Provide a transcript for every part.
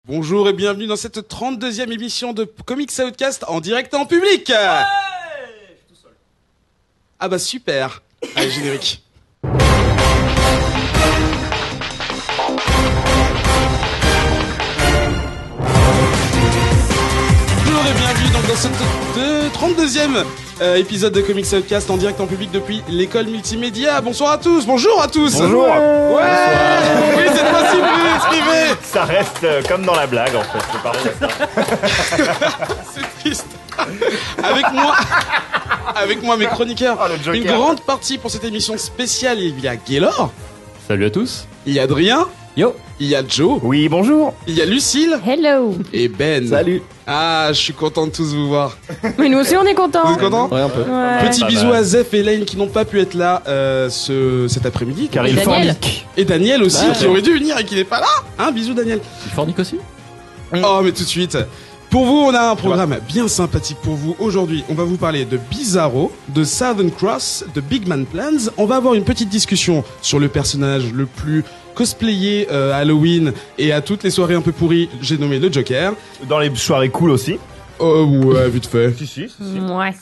Bonjour et bienvenue dans cette 32e émission de Comics Outcast en direct en public. Je suis tout seul. Ah bah super. Allez, générique. Bonjour et bienvenue donc dans cette 32e épisode de Comics Outcast en direct en public depuis l'école multimédia. Bonsoir à tous, bonjour à tous. Bonjour. Ouais. Oui, cette fois-ci vous esquivez. Ça reste comme dans la blague en fait, je parlais de ça. C'est triste. Avec moi mes chroniqueurs. Oh, le Joker. Une grande partie pour cette émission spéciale. Il y a Gaylor, Salut à tous. il y a Adrien, Yo. il y a Joe, Oui, bonjour. il y a Lucille Hello. et Ben. Salut. Ah, je suis content de tous vous voir. Mais nous aussi on est contents. Vous êtes contents? Ouais, un peu. Ouais. Petit bisou à Zef et Lane qui n'ont pas pu être là cet après-midi. Car Et il Daniel. fornique. Et Daniel aussi Bah, qui aurait dû venir et qui n'est pas là. Hein, bisous Daniel. Tu forniques aussi? Oh, mais tout de suite. Pour vous, on a un programme bien sympathique pour vous. Aujourd'hui, on va vous parler de Bizarro, de Southern Cross, de Big Man Plans. On va avoir une petite discussion sur le personnage le plus cosplayé à Halloween et à toutes les soirées un peu pourries. J'ai nommé le Joker. Dans les soirées cool aussi. Oh ouais, vite fait. Si. Ouais.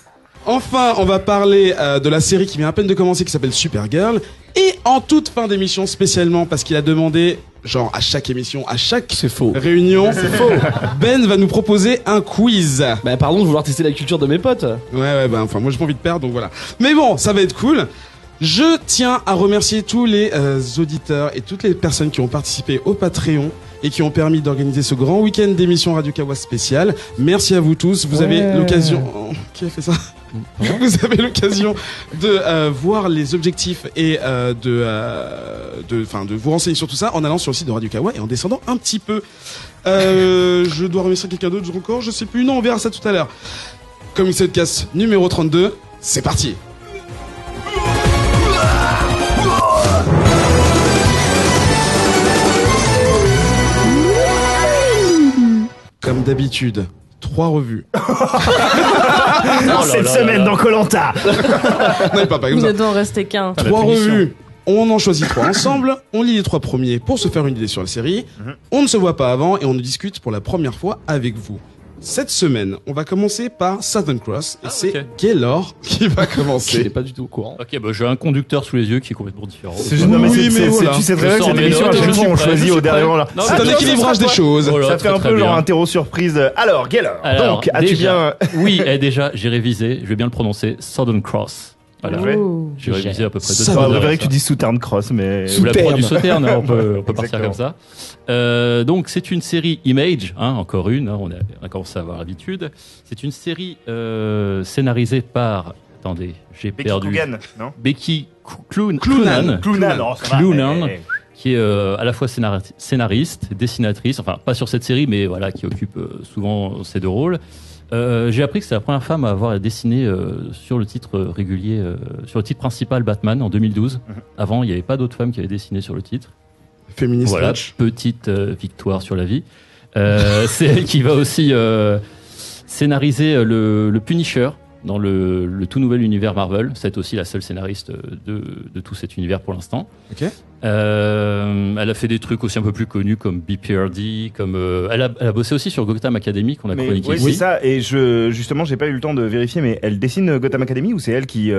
Enfin, on va parler de la série qui vient à peine de commencer, qui s'appelle Supergirl. Et en toute fin d'émission, spécialement parce qu'il a demandé, genre à chaque émission, à chaque C'est faux. réunion, c'est faux. Ben va nous proposer un quiz. Bah pardon de vouloir tester la culture de mes potes. Ouais, bah enfin moi j'ai pas envie de perdre, donc voilà. Mais bon, ça va être cool. Je tiens à remercier tous les auditeurs et toutes les personnes qui ont participé au Patreon et qui ont permis d'organiser ce grand week-end d'émission Radio Kawa spécial. Merci à vous tous. Vous avez l'occasion... Oh, qui a fait ça? Vous avez l'occasion de voir les objectifs et de vous renseigner sur tout ça en allant sur le site de Radio Kawa et en descendant un petit peu. Je dois remercier quelqu'un d'autre encore, je sais plus. Non, on verra ça tout à l'heure. Comics Outcast numéro 32, c'est parti. Comme d'habitude, 3 revues. Cette semaine dans Koh-Lanta. Non, il parle pas comme Il ça. ne doit en rester qu'un. 3 revues. On en choisit 3 ensemble. On lit les 3 premiers pour se faire une idée sur la série. On ne se voit pas avant et on en discute pour la première fois avec vous. Cette semaine, on va commencer par Southern Cross et c'est ok. Gaylor qui va Je commencer. n'étais pas du tout au courant. Ok, bah j'ai un conducteur sous les yeux qui est complètement différent. Non, mais Oui, mais voilà. tu sais très Je bien que sors cette mes émission à notes, chaque je fois suis on prêt, choisit je au suis dernier prêt. moment là. Non, C'est mais un ça équilibrage des choses. Voilà, Ça très, fait un très peu bien. genre un terreau surprise. Alors, Geller. Alors, Donc, as-tu bien... Oui, déjà, j'ai révisé. Je vais bien le prononcer. Southern Cross. Voilà. Ouais. Oh. J'ai révisé à peu près 2 Ça On va, préférait que tu dises Southern Cross, mais... Ou la proie du Sauterne. Sauterne, on peut partir Exactement. comme ça. Donc c'est une série Image, encore une, on a commencé à avoir l'habitude. C'est une série scénarisée par, attendez, j'ai Becky perdu. Coogan, non Becky Cloonan. Cloonan, non, ça va. Cloonan. Eh, Qui est à la fois scénariste, dessinatrice, enfin pas sur cette série, mais voilà, qui occupe souvent ces 2 rôles. J'ai appris que c'est la première femme à avoir dessiné sur le titre régulier, sur le titre principal Batman en 2012. Avant, il n'y avait pas d'autres femmes qui avaient dessiné sur le titre. Féministe Voilà, match. petite victoire sur la vie. C'est elle qui va aussi scénariser le Punisher dans le tout nouvel univers Marvel. C'est aussi la seule scénariste de tout cet univers pour l'instant. Ok. Elle a fait des trucs aussi un peu plus connus comme BPRD, comme elle a bossé aussi sur Gotham Academy qu'on a Mais chroniqué oui, ici. c'est ça. Et justement, j'ai pas eu le temps de vérifier, mais elle dessine Gotham Academy ou c'est elle qui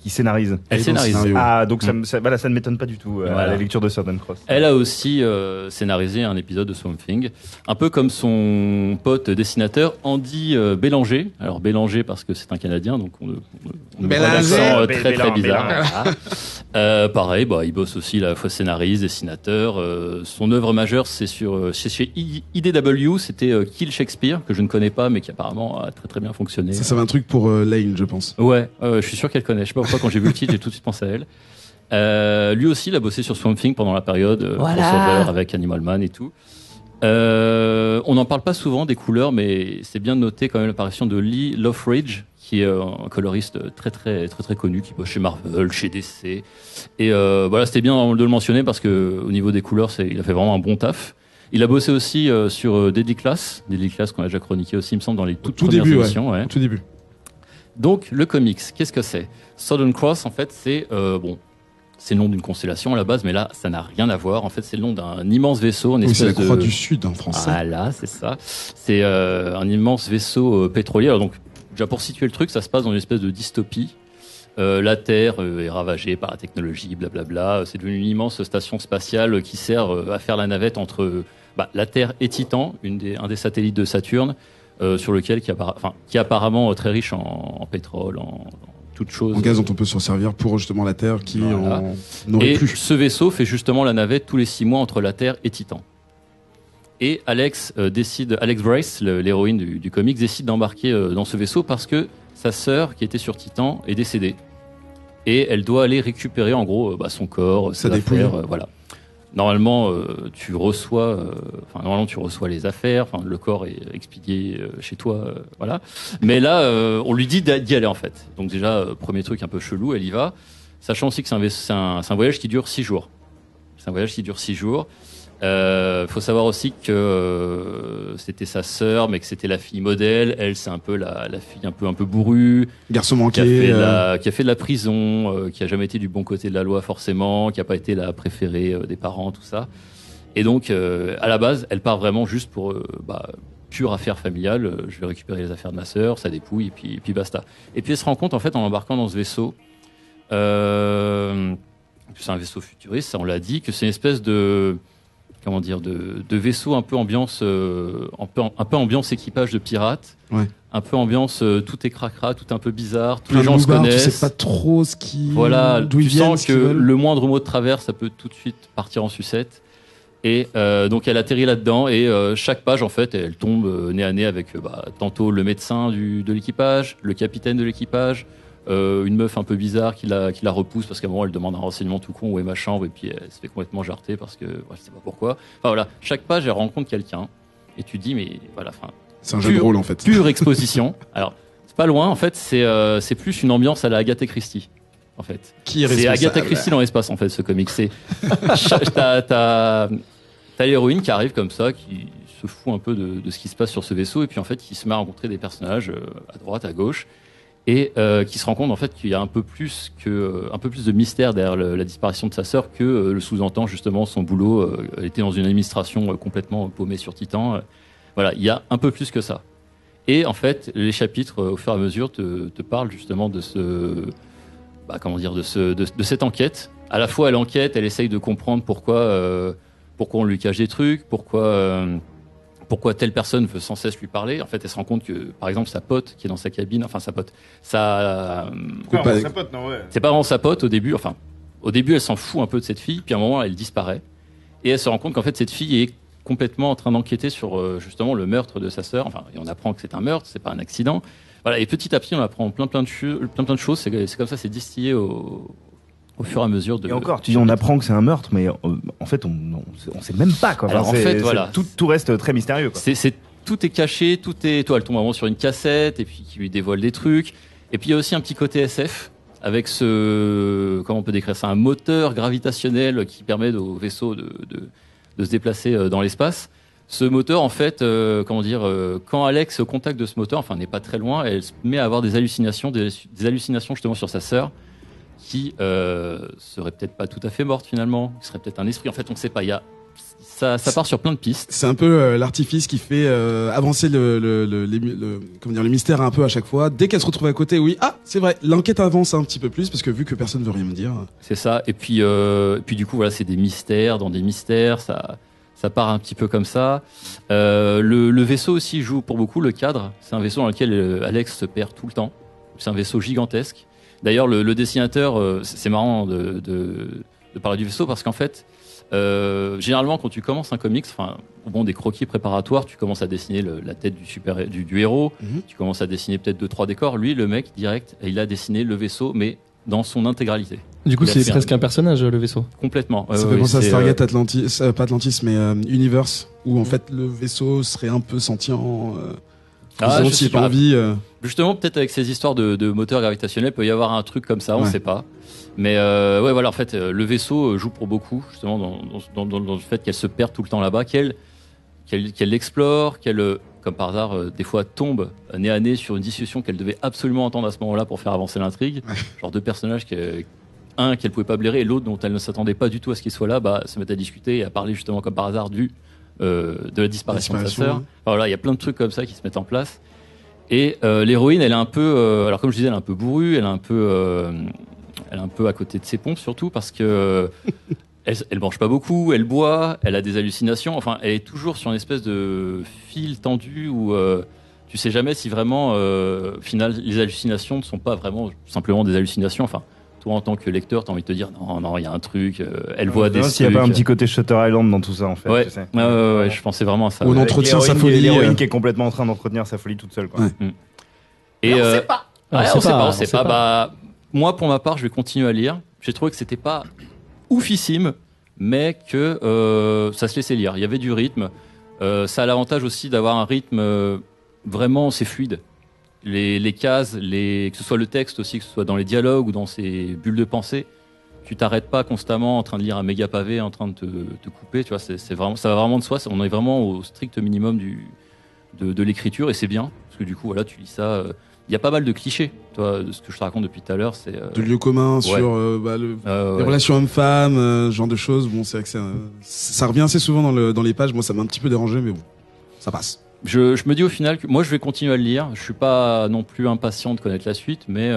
scénarise? Elle scénarise. scénario. Ah, donc voilà, ça ne m'étonne pas du tout à Voilà. la lecture de Southern Cross. Elle a aussi scénarisé un épisode de Swamp Thing, un peu comme son pote dessinateur Andy Bélanger. Alors Bélanger parce que c'est un Canadien, donc on met pas Bélanger. l'accent très Bélan, bizarre. Bélan. Voilà. Pareil, bah, il bosse aussi à la fois scénariste, dessinateur. Son œuvre majeure, c'est chez IDW, c'était Kill Shakespeare, que je ne connais pas, mais qui apparemment a très très bien fonctionné. Ça va un truc pour Lane, je pense. Ouais, je suis sûr qu'elle connaît. Je sais pas pourquoi, quand j'ai vu le titre, j'ai tout de suite pensé à elle. Lui aussi, il a bossé sur Swamp Thing pendant la période Voilà. crossover avec Animal Man et tout. On n'en parle pas souvent des couleurs, mais c'est bien de noter quand même l'apparition de Lee Loughridge, qui est un coloriste très connu, qui bosse chez Marvel, chez DC. Et voilà, c'était bien de le mentionner parce que au niveau des couleurs, il a fait vraiment un bon taf. Il a bossé aussi sur Deadly Class qu'on a déjà chroniqué aussi, il me semble, dans les toutes Tout premières début, émissions. Ouais. Au tout début. Donc, le comics, qu'est-ce que c'est? Southern Cross, en fait, c'est C'est le nom d'une constellation à la base, mais là, ça n'a rien à voir. En fait, c'est le nom d'un immense vaisseau, une Oui, c'est la espèce Croix de... du Sud en français. Voilà, c'est ça. C'est un immense vaisseau pétrolier. Alors donc, déjà pour situer le truc, ça se passe dans une espèce de dystopie. La Terre est ravagée par la technologie, blablabla. C'est devenu une immense station spatiale qui sert à faire la navette entre la Terre et Titan, un des satellites de Saturne, sur lequel qui est apparemment très riche en pétrole, en toutes choses. En gaz dont on peut s'en servir pour justement la Terre qui Voilà. en aurait Et plus. ce vaisseau fait justement la navette tous les 6 mois entre la Terre et Titan. Et Alex Brace, l'héroïne du comics, décide d'embarquer dans ce vaisseau parce que sa sœur, qui était sur Titan, est décédée. Et elle doit aller récupérer en gros son corps, ses Sa dépouille. affaires, voilà. Normalement, tu reçois les affaires. Le corps est expédié chez toi, voilà. Mais là, on lui dit d'y aller en fait. Donc déjà, premier truc un peu chelou, elle y va, sachant aussi que c'est un voyage qui dure 6 jours. C'est un voyage qui dure 6 jours. Faut savoir aussi que c'était sa sœur, mais que c'était la fille modèle. Elle, c'est un peu la fille un peu bourrue, Garçon qui a manqué. fait de la prison, qui a jamais été du bon côté de la loi forcément, qui a pas été la préférée des parents, tout ça. Et donc, à la base, elle part vraiment juste pour pure affaire familiale. Je vais récupérer les affaires de ma sœur, sa dépouille, et puis basta. Et puis elle se rend compte en fait en embarquant dans ce vaisseau. C'est un vaisseau futuriste, ça on l'a dit, que c'est une espèce de vaisseau un peu ambiance un peu ambiance équipage de pirates. Ouais. Un peu ambiance tout est cracra, tout un peu bizarre, tous Plein les de gens se loupards, connaissent. Tu sais pas trop d'où Tu ils viennent, sens ce que qu'ils veulent. le moindre mot de travers, ça peut tout de suite partir en sucette. Et donc elle atterrit là-dedans et chaque page en fait, elle tombe nez à nez avec tantôt le médecin de l'équipage, le capitaine de l'équipage, une meuf un peu bizarre qui la repousse parce qu'à un moment elle demande un renseignement tout con où est ma chambre et puis elle se fait complètement jarter parce que je sais pas pourquoi. Enfin voilà, chaque page elle rencontre quelqu'un et tu te dis mais voilà, C'est un jeu de rôle en fait. pure exposition. Alors c'est pas loin en fait, c'est plus une ambiance à la Agatha Christie. En fait, Qui est c'est responsable Agatha Christie dans l'espace en fait ce comic. C'est t'as l'héroïne qui arrive comme ça, qui se fout un peu de ce qui se passe sur ce vaisseau et puis en fait qui se met à rencontrer des personnages à droite, à gauche et qui se rend compte en fait qu'il y a un peu plus de mystère derrière la disparition de sa sœur que le sous-entend justement son boulot. Elle était dans une administration complètement paumée sur Titan. Voilà, il y a un peu plus que ça. Et en fait, les chapitres au fur et à mesure te parlent justement de de cette enquête. À la fois, elle enquête, elle essaye de comprendre pourquoi on lui cache des trucs, pourquoi telle personne veut sans cesse lui parler. En fait, elle se rend compte que, par exemple, sa pote qui est dans sa cabine, enfin sa pote, Sa pote, non, ouais. c'est pas vraiment sa pote au début. Enfin, au début, elle s'en fout un peu de cette fille, puis à un moment, elle disparaît. Et elle se rend compte qu'en fait, cette fille est complètement en train d'enquêter sur justement le meurtre de sa sœur. Enfin, et on apprend que c'est un meurtre, c'est pas un accident. Voilà, et petit à petit, on apprend plein de choses. C'est comme ça, c'est distillé au fur et à mesure de. Et encore, tu dis on apprend que c'est un meurtre, mais en fait on sait même pas quoi. Alors, en fait, voilà. Tout reste très mystérieux. Quoi. Tout est caché, toi, elle tombe vraiment sur une cassette et puis qui lui dévoile des trucs. Et puis il y a aussi un petit côté SF avec comment on peut décrire ça, un moteur gravitationnel qui permet au vaisseau de se déplacer dans l'espace. Ce moteur, en fait, quand Alex est au contact de ce moteur, enfin, n'est pas très loin, elle se met à avoir des hallucinations justement sur sa sœur, qui serait peut-être pas tout à fait morte finalement, qui serait peut-être un esprit. En fait, on ne sait pas. Ça part sur plein de pistes. C'est un peu l'artifice qui fait avancer le mystère un peu à chaque fois. Dès qu'elle se retrouve à côté, oui, c'est vrai, l'enquête avance un petit peu plus parce que vu que personne ne veut rien me dire. C'est ça. Et puis du coup, voilà, c'est des mystères dans des mystères. Ça part un petit peu comme ça. Le vaisseau aussi joue pour beaucoup le cadre. C'est un vaisseau dans lequel Alex se perd tout le temps. C'est un vaisseau gigantesque. D'ailleurs, le dessinateur, c'est marrant de parler du vaisseau parce qu'en fait, généralement, quand tu commences un comics, des croquis préparatoires, tu commences à dessiner la tête du héros, tu commences à dessiner peut-être 2-3 décors. Lui, le mec, direct, il a dessiné le vaisseau, mais dans son intégralité. Du coup, Il a c'est fait presque un personnage, le vaisseau. Complètement. Ça fait penser à Stargate Atlantis, pas Atlantis, mais Universe, où en fait le vaisseau serait un peu sentient. je sais pas. Envie, Justement, peut-être avec ces histoires de moteurs gravitationnels, peut y avoir un truc comme ça, on ne sait pas. Mais voilà, en fait, le vaisseau joue pour beaucoup, justement, dans le fait qu'elle se perd tout le temps là-bas, qu'elle explore, qu'elle, comme par hasard, des fois tombe nez à nez sur une discussion qu'elle devait absolument entendre à ce moment-là pour faire avancer l'intrigue. Genre deux personnages qu'elle pouvait pas blairer, et l'autre dont elle ne s'attendait pas du tout à ce qu'il soit là, se mettent à discuter et à parler justement comme par hasard de la disparition de sa sœur. Enfin, voilà, il y a plein de trucs comme ça qui se mettent en place. Et l'héroïne, elle est un peu, alors comme je disais, elle est un peu bourrue, elle est un peu à côté de ses pompes surtout parce que elle mange pas beaucoup, elle boit, elle a des hallucinations. Enfin, elle est toujours sur une espèce de fil tendu où tu sais jamais si vraiment, au final, les hallucinations ne sont pas vraiment simplement des hallucinations. Enfin, toi, en tant que lecteur, t'as envie de te dire non, il y a un truc. Elle voit des trucs. S'il n'y a pas un petit côté Shutter Island dans tout ça, en fait. Ouais, tu sais. ouais, je pensais vraiment à ça. On entretient sa folie. L'héroïne qui est complètement en train d'entretenir sa folie toute seule. Quoi. Ouais. Et on sait pas. Ouais, on sait pas. Bah, moi, pour ma part, je vais continuer à lire. J'ai trouvé que c'était pas oufissime, mais que ça se laissait lire. Il y avait du rythme. Ça a l'avantage aussi d'avoir un rythme vraiment, c'est fluide. Les cases, que ce soit le texte aussi, que ce soit dans les dialogues ou dans ces bulles de pensée, tu t'arrêtes pas constamment en train de lire un méga pavé, en train de te couper. Tu vois, c'est vraiment, ça va vraiment de soi. On est vraiment au strict minimum de l'écriture et c'est bien parce que du coup, voilà, tu lis ça. Il y a pas mal de clichés, toi, de ce que je te raconte depuis tout à l'heure. C'est de lieux communs sur les relations hommes-femmes, ce genre de choses. Bon, c'est vrai que ça revient assez souvent dans les pages. Moi, ça m'a un petit peu dérangé, mais bon, ça passe. Je me dis au final que moi je vais continuer à le lire. Je suis pas non plus impatient de connaître la suite, mais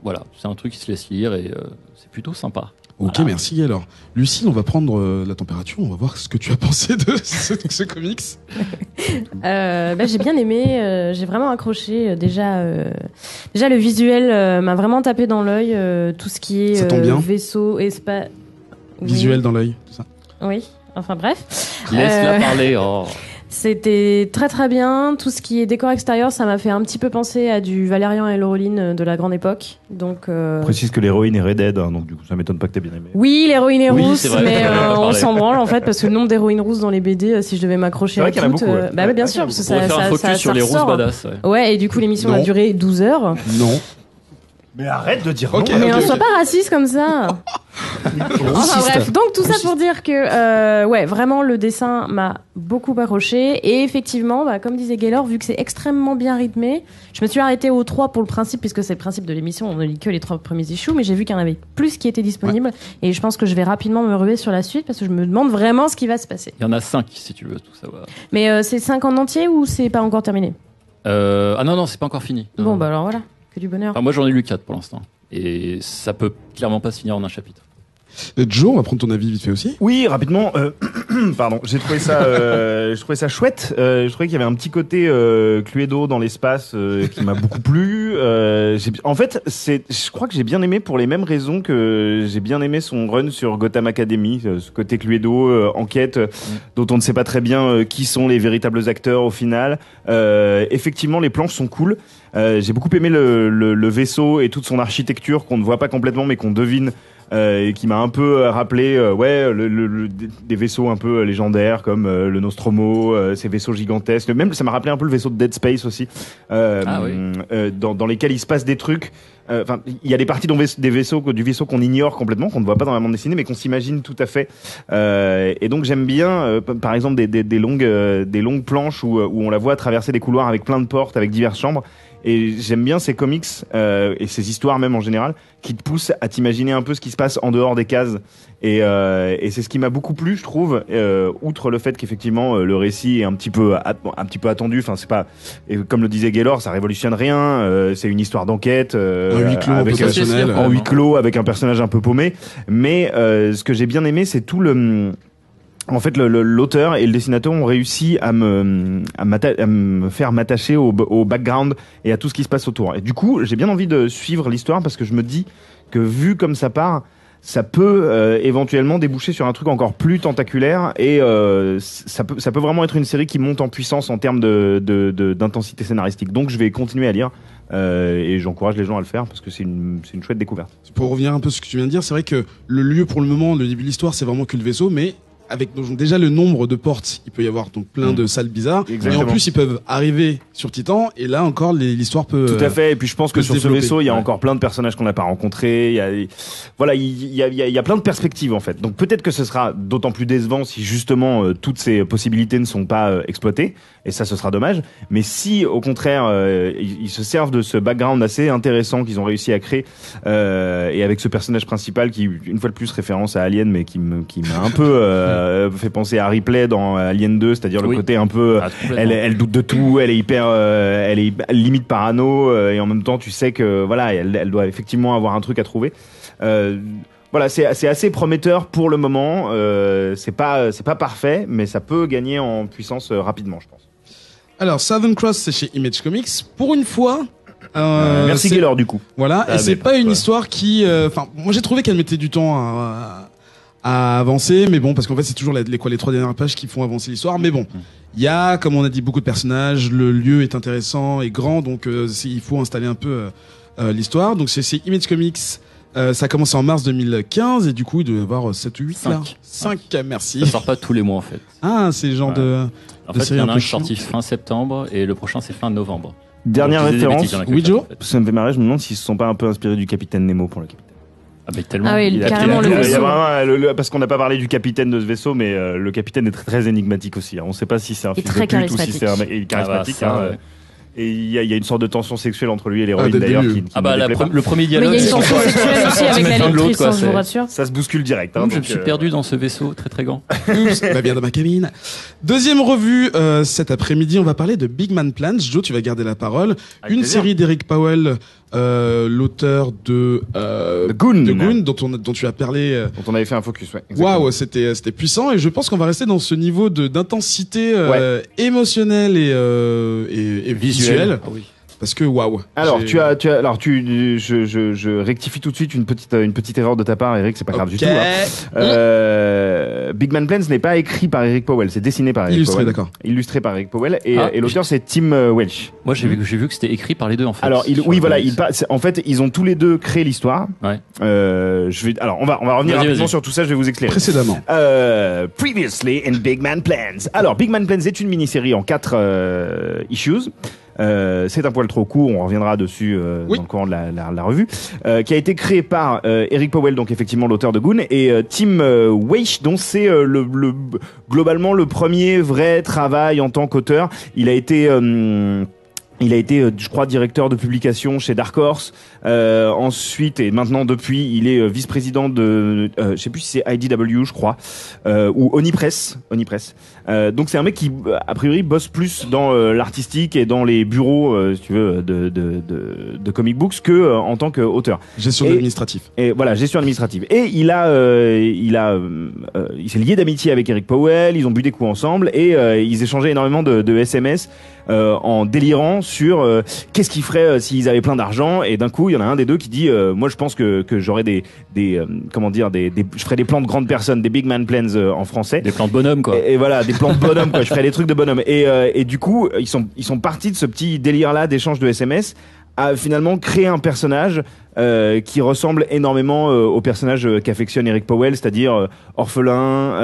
voilà, c'est un truc qui se laisse lire et c'est plutôt sympa. Ok, voilà. Merci. Alors, Lucille, on va prendre la température. On va voir ce que tu as pensé de ce comics. J'ai bien aimé. J'ai vraiment accroché. Déjà, le visuel m'a vraiment tapé dans l'œil. Tout ce qui est Ça tombe bien. vaisseau, espace. Visuel dans l'œil, tout ça. Oui. Enfin bref. Laisse-la parler. Oh. C'était très très bien. Tout ce qui est décor extérieur, ça m'a fait un petit peu penser à du Valérian et Laureline de la grande époque. Donc, Précise que l'héroïne est Red-Dead, hein, donc du coup ça m'étonne pas que t'aies bien aimé. oui, l'héroïne est Oui, rousse, c'est vrai, mais on on parlait. s'en branle en fait parce que le nombre d'héroïnes rousses dans les BD, si je devais m'accrocher C'est vrai à qu'il y en a toutes, beaucoup, ouais. bah bien sûr, parce que On pourrait faire un focus sur les rousses ressort. badass. Ouais. Ouais, et du coup l'émission a Non. duré 12 heures. Non. Mais arrête de dire Ok, non. Mais ok, on ok. soit pas raciste comme ça. Enfin bref, donc tout ça pour dire que ouais, vraiment le dessin m'a beaucoup accroché et effectivement, comme disait Gaylor, vu que c'est extrêmement bien rythmé, je me suis arrêtée aux 3 pour le principe puisque c'est le principe de l'émission, on ne lit que les 3 premiers issues, mais j'ai vu qu'il y en avait plus qui étaient disponibles et je pense que je vais rapidement me ruer sur la suite parce que je me demande vraiment ce qui va se passer. Il y en a 5 si tu veux tout savoir. Mais c'est 5 en entier ou c'est pas encore terminé? Ah non, c'est pas encore fini. Bon Non. bah alors voilà, que du bonheur. Enfin, moi j'en ai lu 4 pour l'instant et ça peut clairement pas se finir en un chapitre. Joe, on va prendre ton avis vite fait aussi. Oui, rapidement. Pardon, j'ai trouvé ça, je trouvais ça chouette. Je trouvais qu'il y avait un petit côté Cluedo dans l'espace qui m'a beaucoup plu. En fait, je crois que j'ai bien aimé pour les mêmes raisons que j'ai bien aimé son run sur Gotham Academy, ce côté Cluedo, enquête dont on ne sait pas très bien qui sont les véritables acteurs au final. Effectivement, les planches sont cool. J'ai beaucoup aimé le vaisseau et toute son architecture qu'on ne voit pas complètement mais qu'on devine. Et qui m'a un peu rappelé des vaisseaux un peu légendaires comme le Nostromo, ces vaisseaux gigantesques. Même ça m'a rappelé un peu le vaisseau de Dead Space aussi, dans lesquels il se passe des trucs. Enfin, il y a des parties du vaisseau qu'on ignore complètement, qu'on ne voit pas dans la bande dessinée, mais qu'on s'imagine tout à fait. Et donc j'aime bien, par exemple, des longues planches où on la voit traverser des couloirs avec plein de portes, avec diverses chambres. Et j'aime bien ces comics et ces histoires même en général qui te poussent à t'imaginer un peu ce qui se passe en dehors des cases. Et c'est ce qui m'a beaucoup plu, je trouve. Outre le fait qu'effectivement le récit est un petit peu attendu. Enfin, c'est pas, et comme le disait Gaylor, ça révolutionne rien. C'est une histoire d'enquête Un huis clos un peu avec traditionnel. en huis clos avec un personnage un peu paumé. Mais ce que j'ai bien aimé, c'est tout le en fait, l'auteur et le dessinateur ont réussi à me faire m'attacher au background et à tout ce qui se passe autour. Et du coup, j'ai bien envie de suivre l'histoire parce que je me dis que vu comme ça part, ça peut éventuellement déboucher sur un truc encore plus tentaculaire et ça peut vraiment être une série qui monte en puissance en termes d'intensité scénaristique. Donc, je vais continuer à lire. Et j'encourage les gens à le faire parce que c'est une chouette découverte. Pour revenir un peu sur ce que tu viens de dire, c'est vrai que le lieu pour le moment, le début de l'histoire, c'est vraiment que le vaisseau, mais avec donc, déjà le nombre de portes, il peut y avoir donc plein de salles bizarres. Exactement. Et en plus, ils peuvent arriver sur Titan. Et là encore, l'histoire peut. Tout à fait. Et puis je pense que peut sur se ce développer. vaisseau, il y a Ouais. encore plein de personnages qu'on n'a pas rencontrés. Voilà, il y a plein de perspectives en fait. Donc peut-être que ce sera d'autant plus décevant si justement toutes ces possibilités ne sont pas exploitées. Et ça, ce sera dommage. Mais si au contraire, ils se servent de ce background assez intéressant qu'ils ont réussi à créer, et avec ce personnage principal qui, une fois de plus, référence à Alien, mais qui m'a un peu fait penser à Ripley dans Alien 2, c'est-à-dire le Oui. côté un peu, elle doute de tout, elle est hyper, elle est limite parano, et en même temps, tu sais que voilà, elle doit effectivement avoir un truc à trouver. Voilà, c'est assez prometteur pour le moment. C'est pas parfait, mais ça peut gagner en puissance rapidement, je pense. Alors, Southern Cross, c'est chez Image Comics. Pour une fois. Merci c'est- Gaylor du coup. Voilà, Ah, et c'est mais pas une pourquoi histoire qui. Enfin, moi j'ai trouvé qu'elle mettait du temps à avancer, mais bon, parce qu'en fait c'est toujours les 3 dernières pages qui font avancer l'histoire. Mais bon, il y a, comme on a dit, beaucoup de personnages. Le lieu est intéressant et grand, donc il faut installer un peu l'histoire. Donc c'est Image Comics. Ça a commencé en mars 2015 et du coup il doit y avoir 7 ou 8 là. 5, merci. Ça sort pas tous les mois en fait. Ah, c'est le genre de. En De fait, il série y en un a peu un qui est sorti fin septembre et le prochain c'est fin novembre. Dernière Donc, je disais des référence. bêtises, il y en a que Oui, quatre, Joe en fait. Ça me fait marrer, je me demande s'ils se sont pas un peu inspirés du capitaine Nemo pour le capitaine. Ah, mais tellement. Ah oui, Il y a- carrément il y le a- il y a vaisseau. vraiment, parce qu'on n'a pas parlé du capitaine de ce vaisseau, mais le capitaine est très, très énigmatique aussi. On ne sait pas si c'est un Et fils très de pute ou si charismatique. c'est un mec charismatique. Ah bah, ça, hein. ouais. Et il y a une sorte de tension sexuelle entre lui et Ah, l'héroïne dès le d'ailleurs début. qui Ah bah me déplaît pas. le premier Mais dialogue. il y a une c'est tension quoi sexuelle aussi avec la Fin de l'autre, lectrice, quoi, hein, je vous c'est- rassure. Ça se bouscule direct. Hein, Je me donc, suis perdu dans ce vaisseau très très grand. Oups, bah bien dans ma cabine. Deuxième revue cet après-midi, on va parler de Big Man Plans. Joe, tu vas garder la parole. Avec Une plaisir. série d'Eric Powell, l'auteur de Goon. dont tu as parlé. dont on avait fait un focus. Ouais, exactement. Waouh, c'était puissant et je pense qu'on va rester dans ce niveau d'intensité émotionnelle et visuelle Ah oui. parce que waouh. Alors J'ai- je rectifie tout de suite une petite erreur de ta part, Eric, c'est pas grave du Ok. tout. Big Man Plans n'est pas écrit par Eric Powell, c'est dessiné par Eric Illustré, Powell. d'accord. Illustré par Eric Powell et, Ah, et l'auteur c'est Tim Welch. Moi j'ai vu que c'était écrit par les deux en fait. Alors sur oui le voilà, comics. en fait ils ont tous les deux créé l'histoire. Ouais. Alors on va revenir Vas-y, rapidement vas-y. sur tout ça, je vais vous éclairer. Précédemment. Previously in Big Man Plans. Alors Big Man Plans est une mini-série en 4 issues. C'est un poil trop court, on reviendra dessus Oui. dans le courant de la revue, qui a été créé par Eric Powell, donc effectivement l'auteur de Goon, et Tim Welch, dont c'est globalement le premier vrai travail en tant qu'auteur. Il a été, je crois, directeur de publication chez Dark Horse. Ensuite, et maintenant depuis, il est vice-président de, je sais plus si c'est IDW, je crois, ou Onipress. Donc c'est un mec qui, a priori, bosse plus dans l'artistique et dans les bureaux, si tu veux, de comic books que en tant qu'auteur. Gestion Et- administrative. Et voilà, gestion administrative. Et il s'est lié d'amitié avec Eric Powell. Ils ont bu des coups ensemble et ils échangeaient énormément de SMS en délirant sur qu'est-ce qu'ils feraient s'ils avaient plein d'argent. Et d'un coup, il y en a un des deux qui dit moi, je pense que j'aurais je ferais des plans de grandes personnes, des big man plans en français. Des plans de bonhomme quoi. Et voilà, des plans de bonhomme, quoi. Je ferais des trucs de bonhomme. Et du coup, ils sont partis de ce petit délire-là d'échange de SMS à finalement créer un personnage qui ressemble énormément au personnage qu'affectionne Eric Powell, c'est-à-dire orphelin,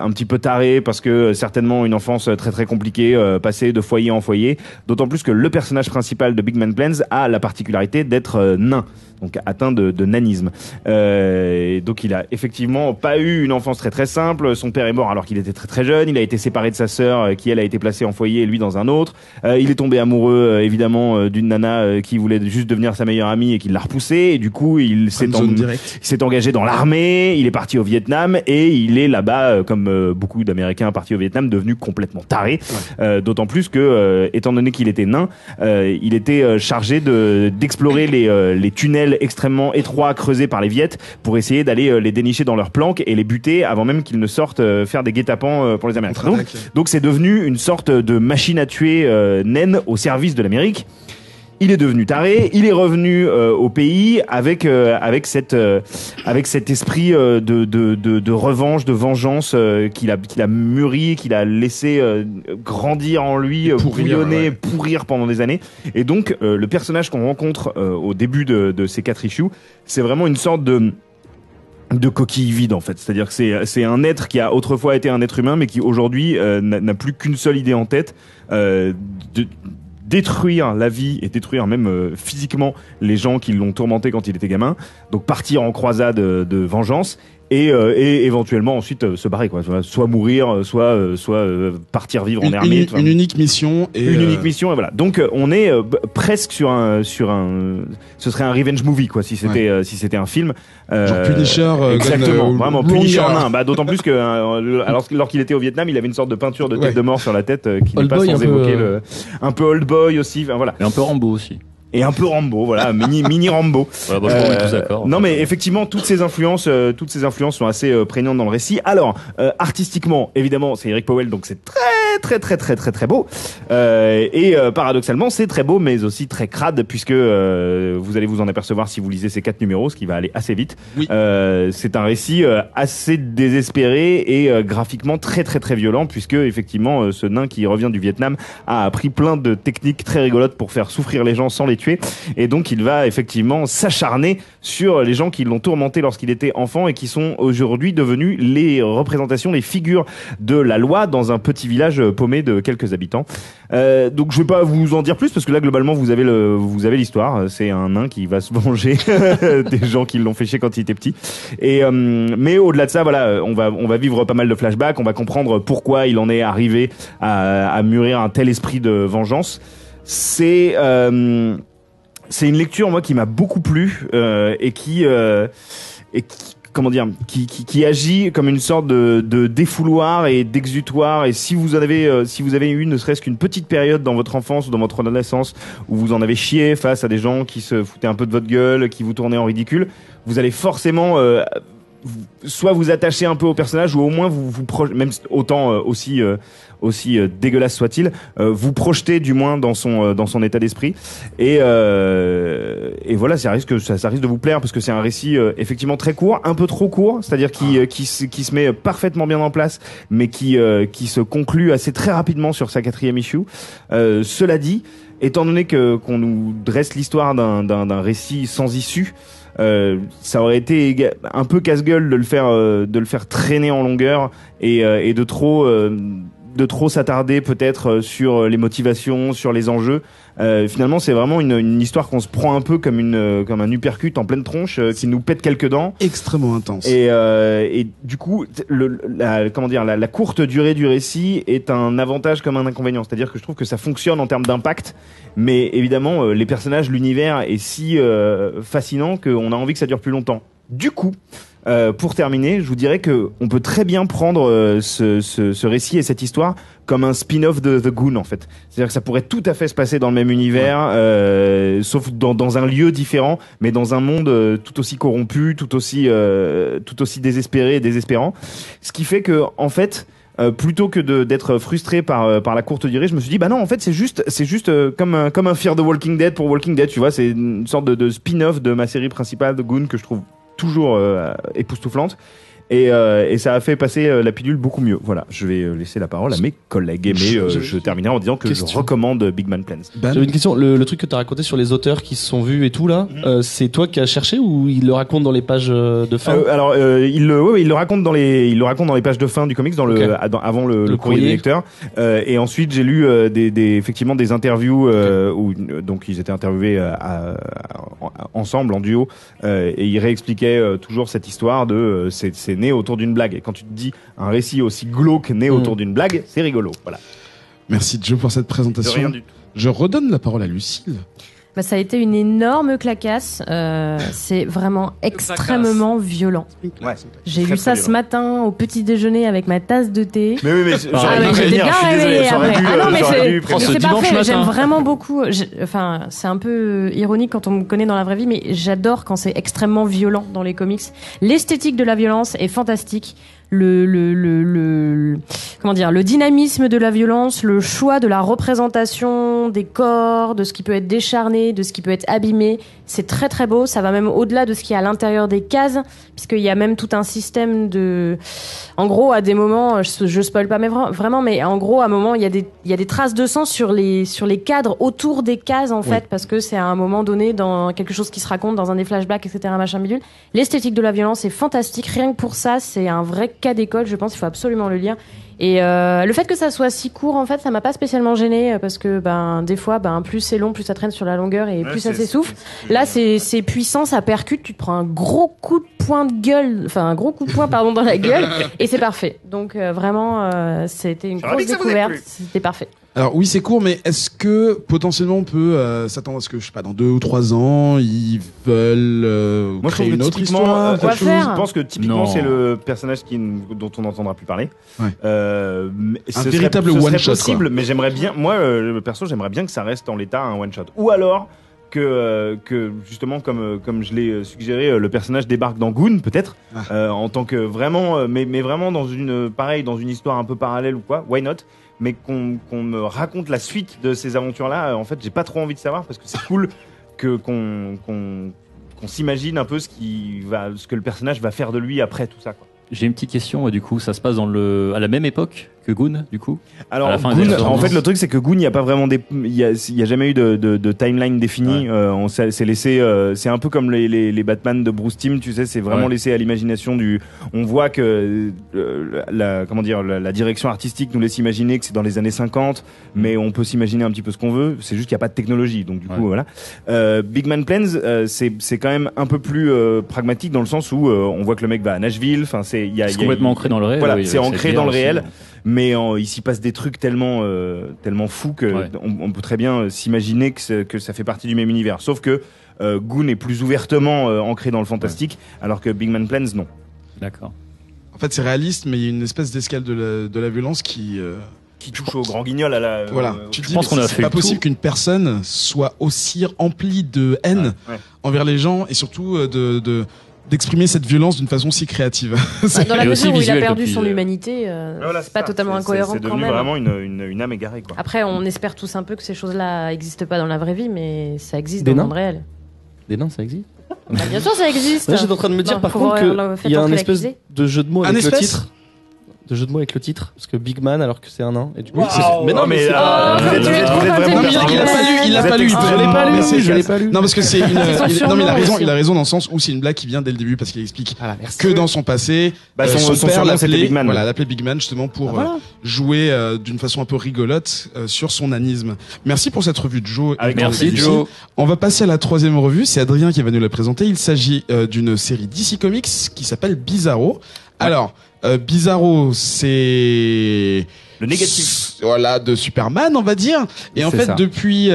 un petit peu taré parce que certainement une enfance très très compliquée, passée de foyer en foyer. D'autant plus que le personnage principal de Big Man Plans a la particularité d'être nain. Donc atteint de nanisme. Et donc il a effectivement pas eu une enfance très très simple. Son père est mort alors qu'il était très très jeune. Il a été séparé de sa sœur qui elle a été placée en foyer et lui dans un autre. Il est tombé amoureux évidemment d'une nana qui voulait juste devenir sa meilleure amie et qui l'a repoussé. Et du coup il s'est Zone directe. engagé dans l'armée. Il est parti au Vietnam et il est là-bas comme beaucoup d'Américains partis au Vietnam devenu complètement taré. D'autant plus que étant donné qu'il était nain, il était chargé d'explorer les tunnels extrêmement étroits creusés par les Viettes pour essayer d'aller les dénicher dans leurs planques et les buter avant même qu'ils ne sortent faire des guet-apens pour les Américains. Donc c'est devenu une sorte de machine à tuer naine au service de l'Amérique. Il est devenu taré, il est revenu au pays avec cet esprit de revanche, de vengeance qu'il a mûri, qu'il a laissé grandir en lui, bouillonner, pourrir pendant des années. Et donc le personnage qu'on rencontre au début de ces 4 issues, c'est vraiment une sorte de coquille vide en fait. C'est-à-dire que c'est un être qui a autrefois été un être humain, mais qui aujourd'hui n'a plus qu'une seule idée en tête, de détruire la vie et détruire même physiquement les gens qui l'ont tourmenté quand il était gamin. Donc partir en croisade de vengeance. Et éventuellement ensuite se barrer quoi, soit mourir, soit partir vivre en ermite. Une unique mission et une unique mission et voilà. Donc on est presque sur un ce serait un revenge movie quoi si c'était un film. Genre Punisher. Exactement, vraiment Punisher Longer. nain. Bah d'autant plus que alors qu'il était au Vietnam, il avait une sorte de peinture de tête de mort sur la tête qui n'est Old pas Boy, sans évoquer un peu Old Boy aussi. Enfin, voilà. Et un peu Rambo aussi. Et un peu Rambo, voilà, mini Rambo. Voilà, bon, je crois qu'on est tous d'accord. Non, mais effectivement, toutes ces influences sont assez prégnantes dans le récit. Alors, artistiquement, évidemment, c'est Eric Powell, donc c'est très beau. Paradoxalement, c'est très beau, mais aussi très crade, puisque vous allez vous en apercevoir si vous lisez ces 4 numéros, ce qui va aller assez vite. Oui. C'est un récit assez désespéré et graphiquement très violent, puisque effectivement, ce nain qui revient du Vietnam a appris plein de techniques très rigolotes pour faire souffrir les gens sans les tuer, et donc il va effectivement s'acharner sur les gens qui l'ont tourmenté lorsqu'il était enfant et qui sont aujourd'hui devenus les représentations, les figures de la loi dans un petit village paumé de quelques habitants. Donc je vais pas vous en dire plus parce que là globalement vous avez l'histoire. C'est un nain qui va se venger des gens qui l'ont fait chier quand il était petit. Et mais au-delà de ça, voilà, on va vivre pas mal de flashbacks. On va comprendre pourquoi il en est arrivé à mûrir un tel esprit de vengeance. C'est une lecture moi qui m'a beaucoup plu et qui comment dire, qui agit comme une sorte de défouloir et d'exutoire. Et si vous avez eu ne serait-ce qu'une petite période dans votre enfance ou dans votre adolescence où vous en avez chié face à des gens qui se foutaient un peu de votre gueule, qui vous tournaient en ridicule, vous allez forcément soit vous attacher un peu au personnage, ou au moins vous même autant aussi dégueulasse soit-il, vous projeter du moins dans son état d'esprit. Et voilà, ça risque de vous plaire parce que c'est un récit effectivement très court, un peu trop court, c'est-à-dire qui se met parfaitement bien en place, mais qui se conclut assez très rapidement sur sa 4e issue. Cela dit, étant donné qu'on nous dresse l'histoire d'un récit sans issue, ça aurait été un peu casse-gueule de le faire traîner en longueur et de trop s'attarder peut-être sur les motivations, sur les enjeux. Finalement, c'est vraiment une histoire qu'on se prend un peu comme un uppercut en pleine tronche qui nous pète quelques dents. Extrêmement intense. Et du coup, la courte durée du récit est un avantage comme un inconvénient. C'est-à-dire que je trouve que ça fonctionne en termes d'impact, mais évidemment, les personnages, l'univers est si fascinant qu'on a envie que ça dure plus longtemps. Du coup, pour terminer, je vous dirais que on peut très bien prendre ce récit et cette histoire comme un spin-off de The Goon en fait. C'est-à-dire que ça pourrait tout à fait se passer dans le même univers, sauf dans un lieu différent, mais dans un monde tout aussi corrompu, tout aussi désespéré et désespérant. Ce qui fait que en fait, plutôt que d'être frustré par la courte durée, je me suis dit bah non, en fait c'est juste comme un Fear the Walking Dead pour Walking Dead, tu vois, c'est une sorte de spin-off de ma série principale The Goon que je trouve toujours époustouflante. Et ça a fait passer la pilule beaucoup mieux. Voilà, je vais laisser la parole à mes collègues. Mais je terminerai en disant que je recommande Big Man Plans. J'avais une question. Le truc que t'as raconté sur les auteurs qui se sont vus et tout là, c'est toi qui as cherché ou il le raconte dans les pages de fin? Alors, il le raconte dans les pages de fin du comics, avant le courrier des lecteurs. Et ensuite, j'ai lu effectivement des interviews où donc ils étaient interviewés ensemble en duo et ils réexpliquaient toujours cette histoire de c'est né autour d'une blague. Et quand tu te dis un récit aussi glauque né autour d'une blague, c'est rigolo. Voilà. Merci Joe pour cette présentation. De rien du tout. Je redonne la parole à Lucille. Bah, ça a été une énorme clacasse. C'est vraiment extrêmement violent. Ouais. J'ai Très, lu ça très ce matin au petit déjeuner avec ma tasse de thé. Mais oui, mais j'étais bien réveillée après. Ah non, mais c'est dimanche parfait. matin. J'aime vraiment beaucoup. Enfin, c'est un peu ironique quand on me connaît dans la vraie vie, mais j'adore quand c'est extrêmement violent dans les comics. L'esthétique de la violence est fantastique. comment dire, le dynamisme de la violence, le choix de la représentation des corps, de ce qui peut être décharné, de ce qui peut être abîmé. C'est très très beau. Ça va même au-delà de ce qu'il y a à l'intérieur des cases, puisqu'il y a même tout un système de. En gros, à des moments, je spoil pas mais vraiment, mais en gros, à un moment, il y a des traces de sang sur les cadres autour des cases en fait, parce que c'est à un moment donné dans quelque chose qui se raconte dans un des flashbacks, etc. Machin bidule. L'esthétique de la violence est fantastique. Rien que pour ça, c'est un vrai cas d'école. Je pense qu'il faut absolument le lire. Et le fait que ça soit si court, en fait, ça m'a pas spécialement gêné parce que des fois, plus c'est long, plus ça traîne sur la longueur et plus ça s'essouffle. Là, c'est puissant, ça percute. Tu te prends un gros coup de poing dans la gueule et c'est parfait. Donc vraiment, c'était une grosse découverte. C'était parfait. Alors oui, c'est court, mais est-ce que potentiellement on peut s'attendre à ce que, je sais pas, dans 2 ou 3 ans, ils veulent créer une autre histoire Je pense que typiquement c'est le personnage dont on n'entendra plus parler. Ouais. Un véritable one-shot. Possible, mais j'aimerais bien, moi, perso, j'aimerais bien que ça reste en l'état un one-shot. Ou alors que justement, comme je l'ai suggéré, le personnage débarque dans Goon, peut-être, en tant que vraiment, mais vraiment dans une histoire un peu parallèle ou quoi. Why not? Mais qu'on me raconte la suite de ces aventures-là, en fait, j'ai pas trop envie de savoir parce que c'est cool qu'on s'imagine un peu ce que le personnage va faire de lui après tout ça, quoi. J'ai une petite question, du coup, ça se passe à la même époque que Goon, du coup? Alors, Goon, en fait, le truc, c'est que Goon, il n'y a pas vraiment il y a jamais eu de timeline définie. Ouais. On s'est laissé, c'est un peu comme les Batman de Bruce Timm, tu sais, c'est vraiment laissé à l'imagination on voit que, la direction artistique nous laisse imaginer que c'est dans les années 50, mais on peut s'imaginer un petit peu ce qu'on veut. C'est juste qu'il n'y a pas de technologie. Donc, du coup, voilà. Big Man Plans, c'est quand même un peu plus, pragmatique dans le sens où, on voit que le mec va à Nashville. Enfin, c'est complètement ancré dans le réel. Voilà, c'est ancré dans le réel. Mais il s'y passe des trucs tellement fous que on peut très bien s'imaginer que ça fait partie du même univers. Sauf que Goon est plus ouvertement ancré dans le fantastique, alors que Big Man Plans, non. D'accord. En fait, c'est réaliste, mais il y a une espèce d'escale de la violence qui touche au grand guignol à la. Voilà. Tu te dis, c'est pas possible qu'une personne soit aussi emplie de haine envers les gens et surtout d'exprimer cette violence d'une façon si créative. Dans la mesure où il a perdu son humanité, c'est pas totalement incohérent c'est devenu quand même. Vraiment une âme égarée, quoi. Après, on espère tous un peu que ces choses-là n'existent pas dans la vraie vie, mais ça existe dans le monde réel. Des nains, ça existe? Bien sûr, ça existe. Là, j'étais en train de me dire par contre qu'il y a un espèce de jeu de mots avec le titre. De jeu de mots avec le titre, parce que Big Man alors que c'est un nain et du coup mais non mais vous êtes vraiment il l'a pas lu je l'ai pas lu non parce que c'est non mais il a raison dans le sens où c'est une blague qui vient dès le début parce qu'il explique que dans son passé son père l'appelait Big Man justement pour jouer d'une façon un peu rigolote sur son nanisme. Merci pour cette revue de Joe. Merci Joe. On va passer à la 3e revue, c'est Adrien qui va nous la présenter. Il s'agit d'une série DC Comics qui s'appelle Bizarro. Alors Bizarro, c'est le négatif, voilà, de Superman, on va dire. Et en fait, depuis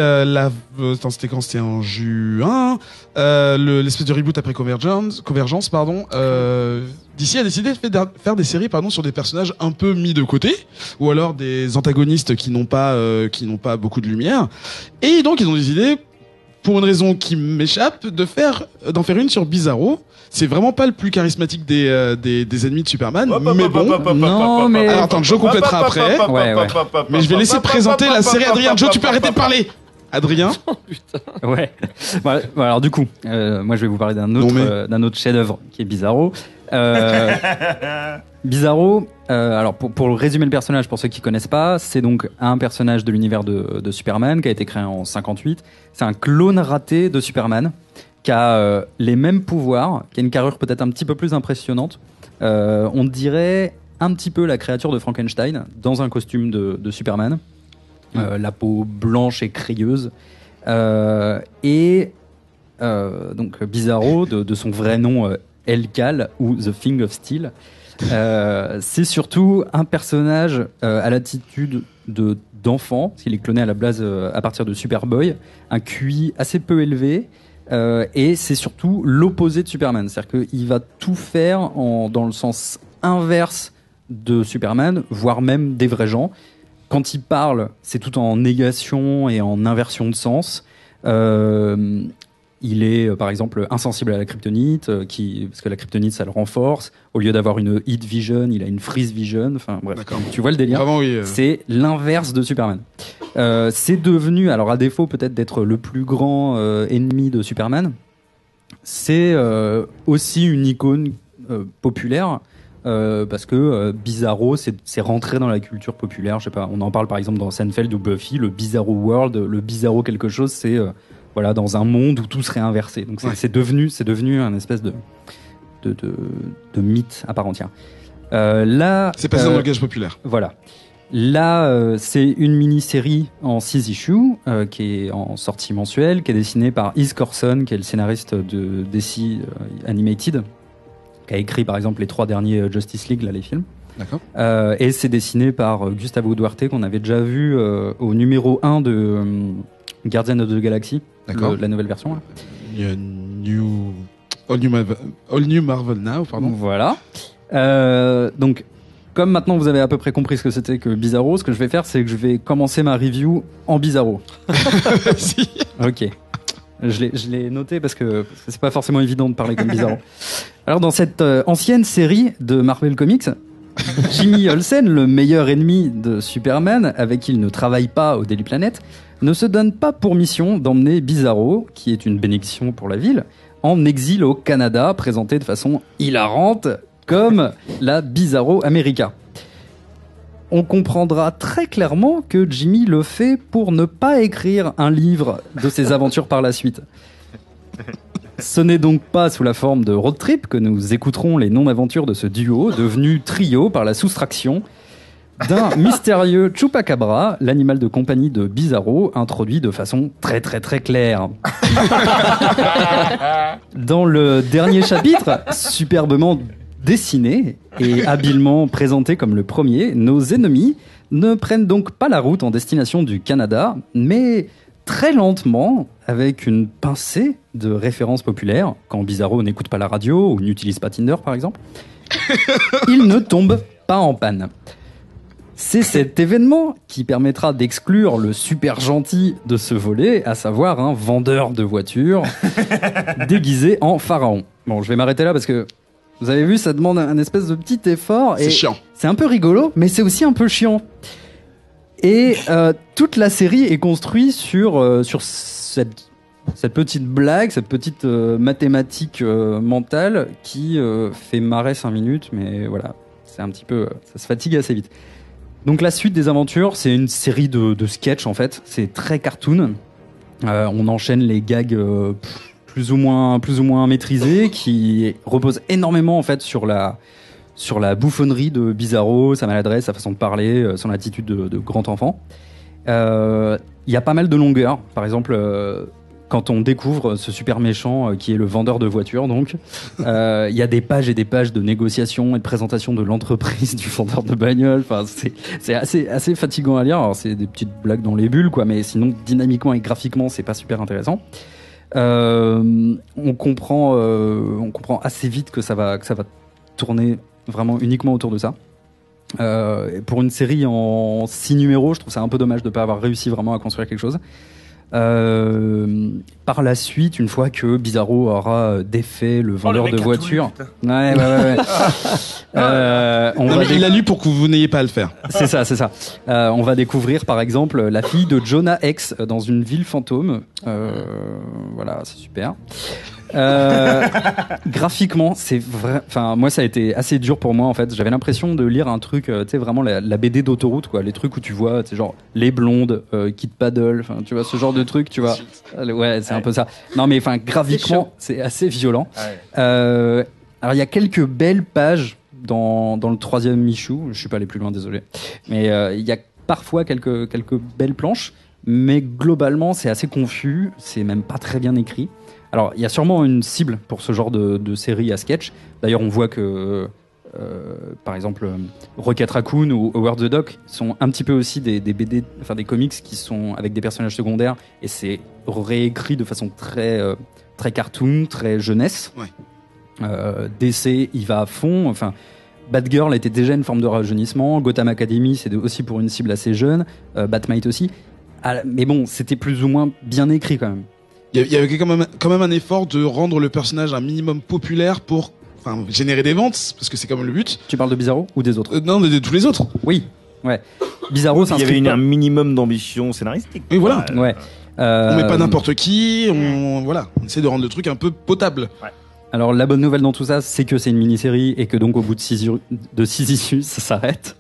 c'était quand, c'était en juin, l'espèce de reboot après Convergence, pardon. DC a décidé de faire des séries, sur des personnages un peu mis de côté, ou alors des antagonistes qui n'ont pas beaucoup de lumière. Et donc, ils ont décidé, pour une raison qui m'échappe, d'en faire une sur Bizarro. C'est vraiment pas le plus charismatique des ennemis de Superman, mais bon. Non, mais alors attends, Joe complétera après. Mais je vais laisser présenter la série. Adrien, Joe, tu peux arrêter de parler. Adrien. Oh, putain. Ouais. Alors du coup, moi je vais vous parler d'un autre chef-d'œuvre qui est Bizarro. Bizarro, alors pour résumer le personnage, pour ceux qui connaissent pas, c'est donc un personnage de l'univers de Superman qui a été créé en 58. C'est un clone raté de Superman qui a les mêmes pouvoirs, qui a une carrure peut-être un petit peu plus impressionnante. On dirait un petit peu la créature de Frankenstein dans un costume de Superman. La peau blanche et crayeuse. Donc Bizarro, de son vrai nom El-Kal ou The Thing of Steel, c'est surtout un personnage à l'attitude d'enfant, parce qu'il est cloné à la base à partir de Superboy, un QI assez peu élevé, et c'est surtout l'opposé de Superman, c'est-à-dire qu'il va tout faire dans le sens inverse de Superman, voire même des vrais gens. Quand il parle, c'est tout en négation et en inversion de sens. Il Il est, par exemple, insensible à la kryptonite, parce que la kryptonite, ça le renforce. Au lieu d'avoir une heat vision, il a une freeze vision. Enfin, bref, tu vois le délire. Vraiment, oui. C'est l'inverse de Superman. C'est devenu, alors à défaut peut-être d'être le plus grand ennemi de Superman, c'est aussi une icône populaire. Parce que Bizarro, c'est rentré dans la culture populaire. Je sais pas, on en parle par exemple dans Seinfeld ou Buffy, le Bizarro World, le Bizarro quelque chose, c'est voilà, dans un monde où tout serait inversé. Donc c'est devenu un espèce de mythe à part entière. Là, c'est passé dans le langage populaire. Voilà. Là, c'est une mini-série en 6 issues qui est en sortie mensuelle, qui est dessinée par Ease Corson, qui est le scénariste de DC Animated, qui a écrit par exemple les 3 derniers Justice League, là, les films. D'accord. Et c'est dessiné par Gustavo Duarte, qu'on avait déjà vu au numéro 1 de Guardian of the Galaxy, la nouvelle version. Là. All New Marvel Now, pardon. Voilà. Donc, comme maintenant vous avez à peu près compris ce que c'était que Bizarro, ce que je vais faire, c'est que je vais commencer ma review en Bizarro. Si. Ok. Je l'ai noté parce que c'est pas forcément évident de parler comme Bizarro. Alors, dans cette ancienne série de Marvel Comics, Jimmy Olsen, le meilleur ennemi de Superman, avec qui il ne travaille pas au Daily Planet, ne se donne pas pour mission d'emmener Bizarro, qui est une bénédiction pour la ville, en exil au Canada, présenté de façon hilarante comme la Bizarro America. On comprendra très clairement que Jimmy le fait pour ne pas écrire un livre de ses aventures par la suite. Ce n'est donc pas sous la forme de road trip que nous écouterons les non-aventures de ce duo, devenu trio par la soustraction d'un mystérieux Chupacabra, l'animal de compagnie de Bizarro, introduit de façon très très très claire. Dans le dernier chapitre, superbement dessiné et habilement présenté comme le premier, nos ennemis ne prennent donc pas la route en destination du Canada, mais très lentement, avec une pincée de références populaires, quand Bizarro n'écoute pas la radio ou n'utilise pas Tinder par exemple, il ne tombe pas en panne. C'est cet événement qui permettra d'exclure le super gentil de ce volet, à savoir un vendeur de voitures déguisé en pharaon. Bon, je vais m'arrêter là parce que vous avez vu, ça demande un espèce de petit effort. C'est chiant. C'est un peu rigolo, mais c'est aussi un peu chiant. Et toute la série est construite sur cette petite blague, cette petite mathématique mentale qui fait marrer 5 minutes, mais voilà, c'est un petit peu, ça se fatigue assez vite. Donc la suite des aventures, c'est une série de sketchs en fait. C'est très cartoon. On enchaîne les gags plus ou moins maîtrisés, qui reposent énormément en fait sur la bouffonnerie de Bizarro, sa maladresse, sa façon de parler, son attitude de grand enfant. Il y a pas mal de longueurs. Par exemple, quand on découvre ce super méchant qui est le vendeur de voitures, donc, il y a des pages et des pages de négociations et de présentation de l'entreprise du vendeur de bagnole. Enfin, c'est assez fatigant à lire. Alors, c'est des petites blagues dans les bulles, quoi, mais sinon, dynamiquement et graphiquement, c'est pas super intéressant. On comprend assez vite que ça va tourner vraiment uniquement autour de ça. Pour une série en 6 numéros, je trouve ça un peu dommage de ne pas avoir réussi vraiment à construire quelque chose. Par la suite, une fois que Bizarro aura défait le vendeur de voitures, ouais. Il a lu pour que vous n'ayez pas à le faire. C'est ça. On va découvrir par exemple la fille de Jonah Hex dans une ville fantôme. Voilà, c'est super. Graphiquement, c'est vrai. Enfin, moi, ça a été assez dur pour moi en fait. J'avais l'impression de lire un truc, tu sais, vraiment la BD d'autoroute, quoi. Les trucs où tu vois, tu sais, genre les blondes qui te paddle. Enfin, tu vois ce genre de truc, tu vois. Ouais, c'est un peu ça. Non, mais enfin, graphiquement, c'est assez violent. Alors, il y a quelques belles pages dans le 3e issue. Je suis pas allé plus loin, désolé. Mais il y a parfois quelques belles planches, mais globalement, c'est assez confus. C'est même pas très bien écrit. Alors, il y a sûrement une cible pour ce genre de série à sketch. D'ailleurs, on voit que, par exemple, Rocket Raccoon ou Howard the Duck sont un petit peu aussi des BD, enfin des comics qui sont avec des personnages secondaires, et c'est réécrit de façon très cartoon, très jeunesse. Ouais. DC, il va à fond. Enfin, Batgirl était déjà une forme de rajeunissement. Gotham Academy, c'est aussi pour une cible assez jeune. Batmite aussi. Mais bon, c'était plus ou moins bien écrit quand même. Il y avait quand même un effort de rendre le personnage un minimum populaire pour générer des ventes, parce que c'est quand même le but. Tu parles de Bizarro ou des autres? Non, de tous les autres. Oui, ouais. Bizarro, il y avait un minimum d'ambition scénaristique. Oui, voilà. Ouais. On met pas n'importe qui, on essaie de rendre le truc un peu potable. Ouais. Alors la bonne nouvelle dans tout ça, c'est que c'est une mini-série et que donc au bout de 6 issues, ça s'arrête.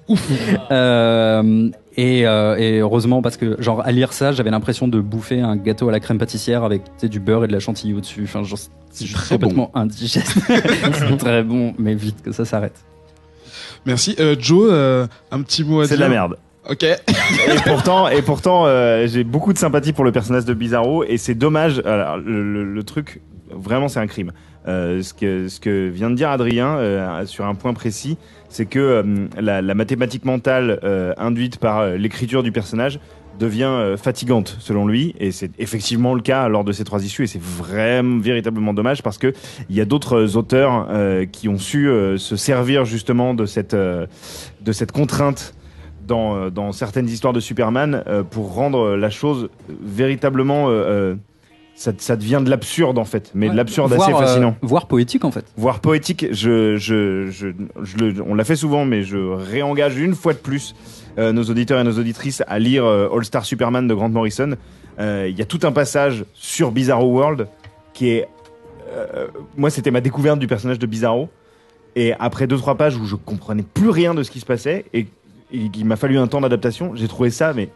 Et heureusement, parce que genre à lire ça, j'avais l'impression de bouffer un gâteau à la crème pâtissière avec du beurre et de la chantilly au-dessus. Enfin, genre, c'est très complètement indigeste. C'est très bon, mais vite que ça s'arrête. Merci. Joe, un petit mot à dire. C'est de la merde. Ok. Et pourtant, j'ai beaucoup de sympathie pour le personnage de Bizarro et c'est dommage. Alors, le truc, vraiment, c'est un crime. Ce que vient de dire Adrien sur un point précis, c'est que la mathématique mentale induite par l'écriture du personnage devient fatigante selon lui, et c'est effectivement le cas lors de ces 3 issues, et c'est vraiment véritablement dommage parce que il y a d'autres auteurs qui ont su se servir justement de cette contrainte dans certaines histoires de Superman pour rendre la chose véritablement ça devient de l'absurde en fait, mais de l'absurde assez fascinant. Voire poétique en fait. Voire poétique, on l'a fait souvent, mais je réengage une fois de plus nos auditeurs et nos auditrices à lire All Star Superman de Grant Morrison. Il y a tout un passage sur Bizarro World qui est... moi, c'était ma découverte du personnage de Bizarro. Et après 2-3 pages où je comprenais plus rien de ce qui se passait et il m'a fallu un temps d'adaptation, j'ai trouvé ça mais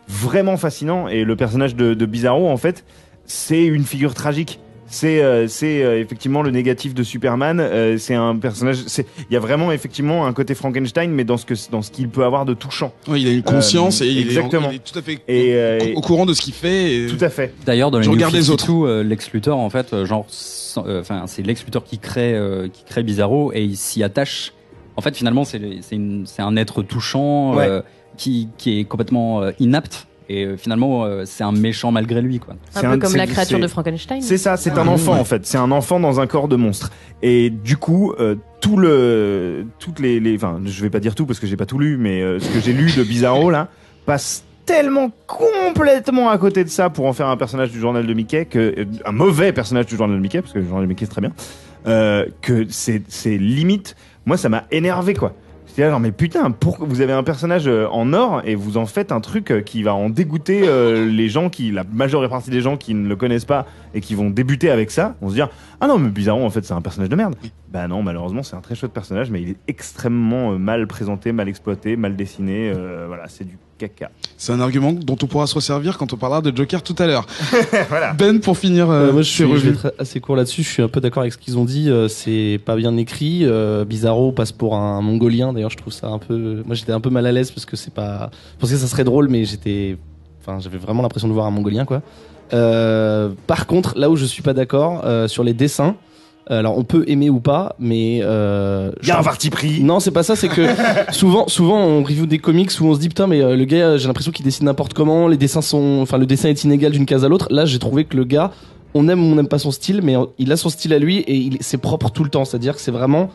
vraiment fascinant. Et le personnage de Bizarro, en fait, c'est une figure tragique. C'est effectivement le négatif de Superman. C'est un personnage. Il y a vraiment effectivement un côté Frankenstein, mais dans ce qu'il peut avoir de touchant. Oui, il a une conscience et il est tout à fait au courant de ce qu'il fait. Et... Tout à fait. D'ailleurs, dans les New 52, Lex Luthor, en fait, c'est Lex Luthor qui crée Bizarro et il s'y attache. En fait, finalement, c'est un être touchant qui est complètement inapte. Et finalement, c'est un méchant malgré lui, quoi. Un peu comme la créature de Frankenstein. C'est ça, c'est un enfant en fait. C'est un enfant dans un corps de monstre. Et du coup, enfin, je vais pas dire tout parce que j'ai pas tout lu, mais ce que j'ai lu de Bizarro là passe tellement complètement à côté de ça pour en faire un personnage du journal de Mickey, un mauvais personnage du journal de Mickey, parce que le journal de Mickey c'est très bien, que c'est limite. Moi, ça m'a énervé, quoi. C'est alors mais putain, pourquoi vous avez un personnage en or et vous en faites un truc qui va en dégoûter les gens la majeure partie des gens qui ne le connaissent pas et qui vont débuter avec ça, vont se dire ah non mais Bizarro en fait c'est un personnage de merde. Bah non, malheureusement c'est un très chouette personnage, mais il est extrêmement mal présenté, mal exploité, mal dessiné. Voilà, c'est du caca. C'est un argument dont on pourra se resservir quand on parlera de Joker tout à l'heure. Voilà. Ben, pour finir, moi je vais être assez court là-dessus. Je suis un peu d'accord avec ce qu'ils ont dit. C'est pas bien écrit. Bizarro passe pour un Mongolien. D'ailleurs, je trouve ça un peu. Moi, j'étais un peu mal à l'aise parce que c'est pas. Je pensais que ça serait drôle, mais j'avais vraiment l'impression de voir un Mongolien, quoi. Par contre, là où je suis pas d'accord, sur les dessins. Alors on peut aimer ou pas, mais il y a un parti pris. Non, c'est pas ça, c'est que souvent on review des comics où on se dit putain mais le gars, j'ai l'impression qu'il dessine n'importe comment, le dessin est inégal d'une case à l'autre. Là, j'ai trouvé que le gars, on aime ou on n'aime pas son style, mais il a son style à lui et c'est propre tout le temps, c'est-à-dire que c'est vraiment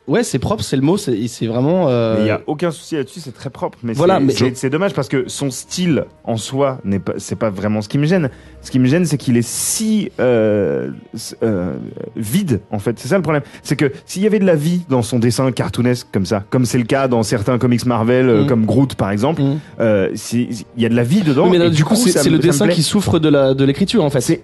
ouais, c'est propre, c'est le mot, c'est vraiment. Mais il y a aucun souci là-dessus, c'est très propre. Mais voilà, c'est dommage parce que son style en soi c'est pas vraiment ce qui me gêne. Ce qui me gêne, c'est qu'il est si vide en fait. C'est ça le problème. C'est que s'il y avait de la vie dans son dessin cartoonesque comme ça, comme c'est le cas dans certains comics Marvel, comme Groot par exemple, il y a de la vie dedans. Oui, mais là, du coup, c'est le dessin qui souffre de l'écriture en fait.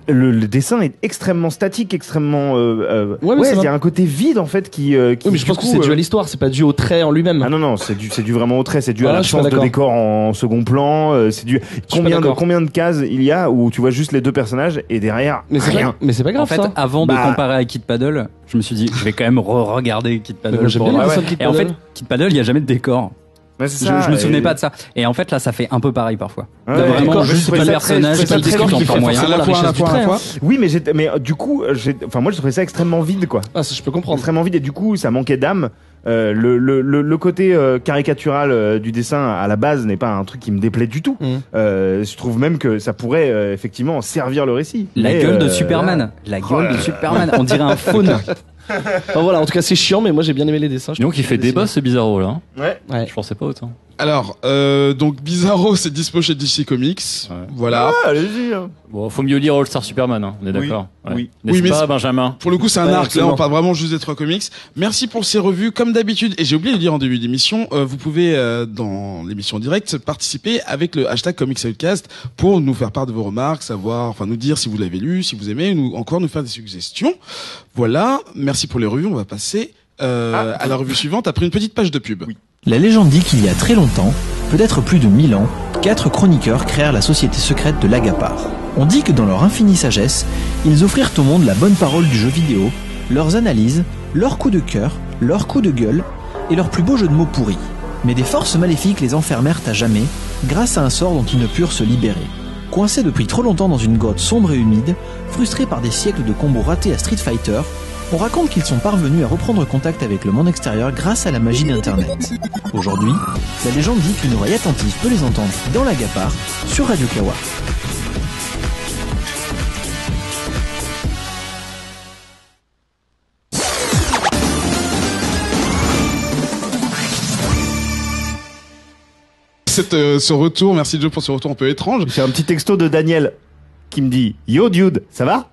Le dessin est extrêmement statique, extrêmement. Il y a un côté vide en fait qui. Oui, mais je pense que c'est dû à l'histoire, c'est pas dû au trait en lui-même. Ah non, c'est dû vraiment au trait, c'est dû à l'absence de décor en second plan, c'est dû combien de cases il y a où tu vois juste les deux personnages et derrière rien. Mais c'est pas grave. En fait, avant de comparer à Kid Paddle, je me suis dit je vais quand même regarder Kid Paddle. Et en fait, Kid Paddle, il y a jamais de décor. Ouais, ça, je me souvenais pas de ça. Et en fait, là, ça fait un peu pareil parfois. Vraiment, juste le personnage, c'est le décor qui fait moyen. Oui, mais du coup, moi, je trouvais ça extrêmement vide, quoi. Ah, ça, je peux comprendre. Extrêmement vide, et du coup, ça manquait d'âme. Le côté caricatural du dessin à la base n'est pas un truc qui me déplaît du tout. Je trouve même que ça pourrait effectivement servir le récit. La gueule de Superman. La gueule de Superman. On dirait un faune. Enfin, voilà, en tout cas c'est chiant, mais moi j'ai bien aimé les dessins. Donc il fait débat ce Bizarro là. Ouais. Je pensais pas autant. Alors, donc Bizarro, c'est dispo chez DC Comics. Ouais. Voilà. Ah, allez-y. Hein. Bon, faut mieux lire All Star Superman, hein, on est d'accord. oui. N'est-ce Oui, mais pas, c'est- Benjamin? Pour le coup, c'est un Ouais, arc. Là, absolument. on parle vraiment juste des 3 comics. Merci pour ces revues. Comme d'habitude, et j'ai oublié de le dire en début d'émission, vous pouvez, dans l'émission directe, participer avec le hashtag ComicsOutcast pour nous faire part de vos remarques, nous dire si vous l'avez lu, si vous aimez, nous faire des suggestions. Voilà. Merci pour les revues. On va passer à la revue suivante après une petite page de pub. Oui. La légende dit qu'il y a très longtemps, peut-être plus de 1000 ans, 4 chroniqueurs créèrent la société secrète de l'Agapar. On dit que dans leur infinie sagesse, ils offrirent au monde la bonne parole du jeu vidéo, leurs analyses, leurs coups de cœur, leurs coups de gueule et leurs plus beaux jeux de mots pourris. Mais des forces maléfiques les enfermèrent à jamais, grâce à un sort dont ils ne purent se libérer. Coincés depuis trop longtemps dans une grotte sombre et humide, frustrés par des siècles de combos ratés à Street Fighter, on raconte qu'ils sont parvenus à reprendre contact avec le monde extérieur grâce à la magie d'Internet. Aujourd'hui, la légende dit qu'une oreille attentive peut les entendre dans l'Agapar sur Radio Kawa. Ce retour, merci Joe pour ce retour un peu étrange. J'ai un petit texto de Daniel qui me dit Yo dude, ça va?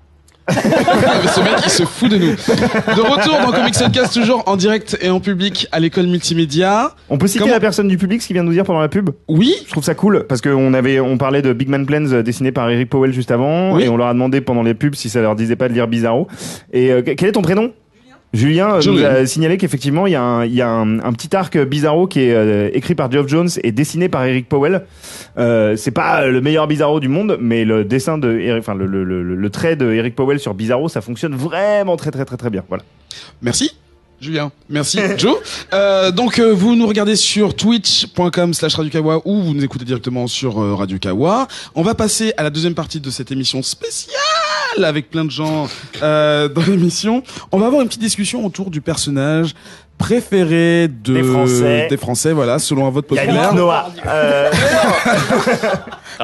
Mais ce mec, il se fout de nous. De retour dans Comics Podcast, toujours en direct et en public à l'école multimédia. On peut citer Comment- la personne du public, ce qu'il vient de nous dire pendant la pub? Oui. Je trouve ça cool parce on parlait de Big Man Plans dessiné par Eric Powell juste avant Oui. et on leur a demandé pendant les pubs si ça leur disait pas de lire Bizarro. Et quel est ton prénom? Julien nous Julien. a signalé qu'effectivement il y a un petit arc Bizarro qui est écrit par Geoff Jones et dessiné par Eric Powell. C'est pas le meilleur Bizarro du monde, mais le dessin de le trait de Eric Powell sur Bizarro, ça fonctionne vraiment très très très très bien. Voilà. Merci. Julien. Merci, Joe. Donc, vous nous regardez sur twitch.com/radiokawa ou vous nous écoutez directement sur Radio Kawa. On va passer à la deuxième partie de cette émission spéciale avec plein de gens dans l'émission. On va avoir une petite discussion autour du personnage préféré des Français, voilà, selon un vote populaire. Yannick Noah.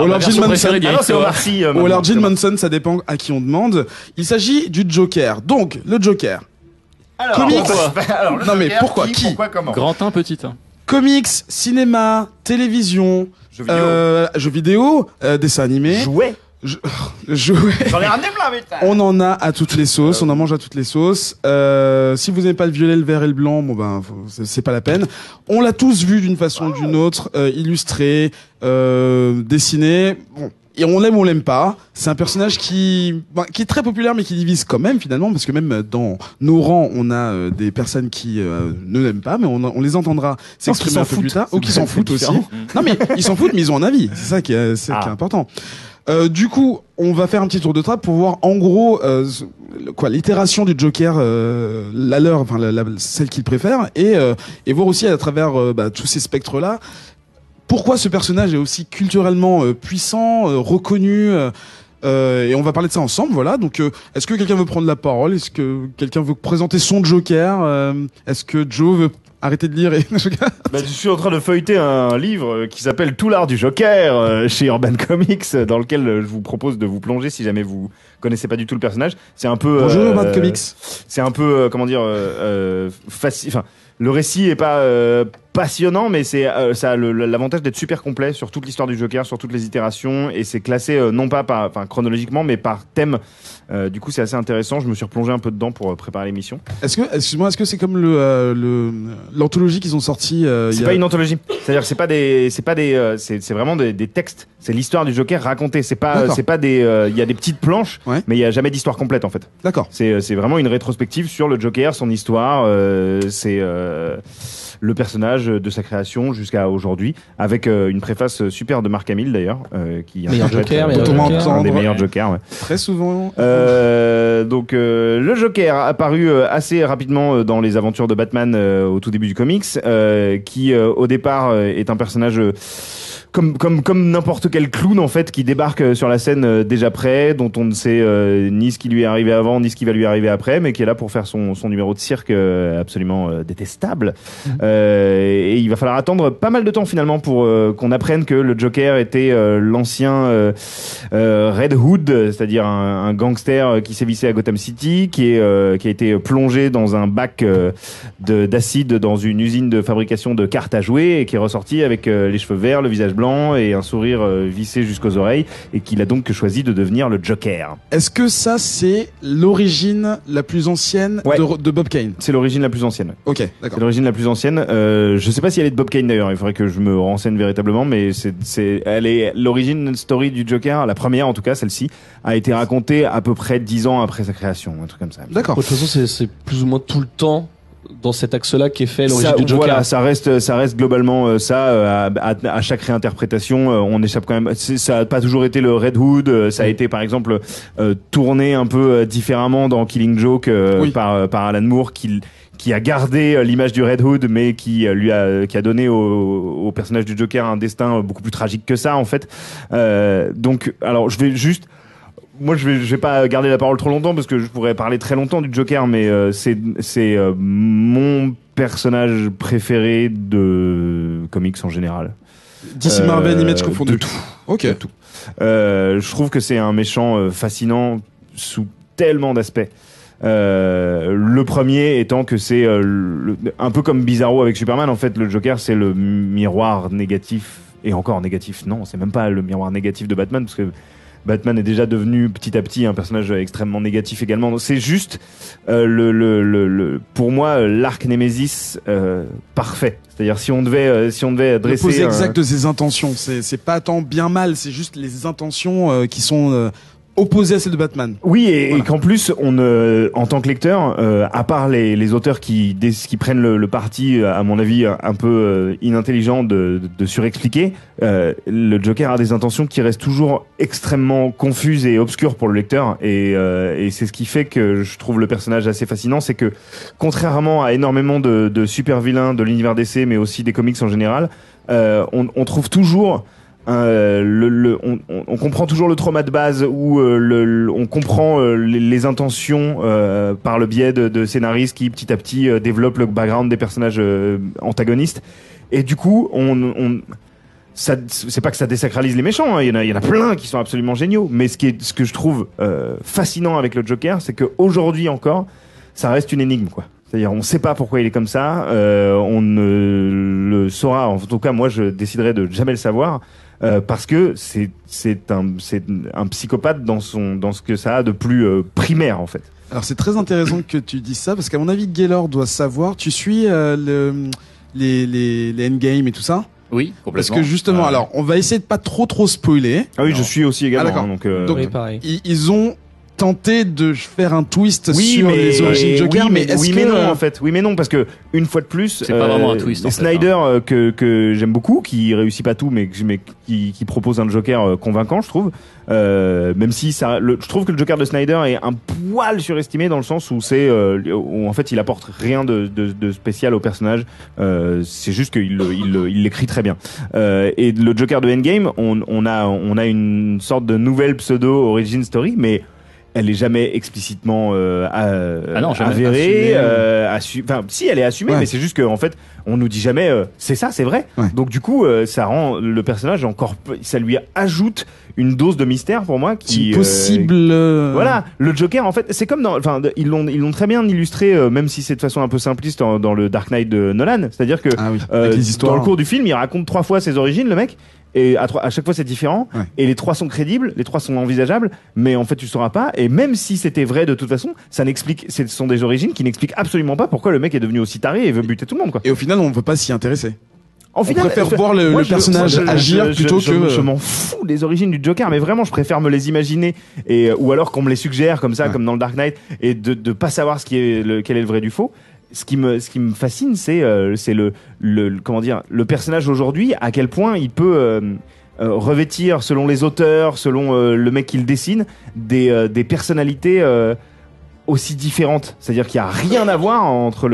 Ou alors Jill Manson. Ah non, c'est Omar Sy. Ou alors Jill Manson, ça dépend à qui on demande. Il s'agit du Joker. Donc, le Joker. Alors, Comics. alors, le Non, mais Joker, pourquoi Qui Pourquoi comment? Grand 1, petit 1. Comics, cinéma, télévision, jeux vidéo, dessins animés, Jouet. jouets. J'en ai ramené plein, putain. On en a à toutes les sauces, on en mange à toutes les sauces. Si vous n'aimez pas le violet, le vert et le blanc, bon ben c'est pas la peine. On l'a tous vu d'une façon ou d'une autre, illustré, dessiné. Bon. Et on l'aime ou on l'aime pas. C'est un personnage qui est très populaire mais qui divise quand même finalement parce que même dans nos rangs on a des personnes qui ne l'aiment pas mais on les entendra s'exprimer un peu plus tard ou qui s'en foutent aussi. Non mais ils s'en foutent mais ils ont un avis. C'est ça qui est important. Du coup, on va faire un petit tour de table pour voir en gros l'itération du Joker, la leur, enfin celle qu'il préfère et voir aussi à travers tous ces spectres là. Pourquoi ce personnage est aussi culturellement puissant, reconnu et on va parler de ça ensemble, voilà. Donc, est-ce que quelqu'un veut prendre la parole? Est-ce que quelqu'un veut présenter son Joker? Est-ce que Joe veut arrêter de lire Je suis en train de feuilleter un livre qui s'appelle Tout l'art du Joker chez Urban Comics, dans lequel je vous propose de vous plonger si jamais vous connaissez pas du tout le personnage. C'est un peu Bonjour Urban Comics. C'est un peu facile. Enfin, le récit est pas passionnant, mais ça a l'avantage d'être super complet sur toute l'histoire du Joker, sur toutes les itérations, et c'est classé non pas chronologiquement, mais par thème. Du coup, c'est assez intéressant. Je me suis replongé un peu dedans pour préparer l'émission. Est-ce que c'est comme l'anthologie qu'ils ont sorti C'est pas une anthologie. C'est-à-dire que c'est vraiment des textes. C'est l'histoire du Joker racontée. C'est pas des, il y a des petites planches, mais il y a jamais d'histoire complète en fait. D'accord. C'est vraiment une rétrospective sur le Joker, son histoire. C'est le personnage de sa création jusqu'à aujourd'hui, avec une préface super de Marc Hamill d'ailleurs, qui meilleur Joker, un des meilleurs Jokers. Ouais. Très souvent. Donc le Joker apparu assez rapidement dans les aventures de Batman au tout début du comics, qui au départ est un personnage comme n'importe quel clown en fait qui débarque sur la scène déjà prêt, dont on ne sait ni ce qui lui est arrivé avant ni ce qui va lui arriver après, mais qui est là pour faire son numéro de cirque absolument détestable. Et il va falloir attendre pas mal de temps finalement pour qu'on apprenne que le Joker était l'ancien Red Hood, c'est-à-dire un gangster qui sévissait à Gotham City, qui a été plongé dans un bac d'acide dans une usine de fabrication de cartes à jouer et qui est ressorti avec les cheveux verts, le visage blanc et un sourire vissé jusqu'aux oreilles, et qu'il a donc choisi de devenir le Joker. Est-ce que ça, c'est l'origine la plus ancienne de Bob Kane? C'est l'origine la plus ancienne. Ok, d'accord. C'est l'origine la plus ancienne. Je sais pas si elle est de Bob Kane d'ailleurs, il faudrait que je me renseigne véritablement, mais elle est l'origine story du Joker, la première en tout cas, celle-ci, a été racontée à peu près 10 ans après sa création, un truc comme ça. D'accord. De toute façon, c'est plus ou moins tout le temps dans cet axe-là qu'est fait l'origine du Joker. Voilà, ça reste globalement ça. À chaque réinterprétation, on échappe quand même. Ça a pas toujours été le Red Hood. Ça a été par exemple tourné un peu différemment dans Killing Joke par Alan Moore, qui a gardé l'image du Red Hood, mais qui a donné au personnage du Joker un destin beaucoup plus tragique que ça en fait. Donc, alors je vais juste. Moi, je vais pas garder la parole trop longtemps parce que je pourrais parler très longtemps du Joker, mais c'est mon personnage préféré de comics en général. DC, Marvel, Image confondu. De tout. Ok. De tout. Je trouve que c'est un méchant fascinant sous tellement d'aspects. Le premier étant que c'est un peu comme Bizarro avec Superman. En fait, le Joker, c'est le miroir négatif, et encore négatif. Non, c'est même pas le miroir négatif de Batman, parce que Batman est déjà devenu petit à petit un personnage extrêmement négatif également. C'est juste pour moi l'arc Némésis parfait. C'est-à-dire si on devait dresser le pose exact de ses intentions. C'est pas tant bien mal, c'est juste les intentions qui sont opposées à celles de Batman. Oui, et qu'en plus on en tant que lecteur, à part les auteurs qui prennent le parti, à mon avis un peu inintelligent de surexpliquer, le Joker a des intentions qui restent toujours extrêmement confuses et obscures pour le lecteur, et c'est ce qui fait que je trouve le personnage assez fascinant. C'est que contrairement à énormément de super vilains de l'univers DC, mais aussi des comics en général, on trouve toujours on comprend toujours le trauma de base, ou on comprend les intentions par le biais de scénaristes qui petit à petit développent le background des personnages antagonistes, et du coup c'est pas que ça désacralise les méchants, hein. Il y en a plein qui sont absolument géniaux, mais ce que je trouve fascinant avec le Joker, c'est que aujourd'hui encore ça reste une énigme, quoi. C'est-à-dire, on sait pas pourquoi il est comme ça, on ne le saura, en tout cas moi je déciderai de jamais le savoir, parce que c'est un psychopathe dans ce que ça a de plus primaire en fait. Alors c'est très intéressant que tu dises ça, parce qu'à mon avis Gaylor doit savoir. Tu suis les endgames et tout ça? Oui, complètement. Parce que justement, alors on va essayer de pas trop spoiler. Ah oui, je suis aussi également. Ah, d'accord. Donc Oui, pareil. Ils ont tenté de faire un twist oui, sur mais, les origines Joker, mais est-ce que... mais non en fait. Oui mais non, parce que une fois de plus, c'est pas vraiment un twist, en fait, Snyder que j'aime beaucoup, qui réussit pas tout, mais qui propose un Joker convaincant, je trouve. Même si je trouve que le Joker de Snyder est un poil surestimé, dans le sens où où en fait il apporte rien de spécial au personnage. C'est juste qu'il l'écrit très bien. Et le Joker de Endgame, on a une sorte de nouvelle pseudo origin story, mais elle est jamais explicitement avérée, enfin si, elle est assumée, mais c'est juste que en fait on nous dit jamais c'est ça, c'est vrai. Donc du coup ça rend le personnage encore, ça lui ajoute une dose de mystère pour moi qui possible. Voilà, le Joker en fait, c'est comme ils l'ont très bien illustré, même si c'est de façon un peu simpliste dans le Dark Knight de Nolan, c'est-à-dire que dans le cours du film il raconte 3 fois ses origines, le mec. Et à chaque fois c'est différent, et les 3 sont crédibles, les 3 sont envisageables, mais en fait tu sauras pas, et même si c'était vrai de toute façon, ce sont des origines qui n'expliquent absolument pas pourquoi le mec est devenu aussi taré et veut buter tout le monde, quoi. Et au final on ne veut pas s'y intéresser. On préfère voir le personnage agir plutôt que... Je m'en fous des origines du Joker, mais vraiment je préfère me les imaginer, ou alors qu'on me les suggère comme ça, comme dans le Dark Knight, et de pas savoir quel est le vrai du faux. Ce qui me fascine, c'est le personnage aujourd'hui, à quel point il peut revêtir, selon les auteurs, selon le mec qui le dessine, des personnalités aussi différentes. C'est-à-dire qu'il y a rien à voir entre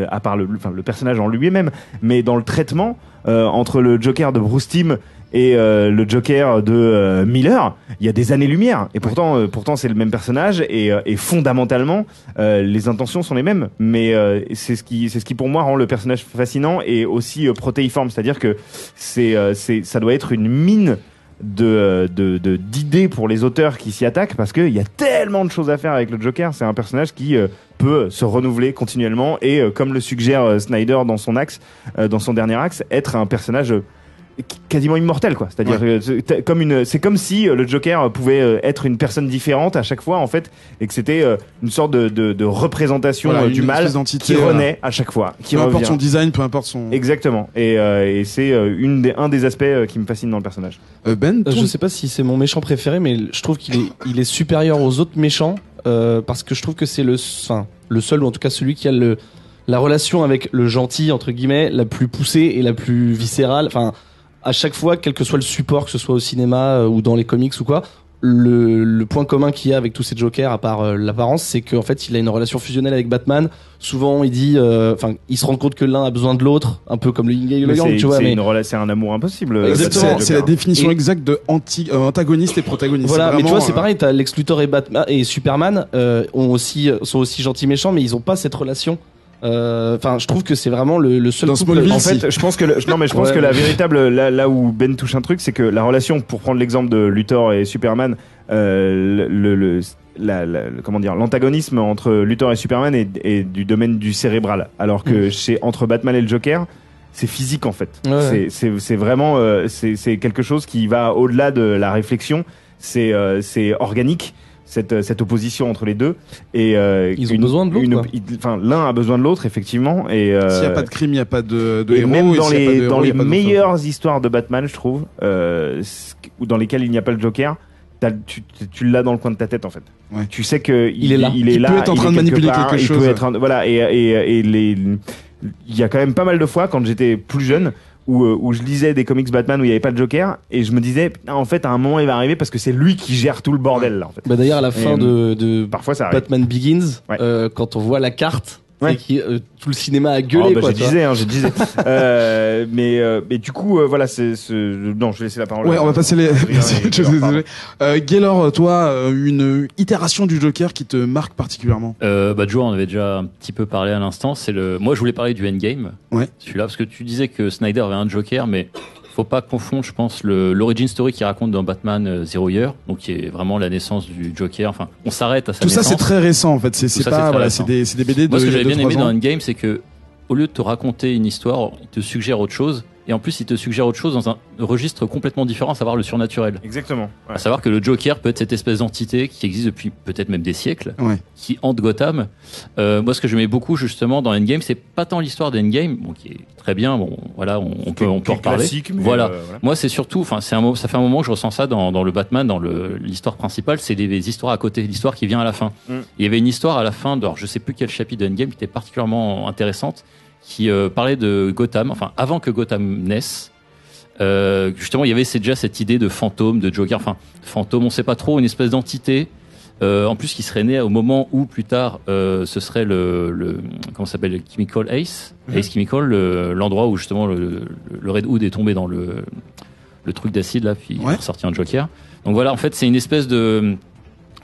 à part le personnage en lui-même, mais dans le traitement entre le Joker de Bruce Timm et le Joker de Miller, il y a des années-lumière. Et pourtant c'est le même personnage et fondamentalement les intentions sont les mêmes. Mais c'est ce qui pour moi rend le personnage fascinant et aussi protéiforme. C'est-à-dire que ça doit être une mine d'idées pour les auteurs qui s'y attaquent parce qu'il y a tellement de choses à faire avec le Joker. C'est un personnage qui peut se renouveler continuellement et comme le suggère Snyder dans son dernier axe, être un personnage quasiment immortel, quoi. C'est-à-dire c'est comme si le Joker pouvait être une personne différente à chaque fois en fait, et que c'était une sorte de représentation du mal qui renaît à chaque fois, qui peu revient. importe son design, peu importe son... Exactement. Et c'est un des aspects qui me fascine dans le personnage. Ben, Je sais pas si c'est mon méchant préféré, mais je trouve qu'il est supérieur aux autres méchants parce que je trouve que c'est le seul, ou en tout cas celui qui a la relation avec le gentil entre guillemets la plus poussée et la plus viscérale. Enfin, à chaque fois, quel que soit le support, que ce soit au cinéma ou dans les comics ou quoi, le point commun qu'il y a avec tous ces Jokers, à part l'apparence, c'est qu'en fait, il a une relation fusionnelle avec Batman. Souvent, il dit, il se rend compte que l'un a besoin de l'autre, un peu comme le yin et le yang, tu vois. C'est un amour impossible. Exactement. C'est la définition exacte de antagoniste et protagoniste. Voilà, vraiment, mais tu vois, c'est pareil. T'as Lex Luthor et Batman et Superman sont aussi gentils méchants, mais ils ont pas cette relation. Je trouve que c'est vraiment le seul dans couple. Smallville, En fait, je pense que que la véritable là où Ben touche un truc, c'est que la relation, pour prendre l'exemple de Luthor et Superman, l'antagonisme entre Luthor et Superman est du domaine du cérébral, alors que entre Batman et le Joker, c'est physique en fait. Ouais. C'est vraiment c'est quelque chose qui va au-delà de la réflexion. C'est organique. Cette opposition entre les deux et ils ont besoin de l'autre. L'un a besoin de l'autre effectivement et s'il n'y a pas de crime, il n'y a pas de et héros. même Et dans les meilleures histoires de Batman, je trouve, ou dans lesquelles il n'y a pas le Joker, tu l'as dans le coin de ta tête en fait. Ouais. Tu sais que il est là. Il peut être en train de manipuler quelque chose. Il peut être voilà il y a quand même pas mal de fois quand j'étais plus jeune où je lisais des comics Batman où il n'y avait pas de Joker et je me disais putain, en fait à un moment il va arriver parce que c'est lui qui gère tout le bordel là en fait. Bah d'ailleurs à la fin de parfois ça arrive. Batman Begins, quand on voit la carte, qui tout le cinéma a gueulé quoi. Je disais. Mais du coup voilà non, je vais laisser la parole. Ouais, on va passer les. Gaylor, toi, une itération du Joker qui te marque particulièrement. Joe en avait déjà un petit peu parlé à l'instant. Moi, je voulais parler du Endgame. Ouais. Celui-là, parce que tu disais que Snyder avait un Joker, mais faut pas confondre, je pense, l'origin story qu'il raconte dans Batman Zero Year, donc qui est vraiment la naissance du Joker. Enfin, on s'arrête à sa naissance. Tout ça, c'est très récent en fait. C'est pas voilà, c'est des BD de. Moi, ce que j'avais bien aimé dans ans. Endgame, c'est que au lieu de te raconter une histoire, il te suggère autre chose. Et en plus, il te suggère autre chose dans un registre complètement différent, à savoir le surnaturel. Exactement. Ouais. À savoir que le Joker peut être cette espèce d'entité qui existe depuis peut-être même des siècles, qui hante Gotham. Moi, ce que j'aimais beaucoup justement dans Endgame, c'est pas tant l'histoire d'Endgame, qui est très bien. Bon, voilà, on peut en reparler. Classique, mais voilà. Moi, c'est surtout, ça fait un moment que je ressens ça dans le Batman, dans l'histoire principale, c'est des histoires à côté, l'histoire qui vient à la fin. Il y avait une histoire à la fin, alors je sais plus quel chapitre d'Endgame qui était particulièrement intéressante, qui parlait de Gotham, enfin avant que Gotham naisse. Justement, il y avait déjà cette idée de fantôme, de Joker, fantôme, on sait pas trop, une espèce d'entité, en plus qui serait née au moment où plus tard ce serait comment ça s'appelle, Chemical Ace Chemical, l'endroit où justement le Red Hood est tombé dans le truc d'acide là, puis il est ressorti un Joker. Donc voilà, en fait, c'est une espèce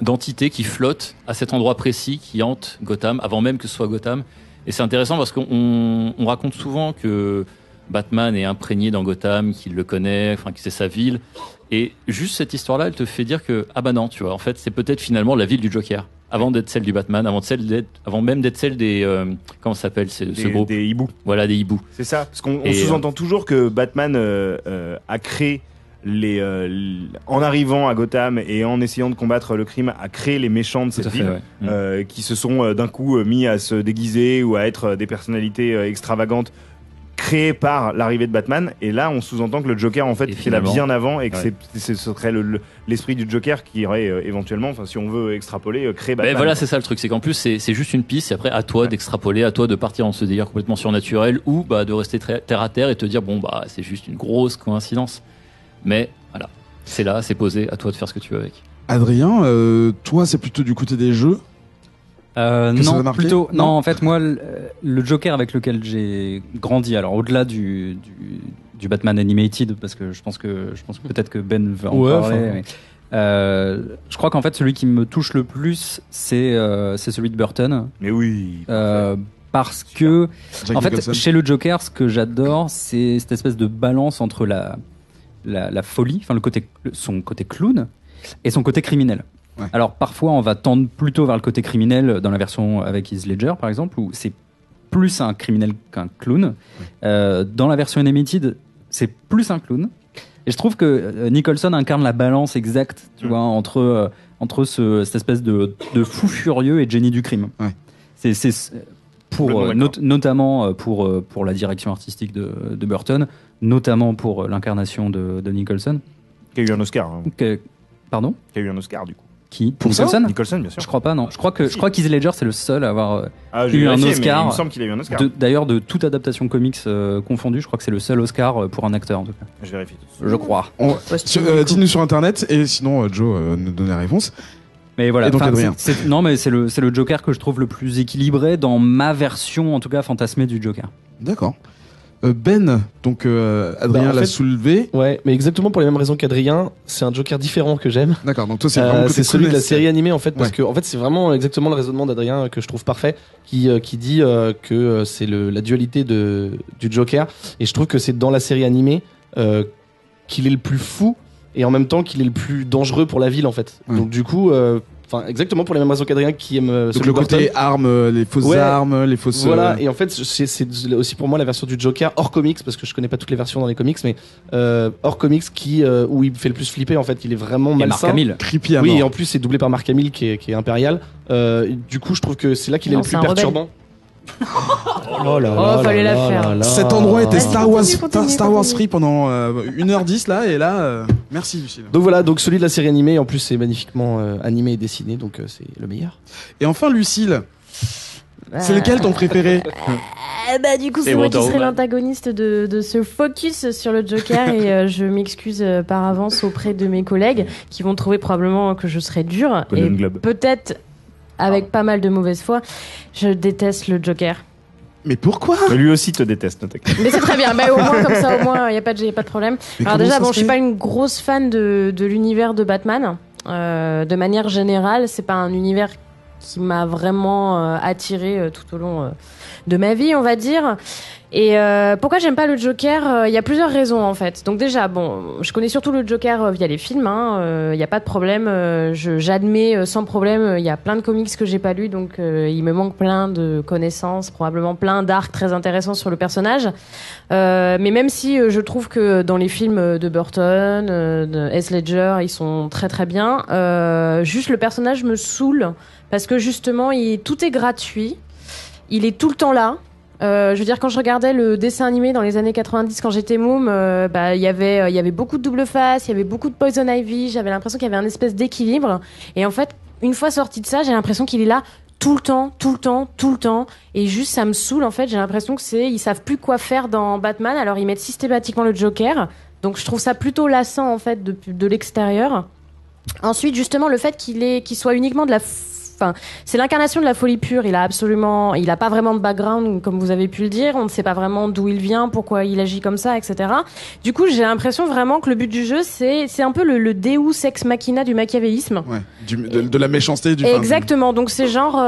d'entité qui flotte à cet endroit précis, qui hante Gotham avant même que ce soit Gotham. Et c'est intéressant parce qu'on raconte souvent que Batman est imprégné dans Gotham, qu'il le connaît, que c'est sa ville. Et juste cette histoire-là, elle te fait dire que, ah bah non, tu vois, en fait, c'est peut-être finalement la ville du Joker. Avant d'être celle du Batman, avant même d'être celle des, comment ça s'appelle, ce groupe? Des hiboux. Voilà, des hiboux. C'est ça. Parce qu'on sous-entend toujours que Batman a créé en arrivant à Gotham et en essayant de combattre le crime, a créé les méchants de cette ville, qui se sont d'un coup mis à se déguiser ou à être des personnalités extravagantes créées par l'arrivée de Batman. Et là, on sous-entend que le Joker, en fait, c'est là bien avant et que ce serait l'esprit du Joker qui aurait éventuellement, si on veut extrapoler, créé Batman. Mais voilà, c'est ça le truc, c'est qu'en plus, c'est juste une piste. Et après, à toi d'extrapoler, à toi de partir dans ce délire complètement surnaturel ou de rester terre à terre et te dire, c'est juste une grosse coïncidence. Mais voilà, c'est là, c'est posé, à toi de faire ce que tu veux avec. Adrien, toi, c'est plutôt du côté des jeux non, plutôt. Non, en fait, moi, le Joker avec lequel j'ai grandi, alors au-delà de du Batman Animated, parce que je pense que peut-être que Ben va en parler. Mais, je crois qu'en fait, celui qui me touche le plus, c'est celui de Burton. Mais oui. Parce que, Jack en fait, Nicholson. chez le Joker, ce que j'adore, c'est cette espèce de balance entre la folie, enfin son côté clown, et son côté criminel. Ouais. Alors parfois, on va tendre plutôt vers le côté criminel dans la version avec Heath Ledger, par exemple, où c'est plus un criminel qu'un clown. Dans la version Animated, c'est plus un clown. Et je trouve que Nicholson incarne la balance exacte, tu vois, entre cette espèce de fou furieux et de génie du crime. Ouais. C'est pour notamment pour la direction artistique de Burton, notamment pour l'incarnation de Nicholson. Qui a eu un Oscar. Hein. Pardon ? Qui a eu un Oscar, du coup. Qui ? Pour ça Nicholson ? Nicholson, bien sûr. Je crois pas, non. Je crois qu'Heath Ledger, c'est le seul à avoir J'ai eu un vérifié, mais Oscar. Il me semble qu'il a eu un Oscar. D'ailleurs, de toute adaptation comics confondue, je crois que c'est le seul Oscar pour un acteur, en tout cas. Je vérifie. Je crois. Dis-nous sur internet et sinon Joe nous donne la réponse. Mais voilà, Et donc, Adrien. non, mais c'est le Joker que je trouve le plus équilibré dans ma version, en tout cas fantasmée du Joker. D'accord. Ben, donc Adrien Bah, en l'a fait- soulevé. Ouais, mais exactement pour les mêmes raisons qu'Adrien, c'est un Joker différent que j'aime. D'accord, donc toi c'est vraiment côté c'est celui de la coolness. série animée en fait, parce Ouais. que en fait c'est vraiment exactement le raisonnement d'Adrien que je trouve parfait, qui dit que c'est la dualité du Joker, et je trouve que c'est dans la série animée qu'il est le plus fou et en même temps qu'il est le plus dangereux pour la ville en fait. Ouais. Donc du coup, enfin exactement pour les mêmes raisons qu'Adrien qui aime Donc celui le de Burton. côté armes, les fausses Ouais. armes, les fausses. Voilà, et en fait, c'est aussi pour moi la version du Joker hors comics, parce que je connais pas toutes les versions dans les comics, mais hors comics où il me fait le plus flipper, en fait, il est vraiment Et Mark malsain. Hamill. creepy à Oui, et mort. en plus, c'est doublé par Mark Hamill qui est impérial. Du coup, je trouve que c'est là qu'il est Non, le plus c'est un rebelle. perturbant. Oh là Oh, fallait la faire. Cet endroit était Vas-y, Star Wars, continue. Star Wars free pendant 1h10 là, et là, merci Lucille. Donc voilà, donc celui de la série animée, en plus, c'est magnifiquement animé et dessiné, donc c'est le meilleur. Et enfin Lucille, c'est lequel ton préféré? Bah du coup c'est Et moi qui Wonder serai Woman. l'antagoniste de ce focus sur le Joker et je m'excuse par avance auprès de mes collègues qui vont trouver probablement que je serai dure et Golden Globe. peut-être avec pas mal de mauvaise foi, je déteste le Joker. Mais pourquoi? Mais lui aussi te déteste, ne t'inquiète. Mais c'est très bien, bah, au moins comme ça, au moins y a pas de problème. Mais Alors comment déjà ça bon, se je suis fait pas une grosse fan de l'univers de Batman. De manière générale, c'est pas un univers qui m'a vraiment attiré tout au long de ma vie, on va dire. Et pourquoi j'aime pas le Joker? Il y a plusieurs raisons en fait. Donc déjà, bon, je connais surtout le Joker via les films. Il y a pas de problème. J'admets sans problème. Il y a plein de comics que j'ai pas lus, donc il me manque plein de connaissances, probablement plein d'arcs très intéressants sur le personnage. Mais même si je trouve que dans les films de Burton, de Heath Ledger, ils sont très très bien. Juste le personnage me saoule parce que justement, tout est gratuit. Il est tout le temps là. Je veux dire, quand je regardais le dessin animé dans les années 90, quand j'étais môme, il y avait beaucoup de double face, il y avait beaucoup de Poison Ivy, j'avais l'impression qu'il y avait un espèce d'équilibre. Et en fait, une fois sorti de ça, j'ai l'impression qu'il est là tout le temps. Et juste, ça me saoule, en fait. J'ai l'impression que ils savent plus quoi faire dans Batman, alors ils mettent systématiquement le Joker. Donc je trouve ça plutôt lassant, en fait, de l'extérieur. Ensuite, justement, le fait qu'il soit uniquement de la... Enfin, c'est l'incarnation de la folie pure. Il a pas vraiment de background, comme vous avez pu le dire. On ne sait pas vraiment d'où il vient, pourquoi il agit comme ça, etc. Du coup, j'ai l'impression vraiment que le but du jeu, c'est un peu le Deus ex machina du machiavélisme. Ouais, de la méchanceté du. Exactement. Donc c'est genre,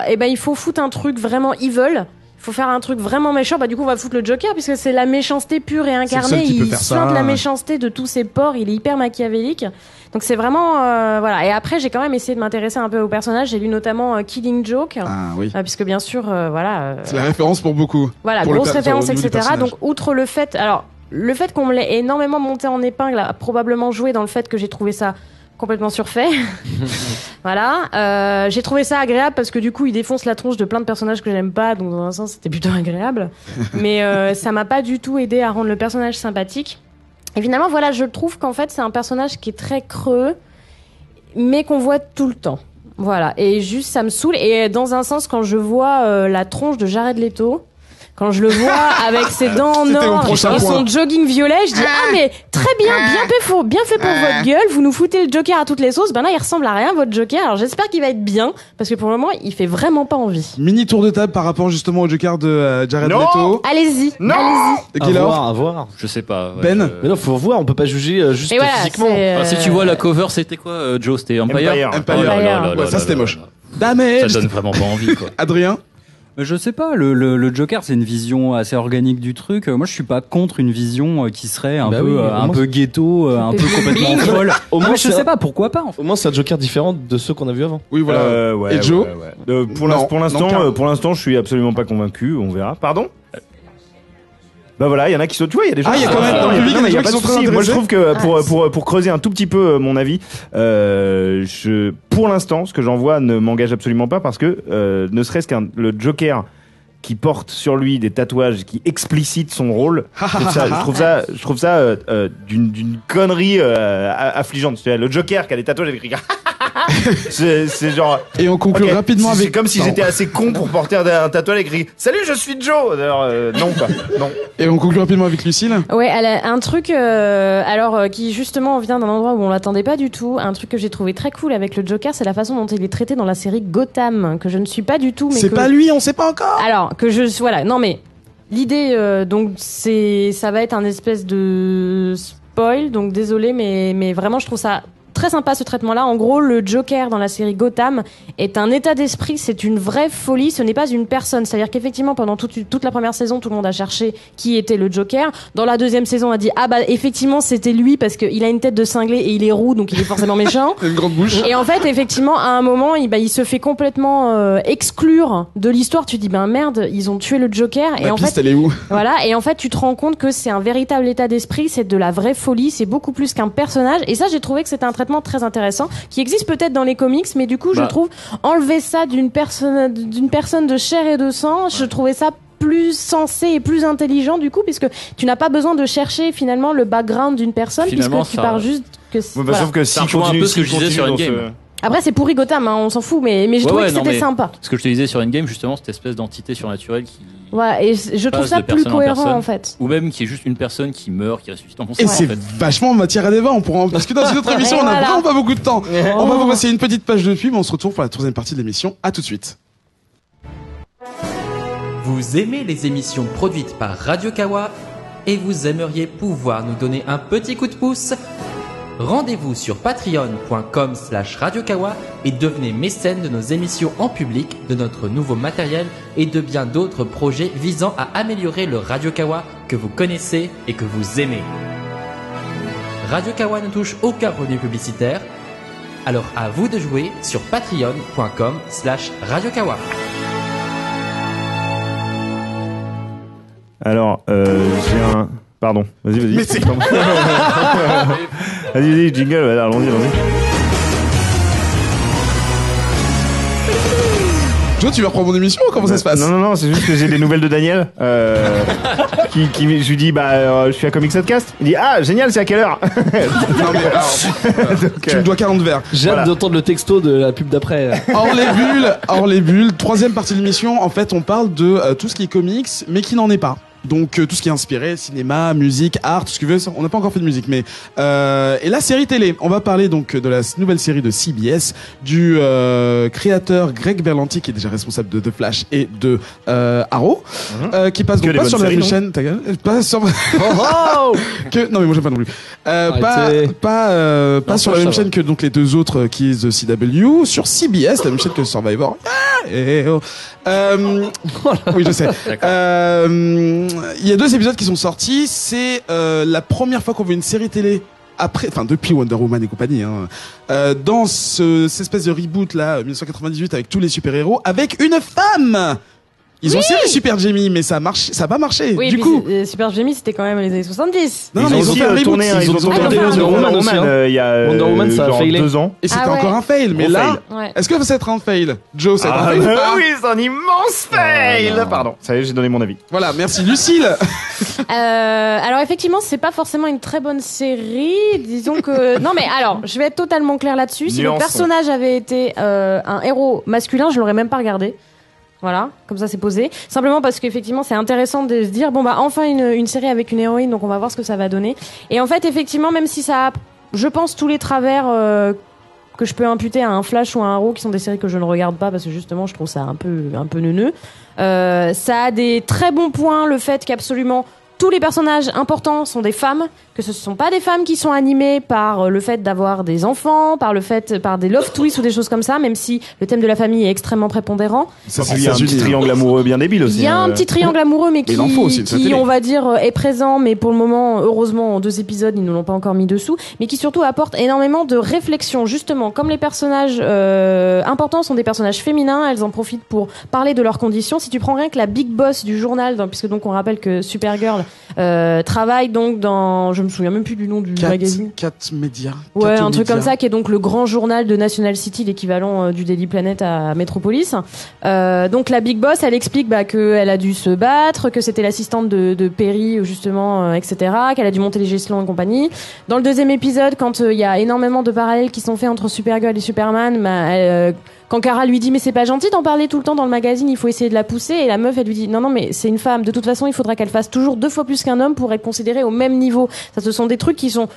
il faut foutre un truc vraiment evil. Il faut faire un truc vraiment méchant. Bah du coup, on va foutre le Joker puisque c'est la méchanceté pure et incarnée. seul qui peut Il faire suinte ça. la méchanceté de tous ses pores. Il est hyper machiavélique. Donc c'est vraiment voilà. Et après, j'ai quand même essayé de m'intéresser un peu au personnage. J'ai lu notamment Killing Joke, Ah oui. puisque bien sûr, voilà. C'est la référence pour beaucoup. Voilà, Pour le grosse per- référence, au niveau du etc. personnage. Donc, outre le fait, le fait qu'on me l'ait énormément monté en épingle a probablement joué dans le fait que j'ai trouvé ça complètement surfait. Voilà. J'ai trouvé ça agréable parce que du coup, il défonce la tronche de plein de personnages que j'aime pas, donc dans un sens, c'était plutôt agréable. Mais ça m'a pas du tout aidé à rendre le personnage sympathique. Et finalement, voilà, je trouve qu'en fait, c'est un personnage qui est très creux, mais qu'on voit tout le temps. Voilà. Et juste, ça me saoule. Et dans un sens, quand je vois la tronche de Jared Leto, Quand je le vois avec ses dents en C'était mon or prochain et point. son jogging violet, je dis mais très bien fait pour votre gueule. Vous nous foutez le Joker à toutes les sauces. Ben là, il ressemble à rien votre Joker. Alors j'espère qu'il va être bien parce que pour le moment, il fait vraiment pas envie. Mini tour de table par rapport justement au Joker de Jared Non. Leto. Allez-y, Non. allez-y. Gaylor. À voir. Je sais pas. ouais, Ben. Mais non, faut voir, on peut pas juger juste Et voilà, physiquement. c'est, Ah, si tu vois la cover, c'était quoi, Joe? C'était Empire. Empire. Oh là là là Ouais, là ça là c'était là moche. là. Damage. Ça donne vraiment pas envie, quoi. Adrien. Je sais pas, le Joker, c'est une vision assez organique du truc. Moi, je suis pas contre une vision qui serait un Bah peu, oui, au un moins, peu ghetto, un peu complètement bling. folle. Au Non, moins, mais je c'est sais un- pas, pourquoi pas, en fait. Au moins, c'est un Joker différent de ceux qu'on a vu avant. Oui, voilà. Ouais, Et Joe. Pour Non, pour non, l'instant, carrément. pour l'instant, je suis absolument pas convaincu. On verra. Pardon. Bah voilà, il y en a qui sont. Tu vois, il y a des gens. Ah, il y a quand même dans le public non, mais il y a des pas de gens qui sont souci. très Moi, je trouve que intéressés. pour creuser un tout petit peu mon avis, pour l'instant, ce que j'en vois ne m'engage absolument pas parce que ne serait-ce le Joker qui porte sur lui des tatouages qui explicitent son rôle, je trouve ça d'une connerie affligeante. C'est le Joker qui a des tatouages avec c'est genre. Et on conclut Ok, rapidement c'est avec. comme si Pardon. j'étais assez con pour porter un tatouage écrit Salut, je suis Joe. Alors, non, quoi. Non. Et on conclut rapidement avec Lucille. Ouais, elle a un truc qui justement vient d'un endroit où on l'attendait pas du tout. Un truc que j'ai trouvé très cool avec le Joker, c'est la façon dont il est traité dans la série Gotham, que je ne suis pas du tout. Mais C'est que... pas lui, on sait pas encore. Alors que voilà, non mais l'idée donc ça va être un espèce de spoil, donc désolé, mais vraiment je trouve ça très sympa ce traitement-là. En gros, le Joker dans la série Gotham est un état d'esprit, c'est une vraie folie, ce n'est pas une personne. C'est-à-dire qu'effectivement, pendant toute la première saison, tout le monde a cherché qui était le Joker. Dans la deuxième saison, on a dit ah bah effectivement c'était lui parce qu'il a une tête de cinglé et il est roux, donc il est forcément méchant. Une grande bouche. Et en fait, effectivement, à un moment, il se fait complètement exclure de l'histoire. Tu dis ben merde, ils ont tué le Joker. La et en piste, fait, elle est où? voilà. Et en fait, tu te rends compte que c'est un véritable état d'esprit, c'est de la vraie folie, c'est beaucoup plus qu'un personnage. Et ça, j'ai trouvé que c'était un traitement très intéressant, qui existe peut-être dans les comics, mais du coup, je trouve enlever ça d'une personne de chair et de sang, je trouvais ça plus sensé et plus intelligent du coup, puisque tu n'as pas besoin de chercher finalement le background d'une personne, Finalement, puisque tu ça- pars juste que Ouais, bah, voilà. Sauf que Ça si rejoint un peu ce que je disais sur Endgame. Après, c'est pourri Gotham, hein, on s'en fout, mais je Ouais, trouvais ouais, que non, c'était mais- sympa. Ce que je te disais sur Endgame, justement, cette espèce d'entité surnaturelle qui. Ouais, et je trouve passe ça de plus personne en cohérent personne. en fait. Ou même qui est juste une personne qui meurt, qui ressuscite en Et concert. c'est en fait. vachement matière à débat. On pourra en discuter dans une autre émission. Et On a voilà. vraiment pas beaucoup de temps. On va vous passer une petite page de pub. On se retrouve pour la troisième partie de l'émission. À tout de suite. Vous aimez les émissions produites par Radio Kawa et vous aimeriez pouvoir nous donner un petit coup de pouce? Rendez-vous sur patreon.com/radiokawa et devenez mécène de nos émissions en public, de notre nouveau matériel et de bien d'autres projets visant à améliorer le Radio Kawa que vous connaissez et que vous aimez. Radio Kawa ne touche aucun revenu publicitaire, alors à vous de jouer sur patreon.com/radiokawa. Alors, j'ai un. Pardon, vas-y. Mais c'est- Vas-y, jingle, allons-y. Joe, tu veux reprendre mon émission ou comment ça se passe? Non, c'est juste que j'ai des nouvelles de Daniel. Je lui dis, je suis à Comics Podcast. Il dit, ah, génial, c'est à quelle heure? Non, mais alors, tu me dois 40 verres. J'ai hâte Voilà. d'entendre le texto de la pub d'après. Hors les bulles, troisième partie de l'émission, en fait, on parle de tout ce qui est comics, mais qui n'en est pas. Donc tout ce qui est inspiré, cinéma, musique, art, tout ce que tu veux. On n'a pas encore fait de musique, mais et la série télé. On va parler donc de la nouvelle série de CBS du créateur Greg Berlanti, qui est déjà responsable de The Flash et de Arrow, qui passe Que donc les pas bonnes sur la séries, même non chaîne. Ta gueule. Pas sur. que non mais moi j'aime pas non plus. Arrêtez. Pas Non, sur ça la même va. chaîne que donc les deux autres qui est The CW, sur CBS, la même chaîne que Survivor. Oui, je sais. Il y a 2 épisodes qui sont sortis. C'est la première fois qu'on voit une série télé après, enfin depuis Wonder Woman et compagnie, hein, dans cette espèce de reboot là, 1998 avec tous les super-héros, avec une femme. Ils ont essayé Super Jamie, mais ça a pas marché. Oui, du puis coup, Super Jamie, c'était quand même les années 70. non, mais ils ont aussi fait un reboot. tourné Ils ont tourné tourné Wonder Wonder Woman aussi, hein. il y a Wonder Woman, ça a genre failé. 2 ans. Et c'était Ah ouais. encore un fail, mais Gros là, fail. Ouais. est-ce que ça va être un fail? Joe, ça va être un Ah, fail ou pas oui, c'est un immense fail. non. Pardon. Ça y est, j'ai donné mon avis. Voilà, merci Lucille. Alors effectivement, c'est pas forcément une très bonne série. Disons que non, mais alors, je vais être totalement clair là-dessus. Si le Nuance. personnage avait été un héros masculin, je l'aurais même pas regardé. Voilà, comme ça c'est posé. Simplement parce qu'effectivement c'est intéressant de se dire bon bah enfin une série avec une héroïne, donc on va voir ce que ça va donner. Et en fait effectivement même si ça a, je pense, tous les travers que je peux imputer à un Flash ou à un Arrow, qui sont des séries que je ne regarde pas parce que justement je trouve ça un peu neuneux, ça a des très bons points, le fait qu'absolument tous les personnages importants sont des femmes, que ce ne sont pas des femmes qui sont animées par le fait d'avoir des enfants, par des love twists ou des choses comme ça, même si le thème de la famille est extrêmement prépondérant. Il y a un petit triangle amoureux bien débile aussi. Il y a un petit triangle amoureux, mais qui on va dire, est présent, mais pour le moment, heureusement, en 2 épisodes, ils ne l'ont pas encore mis dessous, mais qui surtout apporte énormément de réflexion, justement, comme les personnages importants sont des personnages féminins, elles en profitent pour parler de leurs conditions. Si tu prends rien que la big boss du journal, puisque donc on rappelle que Supergirl travaille donc dans, je me souviens même plus du nom du magazine. 4 médias. Ouais, un truc comme ça, qui est donc le grand journal de National City, l'équivalent du Daily Planet à Metropolis. Donc la Big Boss, elle explique qu'elle a dû se battre, que c'était l'assistante de Perry, justement, etc., qu'elle a dû monter les échelons et compagnie. Dans le 2e épisode, quand il y a énormément de parallèles qui sont faits entre Supergirl et Superman, quand Kara lui dit mais c'est pas gentil d'en parler tout le temps dans le magazine, il faut essayer de la pousser, et la meuf elle lui dit non mais c'est une femme, de toute façon il faudra qu'elle fasse toujours 2 fois plus qu'un homme pour être considérée au même niveau. Ça, ce sont des trucs qui sont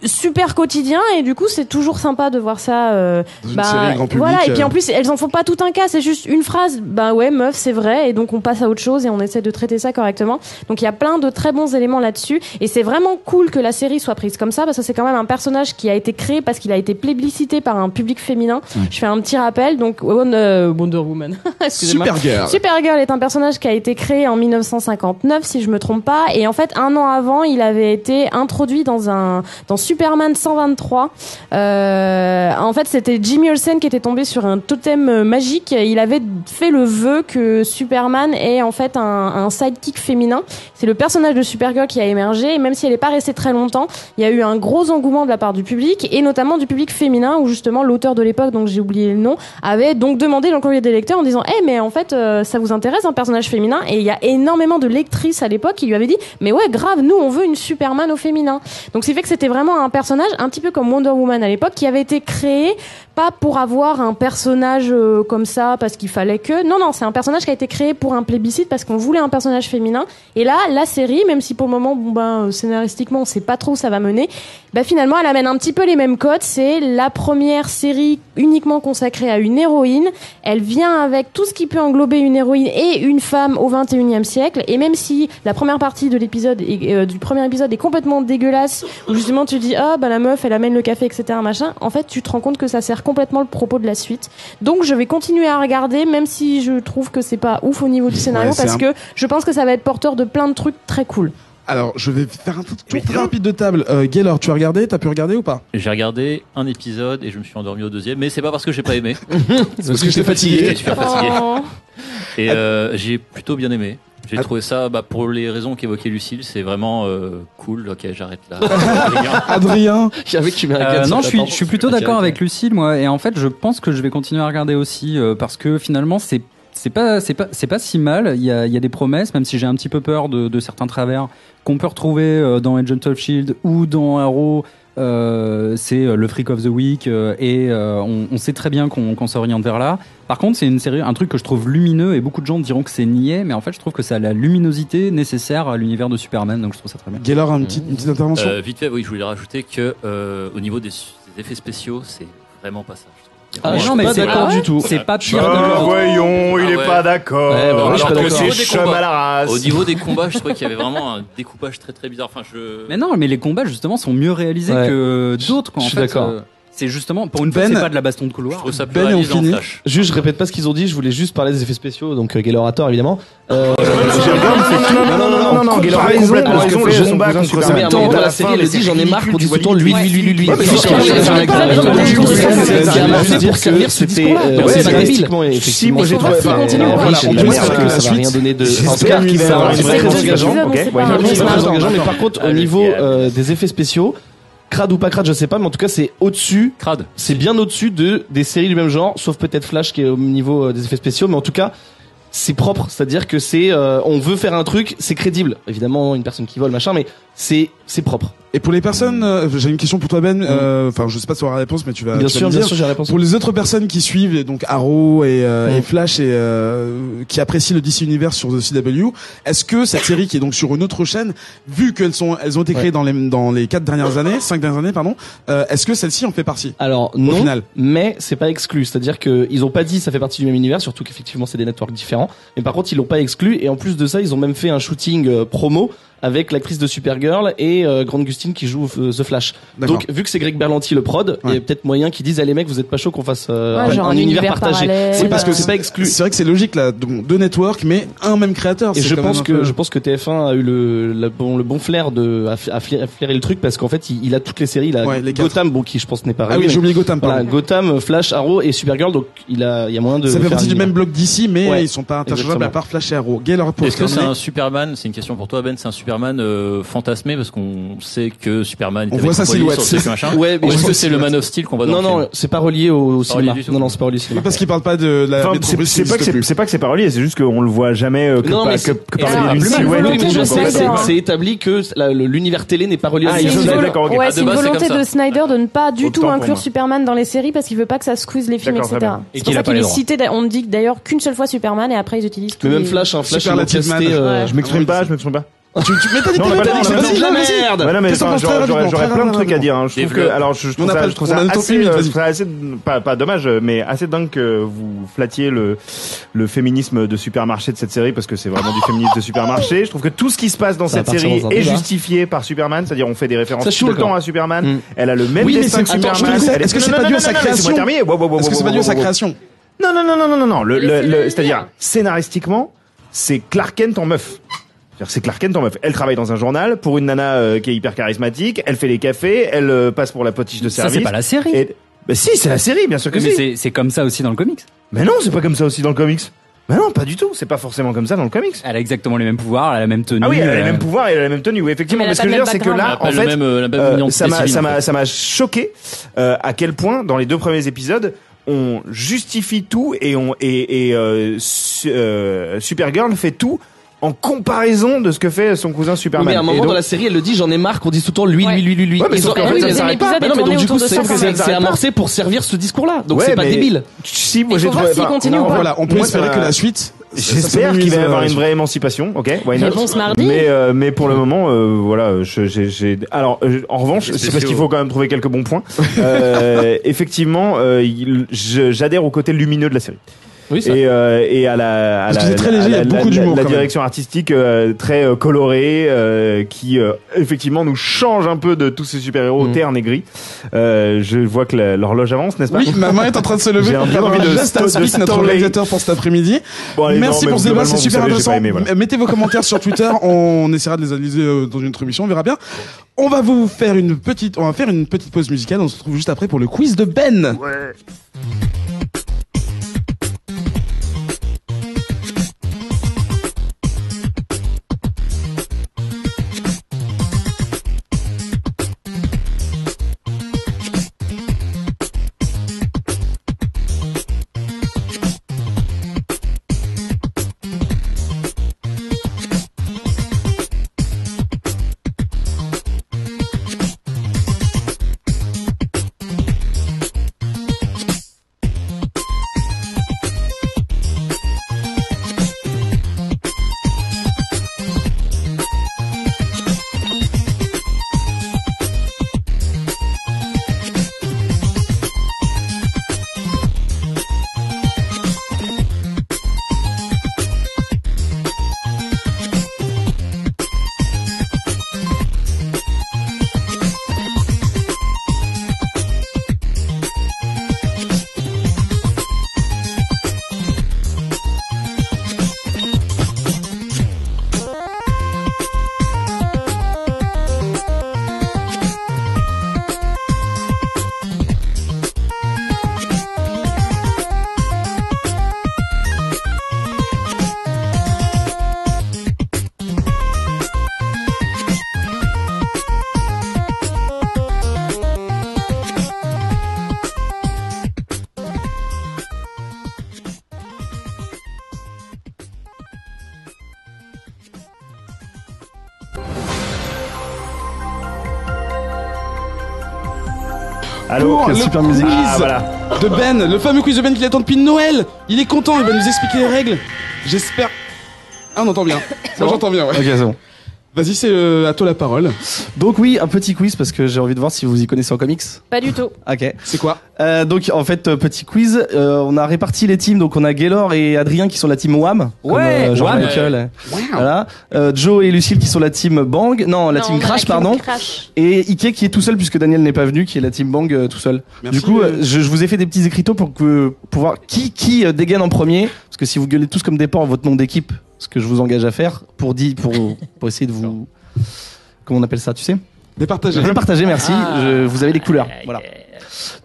super quotidien, et du coup c'est toujours sympa de voir ça dans une série grand public, voilà, et puis en plus elles en font pas tout un cas, c'est juste une phrase, ouais meuf c'est vrai, et donc on passe à autre chose et on essaie de traiter ça correctement. Donc il y a plein de très bons éléments là-dessus, et c'est vraiment cool que la série soit prise comme ça, parce que c'est quand même un personnage qui a été créé parce qu'il a été plébiscité par un public féminin. Je fais un petit rappel, donc Wonder Woman Supergirl est un personnage qui a été créé en 1959 si je me trompe pas, et en fait 1 an avant il avait été introduit dans Superman 123. En fait, c'était Jimmy Olsen qui était tombé sur un totem magique. Il avait fait le vœu que Superman ait en fait un sidekick féminin. C'est le personnage de Supergirl qui a émergé, et même si elle n'est pas restée très longtemps, il y a eu un gros engouement de la part du public, et notamment du public féminin, où justement l'auteur de l'époque, donc j'ai oublié le nom, avait donc demandé dans le courrier des lecteurs en disant mais en fait ça vous intéresse un personnage féminin? Et il y a énormément de lectrices à l'époque qui lui avaient dit mais ouais grave, nous on veut une Superman au féminin. Donc c'est fait que c'était vraiment un personnage un petit peu comme Wonder Woman à l'époque, qui avait été créé pas pour avoir un personnage comme ça parce qu'il fallait que non c'est un personnage qui a été créé pour un plébiscite parce qu'on voulait un personnage féminin. Et là la série, même si pour le moment scénaristiquement on sait pas trop où ça va mener, finalement elle amène un petit peu les mêmes codes. C'est la première série uniquement consacrée à une héroïne, elle vient avec tout ce qui peut englober une héroïne et une femme au 21e siècle, et même si la première partie de l'épisode du premier épisode est complètement dégueulasse, où justement tu dis la meuf elle amène le café etc machin, en fait tu te rends compte que ça sert complètement le propos de la suite. Donc je vais continuer à regarder, même si je trouve que c'est pas ouf au niveau du scénario, parce que je pense que ça va être porteur de plein de trucs très cool. Alors, je vais faire un tour très rapide de table. Gaylor, tu as regardé? T'as pu regarder ou pas? J'ai regardé un épisode et je me suis endormi au 2e, mais c'est pas parce que j'ai pas aimé. C'est parce que j'étais fatigué. J'étais super fatigué. Et j'ai plutôt bien aimé. J'ai trouvé ça, pour les raisons qu'évoquait Lucille, c'est vraiment cool. Ok, j'arrête là. Adrien, j'avais que tu m'as non, je suis plutôt d'accord avec Lucille, moi. Et en fait, je pense que je vais continuer à regarder aussi parce que finalement, c'est pas si mal. Il y a des promesses, même si j'ai un petit peu peur de certains travers qu'on peut retrouver dans Agents of Shield ou dans Arrow. C'est le Freak of the Week et on sait très bien qu'on s'oriente vers là. Par contre, c'est une série, un truc que je trouve lumineux, et beaucoup de gens diront que c'est niais, mais en fait, je trouve que ça a la luminosité nécessaire à l'univers de Superman, donc je trouve ça très bien. Gaylor, une petite intervention. Vite fait, oui, je voulais rajouter que au niveau des effets spéciaux, c'est vraiment pas ça. Non, mais c'est pas du tout. C'est pas pire. Voyons, il est pas d'accord. Alors que c'est chum à la race. Au niveau des combats, je trouvais qu'il y avait vraiment un découpage très très bizarre. Mais non, mais les combats justement sont mieux réalisés que d'autres. Je suis d'accord. C'est justement, pour une fois, c'est pas de la baston de couloir. Je trouve ça plus Ben, on réalisé en finit. Flash. Juste, je répète pas ce qu'ils ont dit, je voulais juste parler des effets spéciaux, donc Gaylor a tort, évidemment. Non, Gaylor a complètement raison, le combat contre ça. Mais dans la série, elle dit, j'en ai marre qu'on dise tout le temps lui. Si, moi j'ai trouvé ça va rien donner de. En tout cas, c'est très engageant. Mais par contre, au niveau des effets spéciaux, crade ou pas crade, je sais pas, mais en tout cas c'est au-dessus. Crade. C'est bien au-dessus des séries du même genre, sauf peut-être Flash qui est au niveau des effets spéciaux, mais en tout cas c'est propre, c'est-à-dire que on veut faire un truc, c'est crédible. Évidemment, une personne qui vole, machin, mais c'est propre. Et pour les personnes, j'ai une question pour toi Ben. Enfin, je sais pas si tu auras la réponse, mais tu vas. Bien tu vas sûr, me bien dire. sûr, j'ai la réponse. Pour les autres personnes qui suivent donc Arrow et Flash et qui apprécient le DC Universe sur The CW, est-ce que cette série qui est donc sur une autre chaîne, vu elles ont été créées dans les 5 dernières années, pardon, est-ce que celle-ci en fait partie? Alors Au non, final. mais c'est pas exclu. C'est-à-dire que ils ont pas dit ça fait partie du même univers, surtout qu'effectivement c'est des networks différents. Mais par contre ils l'ont pas exclu et en plus de ça ils ont même fait un shooting promo avec l'actrice de Supergirl et Grant Gustin qui joue The Flash. D'accord. Donc vu que c'est Greg Berlanti le prod, il y a peut-être moyen qu'ils disent les mecs vous êtes pas chaud qu'on fasse genre un univers partagé. parallèle. Oui parce que c'est pas exclu. C'est vrai que c'est logique là, donc deux networks mais un même créateur. Et C'est je quand pense même un que peu- je pense que TF1 a eu le bon flair à flairer le truc parce qu'en fait il a toutes les séries, il a Ouais, les quatre. Gotham bon qui je pense n'est pas Ah oui, réglé, j'ai mais oublié Gotham. voilà, Pardon. Gotham, Flash, Arrow et Supergirl donc il y a moyen de Ça fait faire partie un du même univers. bloc d'ici, mais Ouais, ils sont pas interchangeables exactement. à part Flash et Arrow. Gaylor pour Est-ce que c'est terminer. un Superman, c'est une question pour toi Ben, c'est un Superman fantasmé parce qu'on sait que Superman On est voit sa silhouette. machin. Ouais, mais Ou est-ce je- que c'est le Man of Steel qu'on voit dans Non le film non, c'est pas relié au Pas relié cinéma. du tout. Non c'est pas relié au cinéma. Parce qu'ils parlent pas de la Enfin, Metropolis, c'est pas que n'existe plus. c'est pas que c'est pas relié, c'est juste qu'on le voit jamais que Non, par mais que, c'est- que par alors, une c'est une silhouette. volonté donc, de en fait, Snyder. c'est établi que l'univers télé n'est pas relié Ah, à ils l'univers sont cinéma. d'accord, ok. Ouais, Ah, c'est de une base, c'est volonté comme de ça. Snyder de ne pas du Autant tout pour inclure moi. Superman dans les séries parce qu'il veut pas que ça squeeze les films, D'accord, très etc. bien. Et C'est qu'il pour a ça pas qu'il les est droits. cité, on dit d'ailleurs qu'une seule fois Superman et après ils utilisent tout. Mais même Flash ils l'ont Superlative testé. Man. Je m'exprime pas. Tu mais t'as dit Non, on l'a pas dit, vas-y, la vas-y. merde. Ouais, non, mais Qu'est-ce qu'on enfin, pense très rapidement, j'aurais très plein de trucs à rapidement. dire. Hein. Je trouve que, Développe. alors, je On trouve a ça, pas- je trouve on a ça le temps assez, une minute, je vas-y. trouve ça assez, pas dommage, mais assez dingue que vous flattiez le féminisme de supermarché de cette série parce que c'est vraiment du féminisme de supermarché. Je trouve que tout ce qui se passe dans Ça va cette partir série dans un est débat. justifié par Superman, c'est-à-dire on fait des références Ça, je suis tout le d'accord. temps à Superman. Mm. Elle a le même Oui, mais destin que c'est- attends, je te Superman. dis, Elle est-ce que c'est Non, pas non, dû à non, sa non, création? laissez-moi terminer. Est-ce que c'est pas dû à sa création? Non. Laissez-le C'est-à-dire, dire. scénaristiquement, c'est Clark Kent en meuf. C'est-à-dire, c'est Clark Kent en meuf. Elle travaille dans un journal pour une nana qui est hyper charismatique. Elle fait les cafés. Elle passe pour la potiche de Ça, service. c'est pas la série. Et... Bah si, c'est la série, bien sûr que Mais si. c'est comme ça aussi dans le comics. Mais non, c'est pas comme ça aussi dans le comics. Mais non, pas du tout. C'est pas forcément comme ça dans le comics. Elle a exactement les mêmes pouvoirs, elle a la même tenue. Ah oui, elle a les mêmes pouvoirs et elle a la même tenue. Oui, effectivement. Mais elle Mais a ce que je pas veux le dire, c'est que même là, en Elle a fait, le même, la même union de ça m'a, spécimen, ça en m'a, fait. ça m'a choqué à quel point dans les 2 premiers épisodes on justifie tout et Supergirl fait tout en comparaison de ce que fait son cousin Oui, Superman. mais à un Et moment donc- dans la série, elle le dit, j'en ai marre qu'on dise tout le temps lui. Ouais, mais Ils sauf ont- qu'en fait, oui, ça mais s'arrête l'épisode Bah non, est mais donc tourné du coup, autour de c'est ça, quand même. c'est amorcé pour servir ce discours-là. Donc Ouais, c'est pas mais- débile. Si, moi Il j'ai faut trouvé. voir s'il continue ou pas. Voilà, on peut moi, espérer ça que m'a- la suite. J'espère qu'il va y avoir une vraie émancipation, ok, why not. Réponse mardi. Mais pour le moment, voilà, alors, en revanche, c'est parce qu'il faut quand même trouver quelques bons points. Effectivement, j'adhère au côté lumineux de la série. Oui, ça. Et à la Parce que c'est très léger, il y a beaucoup d'humour, la quand même. direction artistique très colorée qui effectivement nous change un peu de tous ces super-héros ternes et gris. Je vois que l'horloge avance, n'est-ce pas? Oui, ma main est en train de se lever J'ai pour bien faire envie un de geste à de Spic, notre story. réalisateur pour cet après-midi. Bon, allez, Merci non, pour mais ce débat, globalement, c'est super vous savez, j'ai intéressant. pas aimé, voilà. Mettez vos commentaires sur Twitter, on essaiera de les analyser dans une autre émission, on verra bien. On va faire une petite pause musicale, on se retrouve juste après pour le quiz de Ben. Allô, pour le super musique. quiz voilà. de Ben, le fameux quiz de Ben qu'il attend depuis Noël. Il est content, il va nous expliquer les règles. J'espère. Ah, on entend bien. Moi, j'entends bien, ouais. Ok, c'est bon. Vas-y, c'est à toi la parole. Donc oui, un petit quiz parce que j'ai envie de voir si vous y connaissez en comics. Pas du tout. Ok. C'est quoi? Donc en fait, petit quiz, on a réparti les teams. Donc on a Gaylor et Adrien qui sont la team Wham. Ouais, comme, Wham. Michael. Voilà. Joe et Lucille qui sont la team Bang. Non, la team on a Crash, team pardon. Crash. Et Ike qui est tout seul puisque Daniel n'est pas venu, qui est la team Bang tout seul. Merci, Du coup, je vous ai fait des petits écriteaux pour voir qui dégaine en premier. Parce que si vous gueulez tous comme des porcs votre nom d'équipe, ce que je vous engage à faire, pour essayer de vous... Comment on appelle ça, tu sais? Départagez. Départager, merci. Vous avez les couleurs. Voilà.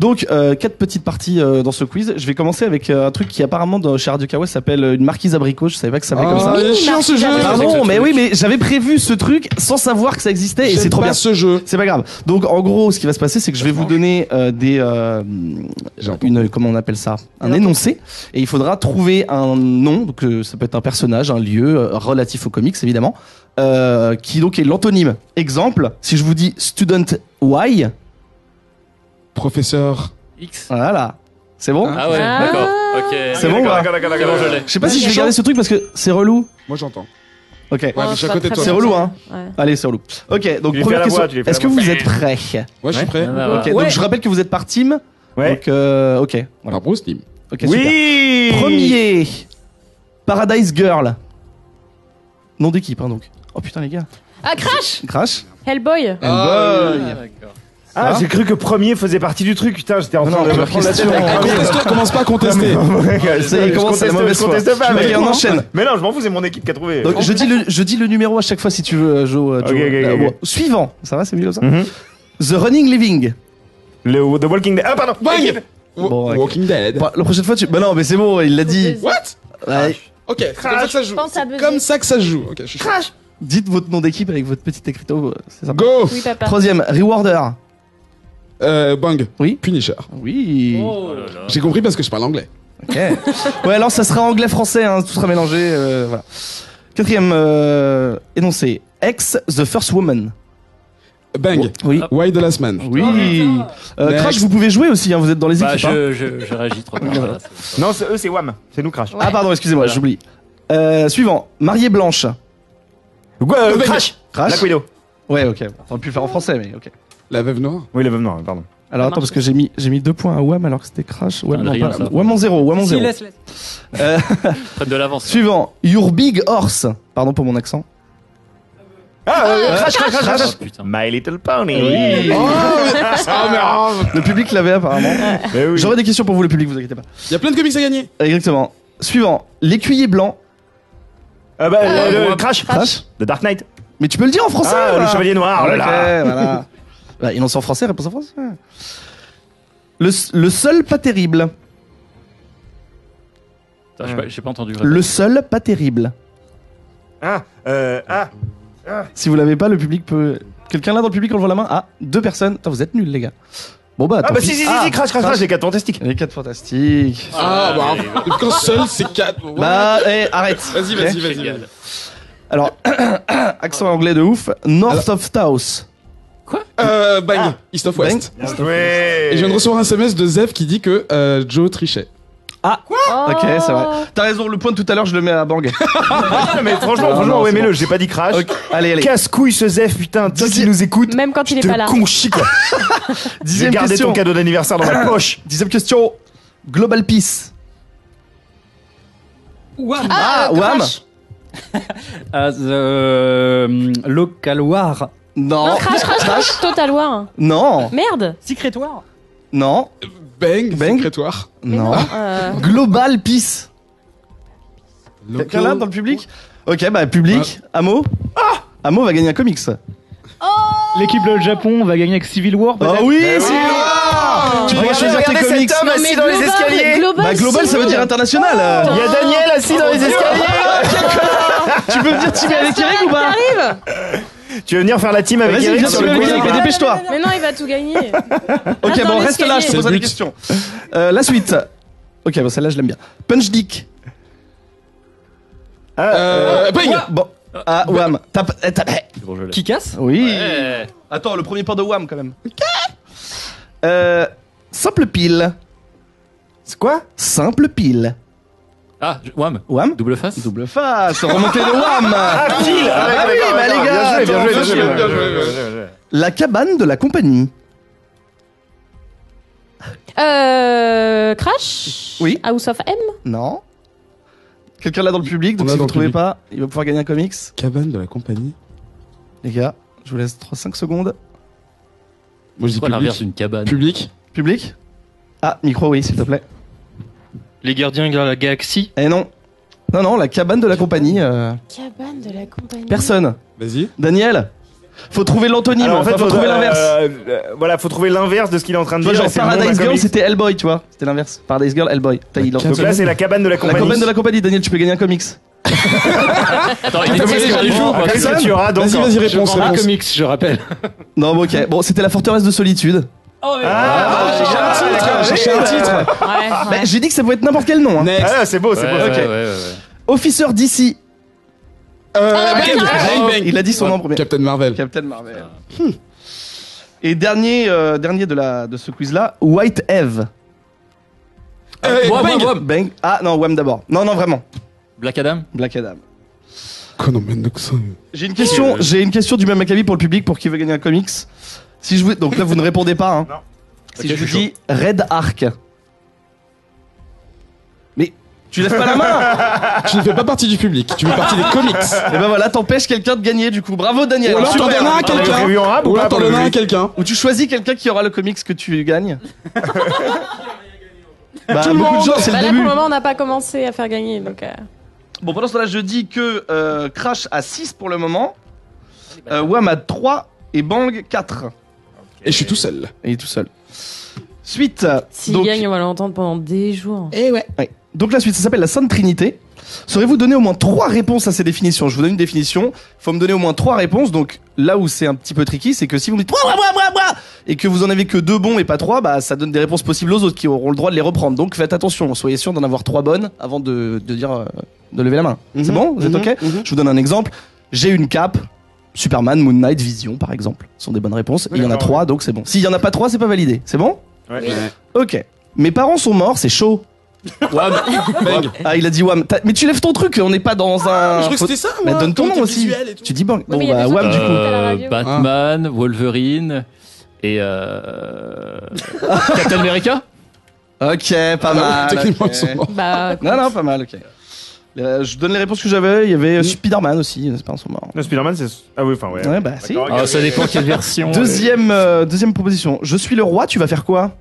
Donc, 4 petites parties dans ce quiz. Je vais commencer avec un truc qui apparemment chez Radio Kawa s'appelle une marquise abricot. Je savais pas que ça s'appelait comme ça. Il est chiant ce jeu. Pardon, mais oui, mais j'avais prévu ce truc sans savoir que ça existait et c'est trop bien. ce jeu. C'est pas grave. Donc, en gros, ce qui va se passer, c'est que je vais vous donner comment on appelle ça, un énoncé, et il faudra trouver un nom. Donc, ça peut être un personnage, un lieu relatif aux comics, évidemment, qui donc est l'antonyme. Exemple, si je vous dis student Y. Professeur X. Voilà. C'est bon? Ah ouais, d'accord. Ok. C'est bon, D'accord, bah d'accord, d'accord, C'est bon, d'accord. je l'ai. Je sais pas si je vais garder ce truc parce que c'est relou. Moi j'entends. Ok. Ouais, mais je suis à côté de toi. C'est relou, hein. Ouais. Allez, c'est relou. Ok, donc Tu lui première fais la question. voix, tu lui fais Est-ce la que voix. vous êtes prêts? Ouais, je suis prêt. Ah, Ok, donc je rappelle que vous êtes par team. Ouais. Donc, ok. Voilà. Alors, Bruce Team. Ok, super. Oui. Premier. Paradise Girl. Nom d'équipe, hein, donc. Oh putain, les gars. Ah, Crash. Crash. Hellboy. Hellboy. D'accord. Ah, j'ai cru que premier faisait partie du truc. Putain, j'étais en train de me prendre la tête avec premier. Conteste, commence pas à contester. Ça y est, commence, c'est la mauvaise je foi. conteste pas, Ok, mais on enchaîne. Mais non, je m'en fous, c'est mon équipe qui a trouvé. Donc, je dis le numéro à chaque fois si tu veux, Joe. Ok, ok. Bon, suivant. Ça va, c'est mieux comme ça? Mhm. The Running Living. The Walking Dead. Ah, pardon. Bang. Bon, ok. Walking Dead. Bon, la prochaine fois, tu. Bah non, mais c'est bon, il l'a dit. What? Ouais. Ok, c'est comme ça que ça se joue. Pense à C'est buzzer. comme ça que ça se joue. Ok, je suis chaud. Dites votre nom d'équipe avec votre petit écriteau. C'est sympa. Go. Oui, papa. Troisième, Rewarder. Bang. Oui. Punisher. Oui. Oh là là. J'ai compris parce que je parle anglais. Ok. Ouais, alors ça sera anglais-français, hein, tout sera mélangé. Voilà. Quatrième énoncé. Ex, The First Woman. Bang. Oui. Why the Last Man. Oui. Next. Crash, vous pouvez jouer aussi, hein, vous êtes dans les Bah, équipes. hein. je réagis trop tard. Voilà, c'est- Non, eux, c'est Wham. C'est nous, Crash. Ah, pardon, excusez-moi, j'oublie. Suivant. Mariée Blanche. Crash. Crash. Black Widow. Ouais, ok. On aurait pu le faire en français, mais ok. La Veuve Noire. Oui, la veuve noire, pardon. Alors attends, parce que j'ai mis 2 points à Wham alors que c'était Crash. Wham, non, Adrien, pas- ça. Wham en 0. Wham en 0. laisse. Prenne de l'avance. Suivant. Your Big Horse. Pardon pour mon accent. Crash. Oh, putain. My Little Pony. Oui. Le public l'avait apparemment. Mais oui. J'aurai des questions pour vous, le public, vous inquiétez pas. Il y a plein de comics à gagner. Exactement. Suivant. L'écuyer blanc. Crash. Crash. The Dark Knight. Mais tu peux le dire en français. Ah, voilà. le Chevalier Noir. Oh là là. Ok, voilà. Bah, énonce en français, réponse en français. Le seul pas terrible. Attends, j'ai pas entendu. Le seul pas terrible. Ah. Si vous l'avez pas, le public peut. Quelqu'un là dans le public, on le voit la main. Ah, 2 personnes. Putain, vous êtes nuls, les gars. Bon bah, Ah, tant bah pis. si, Crash, les 4 fantastiques. Les 4 fantastiques. Ah, bah, quand seul, c'est 4. Bah, arrête. Vas-y, Ok. vas-y, vas-y. Génial. Alors, accent anglais de ouf. North of South. Bang. East of West. Bien joué. Et je viens de recevoir un SMS de Zev qui dit que Joe trichait. Ok, c'est vrai. T'as raison, le point de tout à l'heure, je le mets à Bang. Mais franchement, non, c'est aimez-le. bon. J'ai pas dit Crash. Ok, allez. Casse-couille ce Zef, putain. Dis qu'il nous écoute. Même quand il est Te pas là. con chi, quoi. J'ai 10e gardé question. ton cadeau d'anniversaire dans ma poche. 10e question. Global Peace. Ah, Wham. Crash. Local War. Non. Non, Crash. Total War. Non. Merde. Secret War. Non. Bang. Bang. Secrétoire. Non. Euh, Global Peace. Quelqu'un là dans le public? Ok, bah, public. Amo. Amo va gagner un comics. L'équipe de Japon va gagner avec Civil War. Ah oui, c'est Tu dois choisir tes comics. Tom assis dans les escaliers. Bah, global, ça veut dire international. Il y a Daniel assis dans les escaliers. Tu peux venir teamer avec Eric ou pas? Arrive. Tu veux venir faire la team avec Vas-y, Eric viens sur teamer le avec quiz Eric, mais dépêche-toi. Mais non, il va tout gagner. Ok, Reste bon, dans reste là, je te l'escalier. poserai des questions. La suite. Ok, bon, celle-là, je l'aime bien. Punch Dick. Bang. Bon. Ah, Wham. Gros jeu, là. Qui casse? Oui. Ouais. Attends, le premier pas de Wham quand même. Simple pile. C'est quoi? Simple pile. Ah, Wham. Wham. Double face. Double face. Remontée de Wham. Ah, pile. Ah oui, bah les gars. Bien joué. La cabane de la compagnie. Crash. Oui. House of M. Non. Quelqu'un là dans le public, donc On a si dans vous le trouvez public. pas, il va pouvoir gagner un comics. Cabane de la compagnie. Les gars, je vous laisse 5 secondes. Moi je dis C'est quoi l'inverse public. d'une cabane? Public. Public. Ah, micro, oui, s'il te plaît. Les gardiens de la galaxie. Eh non. Non, la cabane de la compagnie. Cabane de la compagnie. Personne. Vas-y. Daniel. Faut trouver l'antonyme. Alors, en fait, faut trouver l'inverse. Voilà, faut trouver l'inverse de ce qu'il est en train de Tu vois, dire. genre et c'est le nom Paradise d'un Girl, comics. c'était Hellboy, tu vois. C'était l'inverse. Paradise Girl, Hellboy. Donc là, c'est la cabane de la La compagnie. cabane de la compagnie, Daniel, tu peux gagner un comics. Attends, il Qu'est-ce que tu auras donc? Vas-y, réponse. Un réponse. comics, je rappelle. Non, bon, ok. Bon, c'était la forteresse de solitude. Cherchez un titre. Ouais. Bah, j'ai dit que ça pouvait être n'importe quel nom. Hein. Next. Ah, c'est beau, c'est beau. Ok. Ouais. Officer DC. Bang. Il a dit son nom en premier. Captain Marvel. Captain Marvel. Et dernier de ce quiz-là, White Eve. Wham. Bang. Ah non, Wham d'abord. Non, vraiment. Black Adam. Black Adam. Conan Mendoxon. J'ai une question du même acabit pour le public pour qui veut gagner un comics. Si je vous, donc là vous ne répondez pas. Hein. Non. Si Ok, je vous je suis dis Red Arc. Mais tu lèves pas la main. Tu ne fais pas partie du public. Tu fais partie des comics. Et ben voilà, t'empêches quelqu'un de gagner du coup. Bravo Daniel. Ou alors t'en Super. donnes un à T'avais prévu en quelqu'un. rap ou Ou pas alors t'en pour le donnes un à public quelqu'un. Ou tu choisis quelqu'un qui aura le comics que tu gagnes. Bah, Tout le beaucoup de monde. gens, c'est Bah le là, début. pour le moment, on n'a pas commencé à faire gagner. Donc, Bon, pendant ce temps-là, je dis que Crash a 6 pour le moment. Wham a 3 et Bang 4. Et je suis tout seul. Et il est tout seul. Suite. s'il donc, gagne, on va l'entendre pendant des jours. ouais. Donc la suite, ça s'appelle la Sainte Trinité. Saurez-vous donner au moins 3 réponses à ces définitions? Je vous donne une définition. Il faut me donner au moins 3 réponses. Donc là où c'est un petit peu tricky, c'est que si vous me dites moi, et que vous en avez que 2 bons et pas 3, bah ça donne des réponses possibles aux autres qui auront le droit de les reprendre. Donc faites attention. Soyez sûr d'en avoir 3 bonnes avant de dire de lever la main. C'est bon? Vous êtes ok? Je vous donne un exemple. J'ai une cape. Superman, Moon Knight, Vision, par exemple, sont des bonnes réponses. Et il y en a 3, donc c'est bon. S'il y en a pas 3, c'est pas validé. C'est bon? Ouais. Ok. Mes parents sont morts, c'est chaud. Wham. Ah, il a dit Wham. Mais tu lèves ton truc, on n'est pas dans un. Je crois que c'était ça, Mais moi. donne ton Comme nom t'es aussi. visuel et tout. Tu dis Bang. Oui, Bon, mais il y a bah, des Wham gens du qui coup. écoutent à la radio. Batman, Wolverine et Captain America. Ok, pas mal. Techniquement, ok. ils sont morts. Bah, Non, pas mal, ok. Je donne les réponses que j'avais. Il y avait Spider-Man aussi, c'est pas un son mort. Non, Spider-Man, c'est. Ah oui, enfin, ouais. Ouais, bah si. D'accord, Ah, ok. ça dépend quelle version. Deuxième proposition. Je suis le roi, tu vas faire quoi?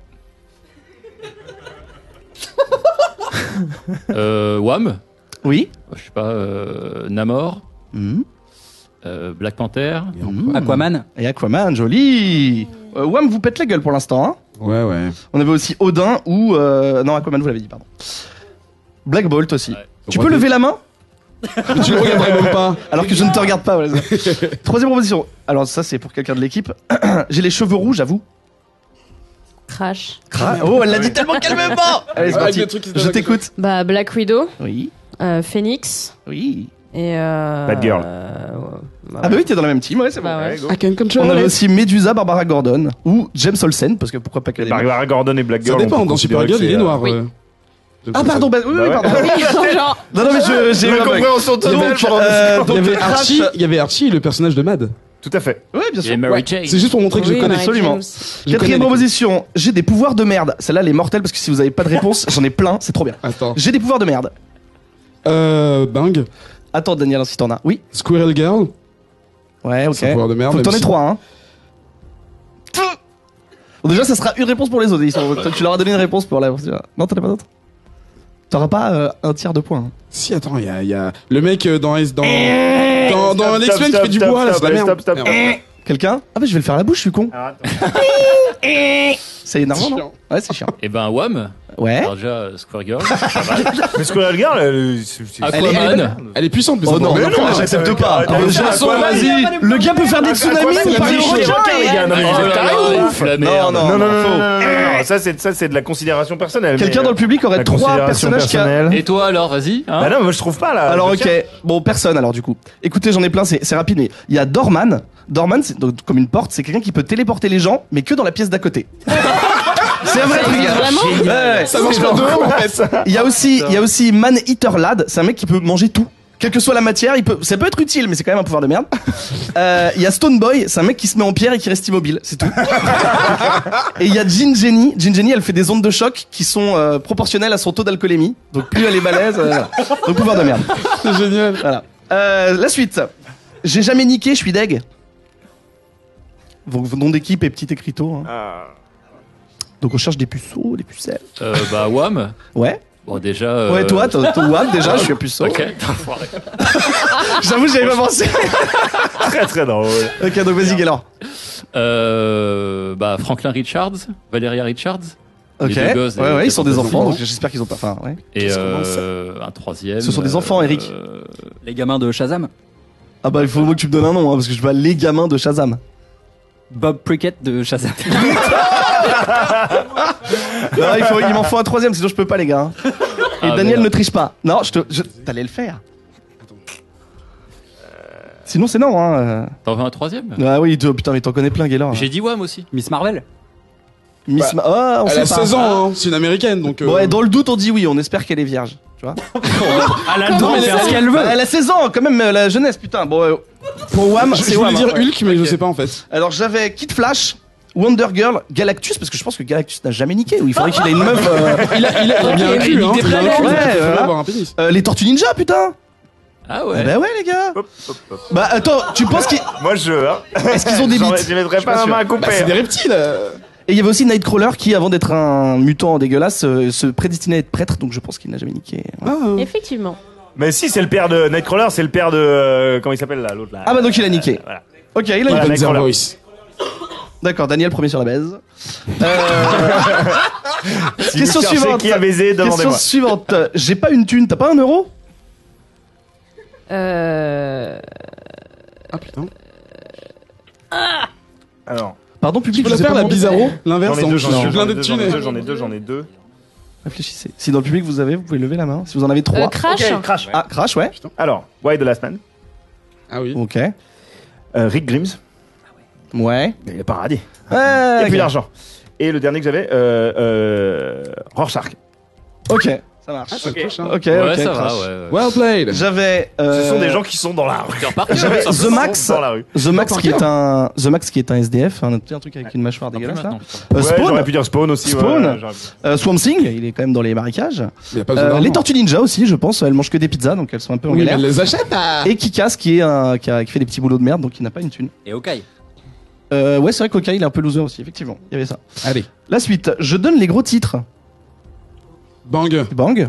Wham. Oui. Je sais pas. Namor. Mhm. Black Panther. Aquaman. Et Aquaman, joli. Wham vous pète la gueule pour l'instant, hein. Ouais. On avait aussi Odin ou non, Aquaman, vous l'avez dit, pardon. Black Bolt aussi. Ouais. Tu peux lever la main? Tu le regarderais même pas. Alors que je ne te regarde pas. Voilà. Troisième proposition. Alors ça c'est pour quelqu'un de l'équipe. J'ai les cheveux rouges, j'avoue. Crash. Oh, elle l'a dit tellement calmement. Allez, c'est Avec parti. des trucs qui se Je donnent t'écoute. Bah, Black Widow, Oui. Phoenix Oui. et. Bad Girl. Ah bah oui, t'es dans la même team, ouais, c'est bon. Bah ouais. Ouais, go. I can control On avait it. aussi Medusa, Barbara Gordon ou James Olsen parce que pourquoi pas qu'elle est. Barbara Gordon et Black Ça Girl. dépend. on peut Dans considérer Supergirl, que il est c'est, noir. oui. Ah pardon, oui, Bah ouais. pardon. Genre, Non mais j'ai eu un bug. Incompréhension totale Donc, pendant Il y avait Crash- Archie. Il y avait Archie, le personnage de Mad. Tout à fait. Ouais, bien Et sûr. Mary Ouais. Jane. C'est juste pour montrer que je oui, connais. Mary absolument. Jane aussi. Je connais Quatrième les- proposition, j'ai des pouvoirs de merde. Celle-là, elle est mortelle parce que si vous avez pas de réponse, j'en ai plein, c'est trop bien. Attends. J'ai des pouvoirs de merde. Bang. Attends, Daniel, si t'en as. Oui. Squirrel Girl. Ouais, ok. C'est un pouvoir de merde, Faut que t'en même aies si- 3, hein. Bon, déjà, ça sera une réponse pour les autres. Tu leur as donné une réponse pour la. Non, t'en as pas d'autre. T'auras pas un tiers de points. Hein. Si, attends, il y a le mec dans l'X-Men qui fait du bois, là, c'est la merde. Stop. Merde. Quelqu'un? Ah bah je vais le faire à la bouche, je suis con. Alors, attends. C'est énervant, C'est non? chiant. Ouais, c'est chiant. Et ben Wham. Ouais. Alors déjà Square Girl. Mais Squirrel Girl, Aquaman. Elle est puissante, mais Oh c'est non, pas- mais non, j'accepte pas. arrête, Alors, arrête, Jason, arrête, vas-y. Le gars peut faire des tsunamis ou pas les gars. Non, mais Oh vous êtes là tarés là, ou ouf? la Non, merde. non, Non, non, faux. non, ça c'est de la considération personnelle. Quelqu'un mais, dans le public aurait la 3 considération personnages qui a... personnelle. Et toi alors, vas-y. Hein. Bah non, moi je trouve pas là. Alors Je ok, tiens. bon personne alors du coup. Écoutez, j'en ai plein, c'est rapide mais il y a Dorman. Dorman c'est donc, comme une porte, c'est quelqu'un qui peut téléporter les gens mais que dans la pièce d'à côté. C'est un vrai truc. Vraiment Ouais, Ça marche pas dehors en fait. Il y a aussi Man Eater Lad, c'est un mec qui peut manger tout. Quelle que soit la matière, ça peut être utile, mais c'est quand même un pouvoir de merde. Il y a Stone Boy, c'est un mec qui se met en pierre et qui reste immobile, c'est tout. Et il y a Gin Jenny. Gin Jenny, elle fait des ondes de choc qui sont proportionnelles à son taux d'alcoolémie. Donc plus elle est balèze, voilà. Donc pouvoir de merde. C'est génial. Voilà. La suite. J'ai jamais niqué, je suis deg. Vos nom d'équipe est petit écriteau. Hein. Donc on cherche des puceaux, des pucelles. Bah, Wham. Ouais. Bon, déjà. Ouais, toi, Wham, déjà, je suis un puceau. Ok. J'avoue, j'avais pas pensé. Très très drôle. Ok, donc vas-y, Gaylor. Bah, Franklin Richards, Valeria Richards. Ok. Les deux gosses, Ouais, ils sont des enfants, donc donc j'espère qu'ils ont pas faim. Ouais. Et un troisième. Ce sont des enfants, Eric. Les gamins de Shazam. Ah bah, il faut que tu me donnes un nom, hein, parce que je vois les gamins de Shazam. Bob Prickett de Shazam. Non, il m'en faut un troisième, sinon je peux pas, les gars. hein. Et Ah, Daniel merde. ne triche pas. Non, t'allais le faire. Sinon, c'est non, hein. T'en veux un troisième Ah oui, putain, mais t'en connais plein, Gaylor. J'ai dit Wham aussi. Miss Marvel. On Elle sait a pas. 16 ans, hein. C'est une américaine donc. Ouais, dans le doute, on dit oui, on espère qu'elle est vierge. Tu vois Elle a le droit de faire ce qu'elle veut. Elle a 16 ans, quand même, la jeunesse, putain. Bon, pour Wham, Je c'est voulais Wham. dire hein. Hulk, mais je sais pas en fait. Alors, j'avais Kid Flash, Wonder Girl, Galactus, parce que je pense que Galactus n'a jamais niqué, ou il faudrait qu'il ait une meuf. Il a bien un cul, hein. Il a un cul, Ouais, donc il faut voilà. avoir un pénis. Les Tortues Ninja, putain. Ah Eh ouais. bah ouais, les gars. Hop, hop, hop. Bah attends, tu penses qu'ils. Moi je veux. Hein. Est-ce qu'ils ont des bites Je mettrais pas ma main à couper. Bah, c'est des hein. reptiles. Et il y avait aussi Nightcrawler qui, avant d'être un mutant dégueulasse, se prédestinait à être prêtre, donc je pense qu'il n'a jamais niqué. Ouais. Effectivement. Mais si, c'est le père de Nightcrawler, c'est le père de. Comment il s'appelle là, l'autre là Ah bah donc il a niqué. Voilà. Ok, il a Voilà, niqué. Nightcrawler. Voice. D'accord, Daniel premier sur la baise. Si Question vous cherchez suivante. qui a baisé, Question demandez-moi. suivante. J'ai pas une thune, t'as pas un euro? Ah putain. Alors. Pardon, Tu public, peux je la sais faire pas la demander. bizarro, l'inverse, J'en ai donc deux, je suis blindé de thunes. j'en ai deux. Réfléchissez. Si dans le public vous avez, vous pouvez lever la main. Si vous en avez 3. Crash. Ok, Crash. Ah, Crash, ouais. Alors, Why the Last Man, Ah oui. Ok. Rick Grimes, Ouais. il est paradis. Ouais. Et puis l'argent. Et le dernier que j'avais, Rorschach. Ok, ça marche. Ah, c'est Ok. prochain. Ok, Ouais, ok, ça Crash. va, ouais. Well played. J'avais. Ce sont des gens qui sont dans la rue. J'avais Ils The sont Max. dans la rue. The Max par qui cœur. est un SDF, un truc avec une mâchoire dégueulasse là. Ouais, Spawn, j'aurais pu dire Spawn aussi. Spawn. ouais, j'aurais pu. Swamp Thing, il est quand même dans les marécages. Il y a pas besoin d'argent. Les Tortues Ninja aussi, je pense, elles mangent que des pizzas, donc elles sont un peu en Oui, mais galère. elle les achète. Et Kikas qui fait des petits boulots de merde, donc il n'a pas une thune. Et Hawkeye. Ouais, c'est vrai qu'Okai il est un peu loser aussi, effectivement. Il y avait ça. Allez. La suite, je donne les gros titres. Bang. Bang.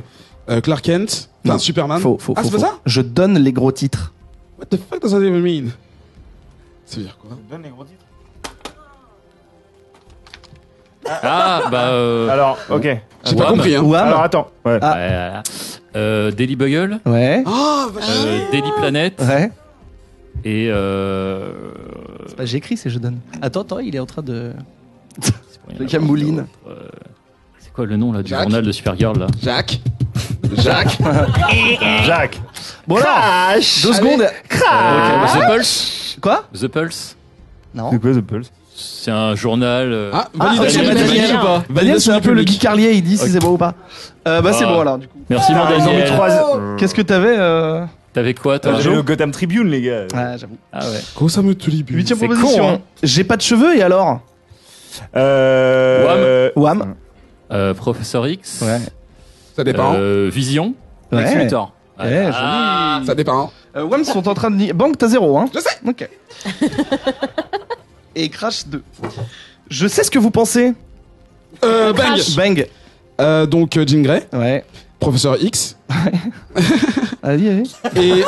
Clark Kent. Non. Enfin, Superman. Faux, Ah, c'est pas ça? Je donne les gros titres. What the fuck does that even mean? Ça veut dire quoi? Donne les gros titres. Ah, bah. Alors, ok. J'ai pas Wham. compris, hein. Wham. Alors attends. Ouais. Ah. Ouais, voilà. Daily Bugle, Ouais. Oh, vache. Daily Planet Ouais. et. C'est pas j'écris, c'est je donne. Attends, il est en train de. il y en Le a Camouline. d'autres, C'est quoi le nom là du Jack. journal de Supergirl là Jacques. Jacques. Jacques. Bon là, 2 secondes. The Pulse. Quoi? The Pulse. Non. C'est quoi The Pulse? C'est un journal. Ah, Ah, validation ok, du Daniel. public ou pas? Daniel, c'est un peu le public. Guy Carlier, il dit si c'est bon ou pas. Bah c'est Ah. bon alors, du coup. Merci mon Ils ont mis Daniel. 3. Qu'est-ce que t'avais T'avais quoi toi J'ai le Gotham Tribune, les gars. Ah, j'avoue. Ah ouais. Comment ça me tribu? 8ème C'est proposition. con, hein. J'ai pas de cheveux et alors? Wham. Professeur X. Ouais. Ça dépend. Vision. Lex Ouais. Luthor. Ouais, Ah. Ça dépend. Wham sont en train de dire. Banque, t'as 0, hein? Je sais. Ok. Et Crash 2. Je sais ce que vous pensez. Bang. Bang. Donc, Jean Grey. Ouais. Professeur X. Allez. Et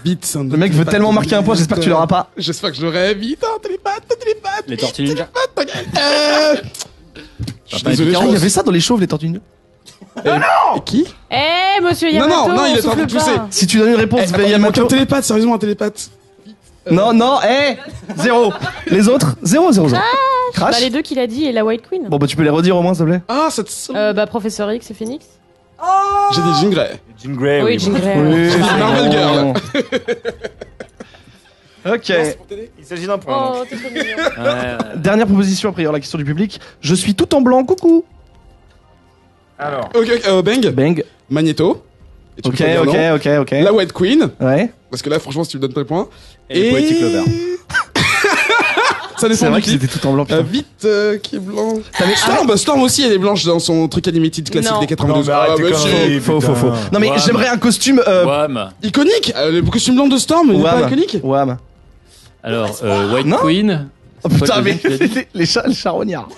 vite. Le mec veut tellement marquer un point, j'espère que tu l'auras pas. J'espère que je l'aurai. Vite, hein, télépathe. Les Tortues Ninja. Je suis désolé. Ah, il y avait ça dans les chauves, les tortues. Et qui? Monsieur Non, Yamato, non, il est en train souffle de tousser. pas. Si tu donnes une réponse, Il manque Yamato. un télépathe, sérieusement, un télépathe. Non, 0. Les autres, 0. Crash. Bah, les deux qu'il a dit et la White Queen. Bon, bah, tu peux les redire au moins, s'il te plaît. Ah, cette. Bah, Professeur X et Phoenix. J'ai dit Jean Grey. Jean Grey, Oui, oui. Jean Grey. Oui, J'ai dit Marvel Girl. Ok. Il s'agit d'un point. Oh, t'es trop mignon. Dernière proposition après la question du public. Je suis tout en blanc, coucou. Alors. Ok, Bang. Bang. Magneto. Et tu Ok, peux pas dire non. ok. La White Queen. Ouais. Parce que là, franchement, si tu me donnes pas le point. Et Poetic Lover. Ça C'est dépend vrai du qu'ils clip. étaient tout en blanc. putain. Vite, qui est blanc. Storm aussi, elle est blanche dans son truc animated classique Non. des 92. Non, mais arrête tes conneries. Faux. Non mais Wham. j'aimerais un costume Wham. Iconique. Le costume blanc de Storm, il est pas iconique. Wham. Alors, White Non. Queen. Oh C'est quoi putain le mais deuxième que tu as dit les charognards.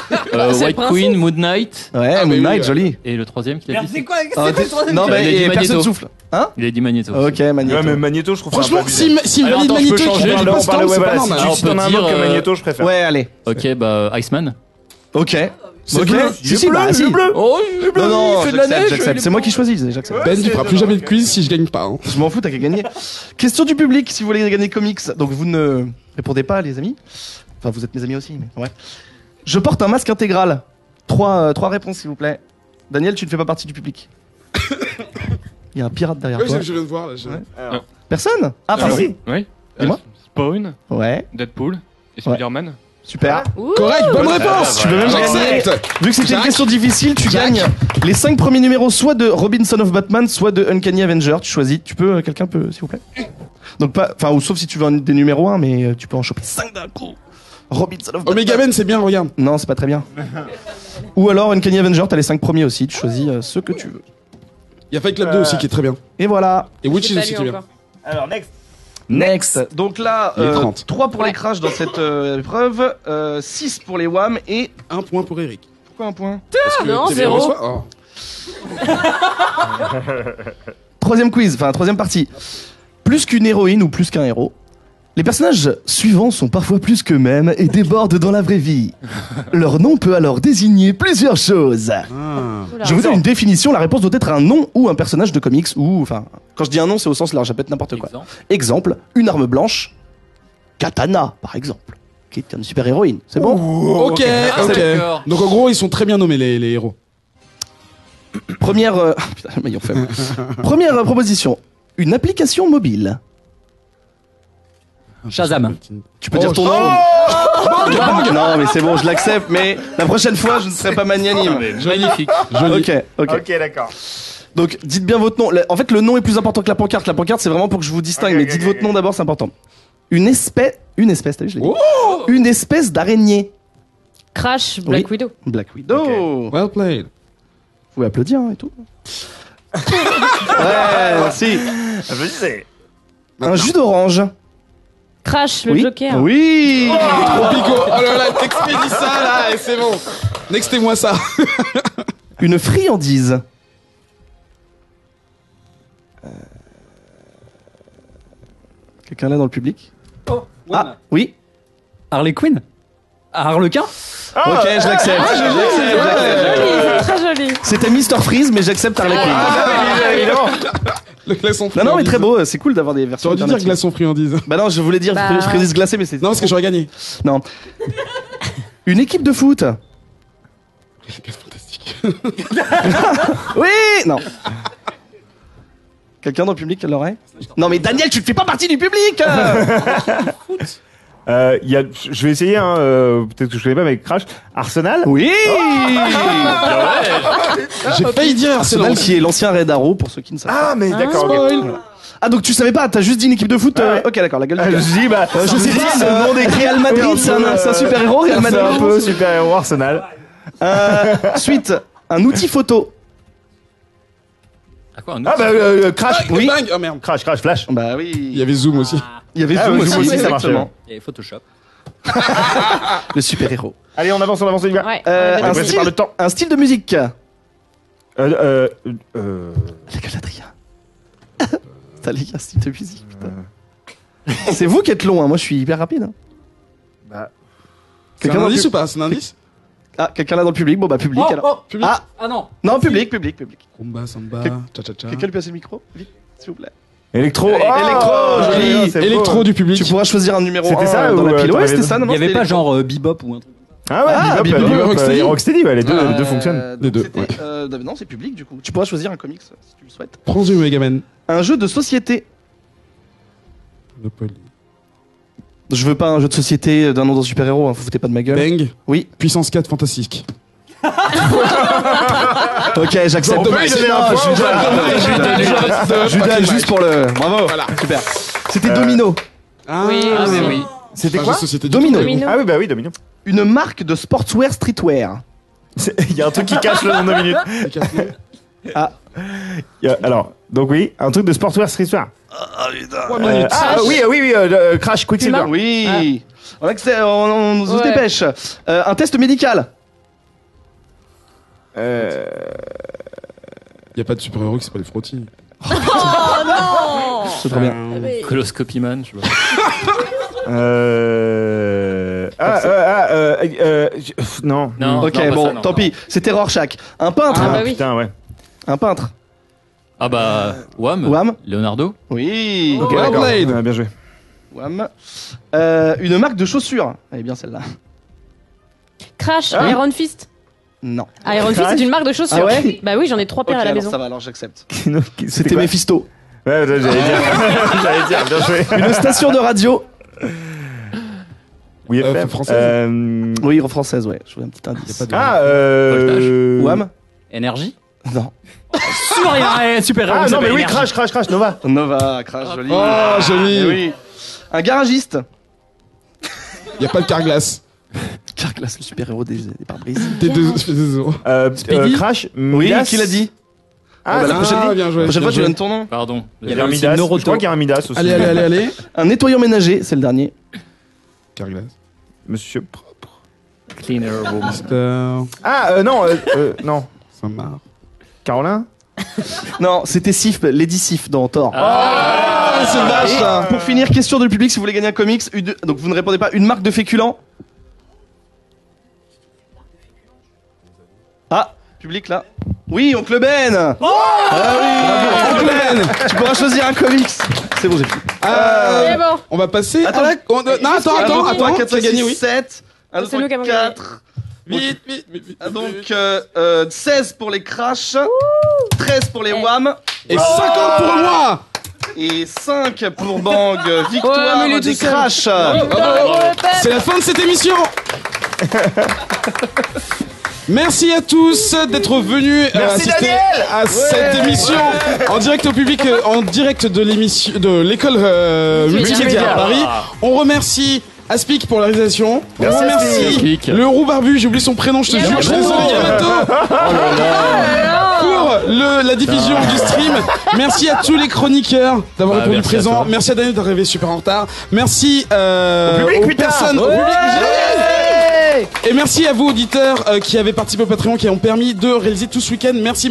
C'est le White principe. Queen, Moon Knight. Ouais, Ah, Moon mais oui, Knight, ouais. joli. Et le troisième qu'il a dit c'est- quoi Ah, non Il a mais dit et personne Magneto. souffle. Hein? Il a dit Magneto. Ok, Magneto. Ouais, mais Magneto, je trouve Franchement, ça un peu bizarre. si Alors, valide attends, je Magneto peux et changer, qu'il valide Alors, pas on parlait, Storm, ouais, c'est pas voilà, normal. si Alors, tu t'en on as un peut autre que dire, Magneto, je préfère. Ouais, allez. Ok, bah Iceman. Ok. C'est Ok. bleu. Si, bah si. Oh, il est bleu, Non, non, il fait de la neige. j'accepte. C'est moi qui choisis, j'accepte. Ben, tu feras plus jamais de quiz si je gagne pas. Hein. Je m'en fous, t'as qu'à gagner. Question du public, si vous voulez gagner comics. Donc vous ne répondez pas, les amis. Enfin, vous êtes mes amis aussi, mais ouais. Je porte un masque intégral. Trois réponses, s'il vous plaît. Daniel, tu ne fais pas partie du public. Il y a un pirate derrière Oui, toi. je viens de voir là. Ouais. Personne? Ah, pardon. Si. Oui. Dis-moi. Spawn, Ouais, Deadpool et Spider-Man. super. Ouh. Correct, bonne réponse. Tu peux même J'accepte. Vu que c'était une Jack. question difficile, tu Jack. gagnes les 5 premiers numéros soit de Robinson of Batman, soit de Uncanny Avenger. Tu choisis. Tu peux, quelqu'un peut, s'il vous plaît. Donc pas, enfin, ou sauf si tu veux des numéros 1, mais tu peux en choper 5 d'un coup. Robinson of Batman. Omega Ben, c'est bien, regarde. Non, c'est pas très bien. Ou alors Uncanny Avenger, t'as les 5 premiers aussi. Tu choisis ce que tu veux. Il y a Fight Club 2 aussi qui est très bien. Et voilà. Et Witches J'ai pas aussi lu qui est bien. encore. Alors, next. Next. Donc là, Les 30. 3 pour les crashs dans cette épreuve, 6 pour les WAM et Un point pour Eric. pourquoi un point? Parce que non, t'es zéro. bien reçoit. Oh. Troisième quiz, enfin troisième partie. Plus qu'une héroïne ou plus qu'un héros, les personnages suivants sont parfois plus qu'eux-mêmes et débordent dans la vraie vie. Leur nom peut alors désigner plusieurs choses. Ah. Oula. Je vous donne une définition, la réponse doit être un nom ou un personnage de comics ou, enfin, quand je dis un nom, c'est au sens large, ça peut être n'importe quoi. Exemple. Exemple, une arme blanche, Katana par exemple, qui est une super héroïne. C'est bon? Ok, Ah, ok. d'accord. Donc en gros, ils sont très bien nommés les héros. Première, putain, le maillon faible. Première proposition, une application mobile. Shazam. Tu peux dire ton nom. Non, mais c'est bon, je l'accepte, mais la prochaine fois, je ne serai pas magnanime. Magnifique. Joli. Ok. Ok, d'accord. Donc, dites bien votre nom. En fait, le nom est plus important que la pancarte. La pancarte, c'est vraiment pour que je vous distingue, Ok, mais ok, dites ok, votre ok. nom d'abord, c'est important. Une espèce, t'as vu, je l'ai dit. Oh Une espèce d'araignée. Crash, Black Oui. Widow. Black Widow. Well played. Vous pouvez applaudir hein, et tout. Ouais, merci. Applaudissez. Un jus d'orange. Crash, le Oui. Joker. Oui. Trop pico. Oh là là, t'expédies ça là, et c'est bon. Nextez-moi ça. Une friandise. Quelqu'un là dans le public? Ah, oui. Harley Quinn. Harlequin. Ok, je l'accepte. C'est très joli. C'était Mr Freeze, mais j'accepte Harley Quinn. Le glaçon Non, friandise. non, mais très beau. C'est cool d'avoir des versions. T'aurais dû dire alternatives. glaçon friandise. Bah non, je voulais dire Bah. friandise glacée, mais c'est. Non, parce que j'aurais gagné. Non. Une équipe de foot. Fantastique. Oui. Non. Quelqu'un dans le public qui l'aurait? Non, mais Daniel, tu ne fais pas partie du public. Y a, je vais essayer, hein, peut-être que je connais pas, mais Crash. Arsenal. Oui. J'ai failli dire Arsenal, Arsenal. qui est l'ancien Red Arrow pour ceux qui ne savent pas. Ah, mais d'accord. ok. Spoil. Ah, donc tu savais pas? T'as juste dit une équipe de foot. Ok, d'accord. La gueule. Ah, du je me gars. suis dit, bah, Je sais pas. Le nom des Real Madrid, c'est un super héros. Real C'est Madrid. un peu super héros Arsenal. Suite, un outil photo. Ah quoi, un Ah, outil bah, Crash. Oui. Bang. Oh merde. Crash, Flash. Bah oui. Il y avait Zoom aussi. Il y avait Ah, Zoom oui, aussi, Zoom aussi, ça exactement. Et Photoshop. Le super héros. Allez, on avance, on y va. Ouais. Un, Après, c'est par le temps. un style de musique. La Euh, gueule d'Adrien. T'as les gars, style de musique, putain. C'est vous qui êtes long, hein. Moi je suis hyper rapide. Hein. bah, C'est Quelqu'un un dans le indice pub- ou pas? C'est un indice? Ah, quelqu'un là dans le public. Bon bah public alors. Public. Ah, Ah non. non, public. Rumba, samba, cha-cha-cha. Quelqu'un lui passe le micro, vite, s'il vous plaît. Électro. Électro, joli. c'est beau. Électro du public. Tu pourras choisir un numéro C'était 1 ça dans ou, la pile. t'en Ouais, avais c'était d'autres ça. Non, Il y avait c'était pas Electro. genre Bebop ou un truc. Ah ouais, Bebop, Bebop, Rocksteady. et Rocksteady, ouais, les deux fonctionnent. Les deux, donc c'était, non, c'est public du coup. Tu pourras choisir un comics si tu le souhaites. Prends du Megaman. Un jeu de société. Monopoly. Je veux pas un jeu de société d'un nom d'un super-héros, hein, vous foutez pas de ma gueule. Bang. Oui. Puissance 4 fantastique. Ok, j'accepte. On peut lui donner un point, Judas, juste pour le. Bravo. Voilà. Super. C'était Domino. Ah, Oui, mais oui. C'était Pas quoi jeu de société. Domino. Domino. Ah oui, bah oui, Domino. Une marque de sportswear streetwear. Il y a un truc qui cache le nom de 2 minutes. Alors, donc oui, un truc de sportswear streetwear. 3 minutes. Oui, Crash Quicksilver. Oui. On se dépêche. Un test médical. Il y a pas de super-héros qui s'appelle Frotty. Oh non. C'est trop bien. Coloscopy Man, je sais pas. Non. Non, Ok, non, pas bon, ça, non. tant pis. C'était Rorschach. Un peintre. Ah, bah oui. Putain, ouais. Un peintre. Ah bah, Wham. Wham. Leonardo. Oui. Ok, Well d'accord. played. Ouais, bien joué. Wham. Une marque de chaussures. Elle est bien celle-là. Crash, Ah. Iron Fist. Non. Iron Fist, Crash. c'est une marque de chaussures. Ah ouais Bah oui, j'en ai 3 paires Ok, à la alors maison. ça va, alors j'accepte. C'était C'était quoi Mephisto. Ouais, j'allais dire. J'allais dire, bien joué. Une station de radio. Oui, FM. Française. Oui, française, ouais. Je veux un petit indice. Y a pas Ah, Wham. Énergie. Non. Sur rien, super héros. Ah ça non, mais s'appelle oui, Énergie. Crash, Nova. Nova, Crash, joli. Oh, joli. Eh oui. Un garagiste. Y a pas de Carglass. Carglass, le super-héros des pare-brises. T2. Speedy. Crash, Oui, Midas. qui l'a dit? Ah, bah, la c'est- prochaine bien joué. La prochaine bien fois, tu joué. donnes ton nom. Pardon. il y avait un Midas. Je crois qu'il y a un Midas aussi. Allez. Un nettoyant ménager, c'est le dernier. Carglass. Monsieur propre. Cleaner Woman. Mister. Ah, non. Saint-Marc. Carolin. Non, c'était Sif, Lady Sif dans Thor. Ah, c'est vache ça. Pour finir, question de le public si vous voulez gagner un comics. Donc vous ne répondez pas. Une marque de féculents. Ah, public là. Oui, Oncle Ben. Ah oui, Oncle Ben. Tu pourras choisir un comics. C'est bon, j'ai fini. C'est bon. On va passer. Attends. Non, attends. 4, Tu as gagné, oui. 7. 1, 2, C'est nous qui 3, avons gagné. 4. Vite. Donc 16 pour les Crash. 13 pour les Wham. Et 50 pour moi. Et 5 pour Bang. Victoire Ouais, mais il est des tout seul. Crash. C'est la fin de cette émission. Merci à tous d'être venus assister à cette émission en direct au public, en direct de l'émission de l'école multimédia à Paris. On remercie Aspic pour la réalisation. On remercie Aspic. le roux barbu, j'ai oublié son prénom, je te jure. Je suis désolé, Yamato. Pour la diffusion du stream. Merci à tous les chroniqueurs d'avoir répondu merci à présent. toi. Merci à Daniel d'arriver super en retard. Merci public, aux putain. personnes, au public. Et merci à vous auditeurs qui avez participé au Patreon, qui ont permis de réaliser tout ce week-end. Merci.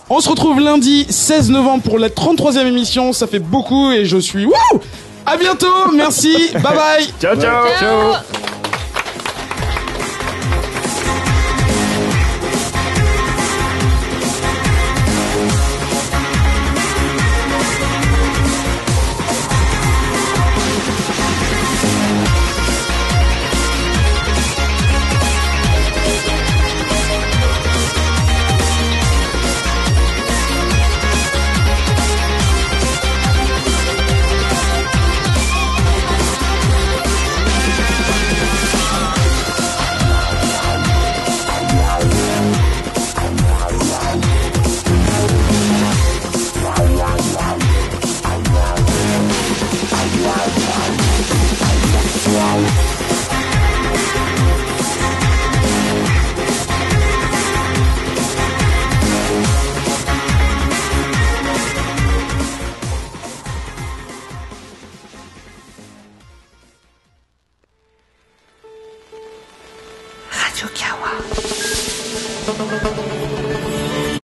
On se retrouve lundi 16 novembre pour la 33e émission. Ça fait beaucoup et je suis... Wouh! À bientôt, merci, bye bye. Ciao.